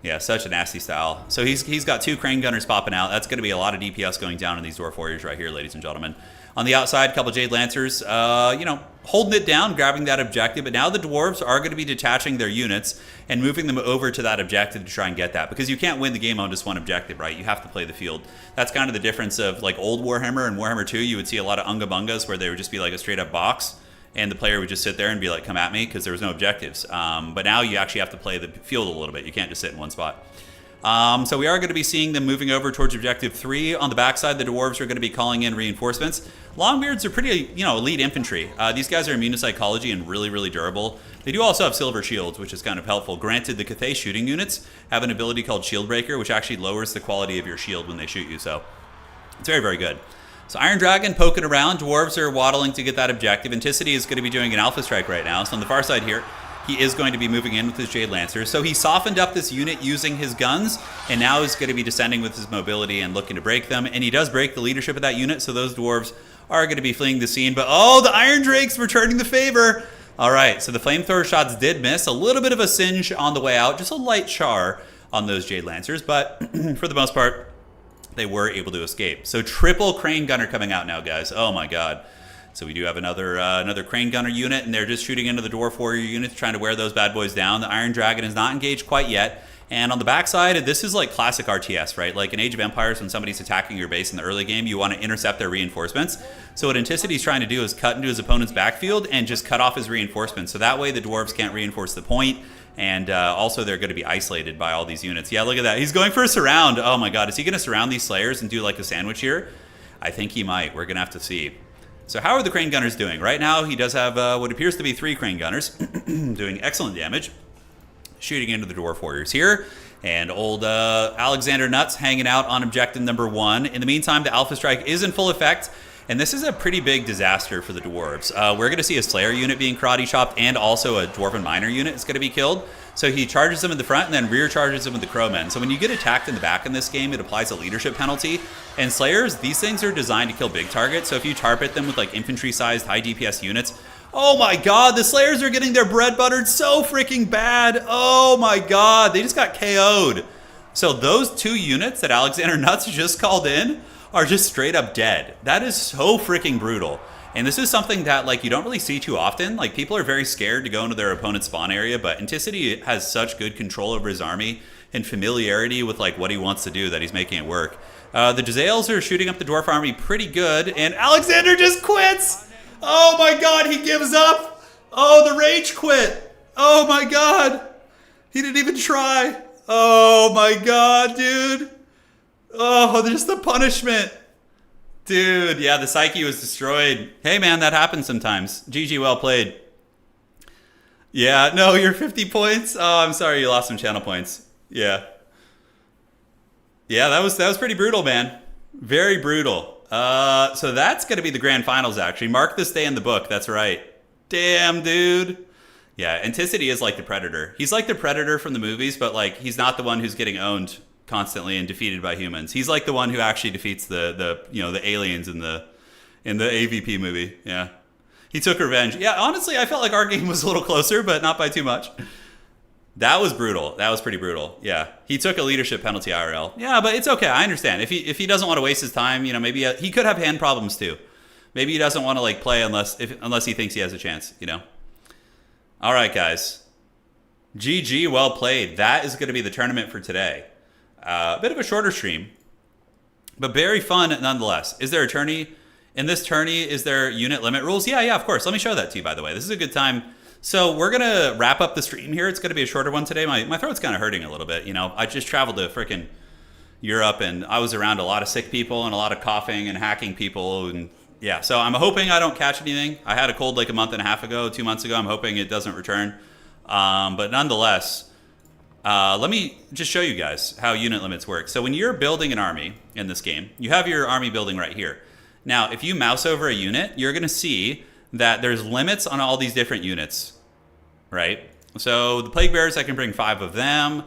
Yeah, such a nasty style. So he's got 2 Crane Gunners popping out. That's going to be a lot of DPS going down in these Dwarf Warriors right here, ladies and gentlemen. On the outside, a couple Jade Lancers, holding it down, grabbing that objective. But now the Dwarves are going to be detaching their units and moving them over to that objective to try and get that. Because you can't win the game on just one objective, right? You have to play the field. That's kind of the difference of like old Warhammer and Warhammer 2. You would see a lot of Unga Bungas where they would just be like a straight up box. And the player would just sit there and be like, come at me, because there was no objectives. But now you actually have to play the field a little bit. You can't just sit in one spot. So we are going to be seeing them moving over towards Objective 3. On the backside, the dwarves are going to be calling in reinforcements. Longbeards are pretty, elite infantry. These guys are immune to psychology and really, really durable. They do also have silver shields, which is kind of helpful. Granted, the Cathay shooting units have an ability called Shield Breaker, which actually lowers the quality of your shield when they shoot you. So it's very, very good. So Iron Dragon poking around. Dwarves are waddling to get that objective. Anticity is going to be doing an Alpha Strike right now. So on the far side here, he is going to be moving in with his Jade Lancers. So he softened up this unit using his guns, and now is going to be descending with his mobility and looking to break them. And he does break the leadership of that unit, so those dwarves are going to be fleeing the scene. But oh, the Iron Drakes returning the favor. All right, so the flamethrower shots did miss. A little bit of a singe on the way out, just a light char on those Jade Lancers, but for the most part, they were able to escape. So triple Crane Gunner coming out now, guys. Oh my god. So we do have another Crane Gunner unit, and they're just shooting into the Dwarf Warrior units, trying to wear those bad boys down. The Iron Dragon is not engaged quite yet. And on the backside, this is like classic RTS, right? Like in Age of Empires, when somebody's attacking your base in the early game, you want to intercept their reinforcements. So what Anticity's trying to do is cut into his opponent's backfield and just cut off his reinforcements. So that way the dwarves can't reinforce the point. And also they're going to be isolated by all these units. Yeah, look at that. He's going for a surround. Oh my god, is he going to surround these Slayers and do like a sandwich here? I think he might. We're going to have to see. So how are the Crane Gunners doing? Right now, he does have what appears to be 3 Crane Gunners doing excellent damage, shooting into the Dwarf Warriors here. And old Alexander Nuts hanging out on objective number 1. In the meantime, the Alpha Strike is in full effect. And this is a pretty big disaster for the dwarves. We're going to see a Slayer unit being karate chopped, and also a Dwarven Miner unit is going to be killed. So he charges them in the front and then rear charges them with the Crowmen. So when you get attacked in the back in this game, it applies a leadership penalty. And Slayers, these things are designed to kill big targets. So if you target them with like infantry-sized high DPS units, oh my god, the Slayers are getting their bread buttered so freaking bad. Oh my god, they just got KO'd. So those 2 units that Alexander Nuts just called in are just straight up dead. That is so freaking brutal. And this is something that like you don't really see too often. Like people are very scared to go into their opponent's spawn area, but Anticity has such good control over his army and familiarity with like what he wants to do that he's making it work. The Jezzails are shooting up the Dwarf Army pretty good, and Alexander just quits. Oh my god, he gives up. Oh, the rage quit. Oh my god. He didn't even try. Oh my god, dude. Oh, just the punishment. Dude, yeah, the psyche was destroyed. Hey man, that happens sometimes. GG, well played. Yeah, no, you're 50 points. Oh, I'm sorry you lost some channel points. Yeah. Yeah, that was pretty brutal, man. Very brutal. So that's going to be the grand finals, actually. Mark this day in the book. That's right. Damn, dude. Yeah, Anticity is like the Predator. He's like the Predator from the movies, but like he's not the one who's getting owned constantly and defeated by humans. He's like the one who actually defeats the aliens in the AVP movie. Yeah. He took revenge. Yeah, honestly, I felt like our game was a little closer, but not by too much. That was brutal. That was pretty brutal. Yeah. He took a leadership penalty IRL. Yeah, but it's okay. I understand. If he doesn't want to waste his time, maybe he could have hand problems too. Maybe he doesn't want to like play unless he thinks he has a chance, All right, guys. GG, well played. That is going to be the tournament for today. A bit of a shorter stream, but very fun nonetheless. Is there a tourney? In this tourney, is there unit limit rules? Yeah, of course. Let me show that to you, by the way. This is a good time. So we're going to wrap up the stream here. It's going to be a shorter one today. My throat's kind of hurting a little bit. I just traveled to frickin' Europe, and I was around a lot of sick people and a lot of coughing and hacking people. And yeah, so I'm hoping I don't catch anything. I had a cold like a month and a half ago, 2 months ago. I'm hoping it doesn't return. But nonetheless, let me just show you guys how unit limits work. So when you're building an army in this game, you have your army building right here. Now, if you mouse over a unit, you're going to see that there's limits on all these different units, right? So the Plague Bearers, I can bring 5 of them.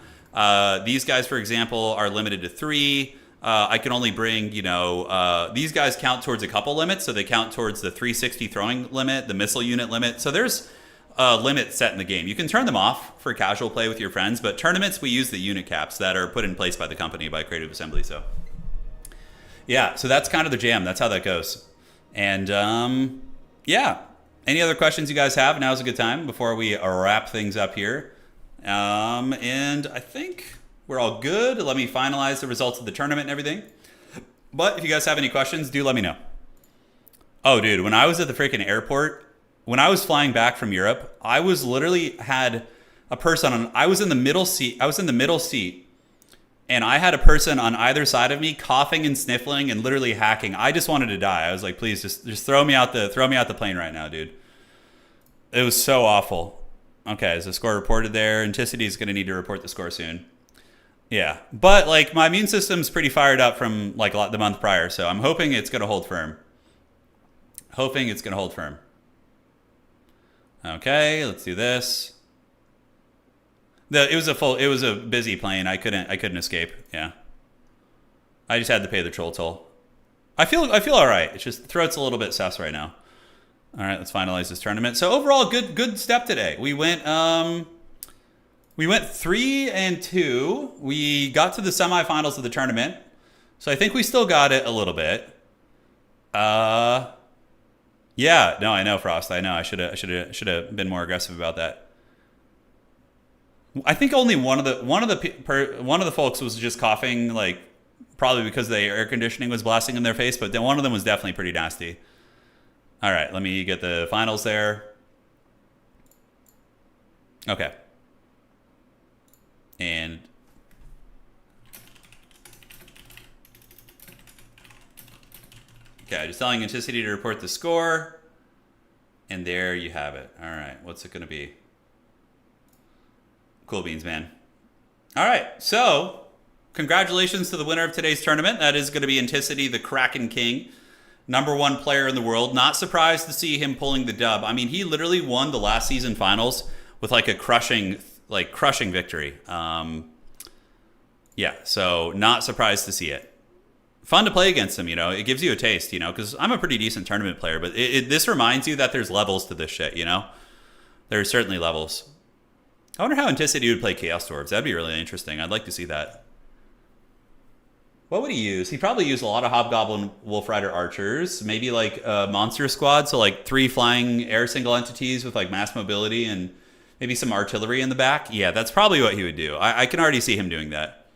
These guys, for example, are limited to 3. I can only bring, these guys count towards a couple limits. So they count towards the 360 throwing limit, the missile unit limit. So there's a limit set in the game. You can turn them off for casual play with your friends, but tournaments, we use the unit caps that are put in place by the company, by Creative Assembly. So yeah, so that's kind of the jam. That's how that goes. And yeah, any other questions you guys have? Now's a good time before we wrap things up here. And I think we're all good. Let me finalize the results of the tournament and everything. But if you guys have any questions, do let me know. Oh, dude, when I was at the freaking airport, when I was flying back from Europe, I was literally had a person I was in the middle seat. And I had a person on either side of me coughing and sniffling and literally hacking. I just wanted to die. I was like, please just throw me out the plane right now, dude. It was so awful. Okay, is the score reported there? Anticity is going to need to report the score soon. Yeah, but like my immune system's pretty fired up from like the month prior, so I'm hoping it's going to hold firm. Okay, let's do this. It was a busy plane. I couldn't escape. Yeah. I just had to pay the troll toll. I feel all right. It's just the throat's a little bit sus right now. All right, let's finalize this tournament. So overall, good step today. We went 3-2. We got to the semifinals of the tournament. So I think we still got it a little bit. Yeah, no, I know, Frost. I know. I should have been more aggressive about that. I think only one of the folks was just coughing, like probably because the air conditioning was blasting in their face, but then one of them was definitely pretty nasty. All right, let me get the finals there. Okay. And okay, just telling Anticity to report the score. And there you have it. All right, what's it going to be? Cool beans, man. All right, so congratulations to the winner of today's tournament. That is going to be Anticity, the Kraken King, #1 player in the world. Not surprised to see him pulling the dub. I mean, he literally won the last season finals with like a crushing victory. Yeah, so not surprised to see it. Fun to play against him, It gives you a taste, because I'm a pretty decent tournament player, but this reminds you that there's levels to this shit, There's certainly levels. I wonder how Anticity would play Chaos Dwarves. That'd be really interesting. I'd like to see that. What would he use? He'd probably use a lot of Hobgoblin Wolf Rider Archers. Maybe like a Monster Squad, so like 3 flying air single entities with like mass mobility and Maybe some artillery in the back. Yeah, that's probably what he would do. I can already see him doing that.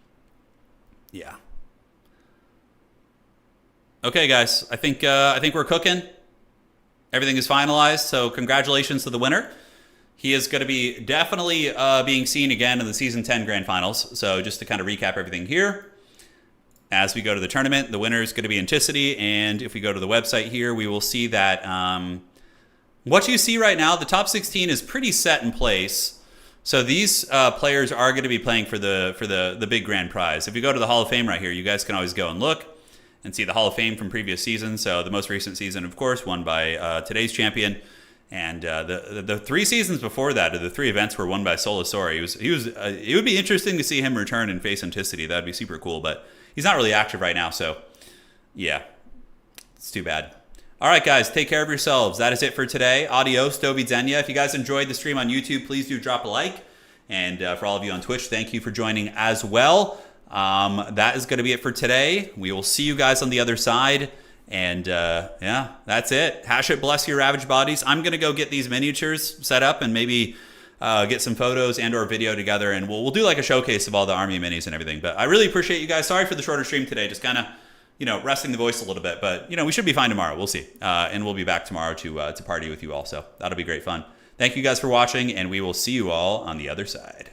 Yeah. Okay, guys. I think we're cooking. Everything is finalized. So congratulations to the winner. He is going to be definitely being seen again in the Season 10 Grand Finals. So just to kind of recap everything here. As we go to the tournament, the winner is going to be Anticity. And if we go to the website here, we will see that what you see right now, the top 16 is pretty set in place. So these players are going to be playing for the big grand prize. If you go to the Hall of Fame right here, you guys can always go and look and see the Hall of Fame from previous seasons. So the most recent season, of course, won by today's champion. And the 3 seasons before that, or the 3 events, were won by Solasori. It would be interesting to see him return and face Anticity. That would be super cool. But he's not really active right now, so yeah, it's too bad. All right, guys, take care of yourselves. That is it for today. Adios, do widzenia. If you guys enjoyed the stream on YouTube, please do drop a like. And for all of you on Twitch, thank you for joining as well. That is going to be it for today. We will see you guys on the other side. And yeah, that's it. HASHUT, bless your ravaged bodies. I'm going to go get these miniatures set up and maybe get some photos and or video together. And we'll do like a showcase of all the army minis and everything. But I really appreciate you guys. Sorry for the shorter stream today. Just kind of, resting the voice a little bit, but we should be fine tomorrow. We'll see. And we'll be back tomorrow to party with you all. So that'll be great fun. Thank you guys for watching, and we will see you all on the other side.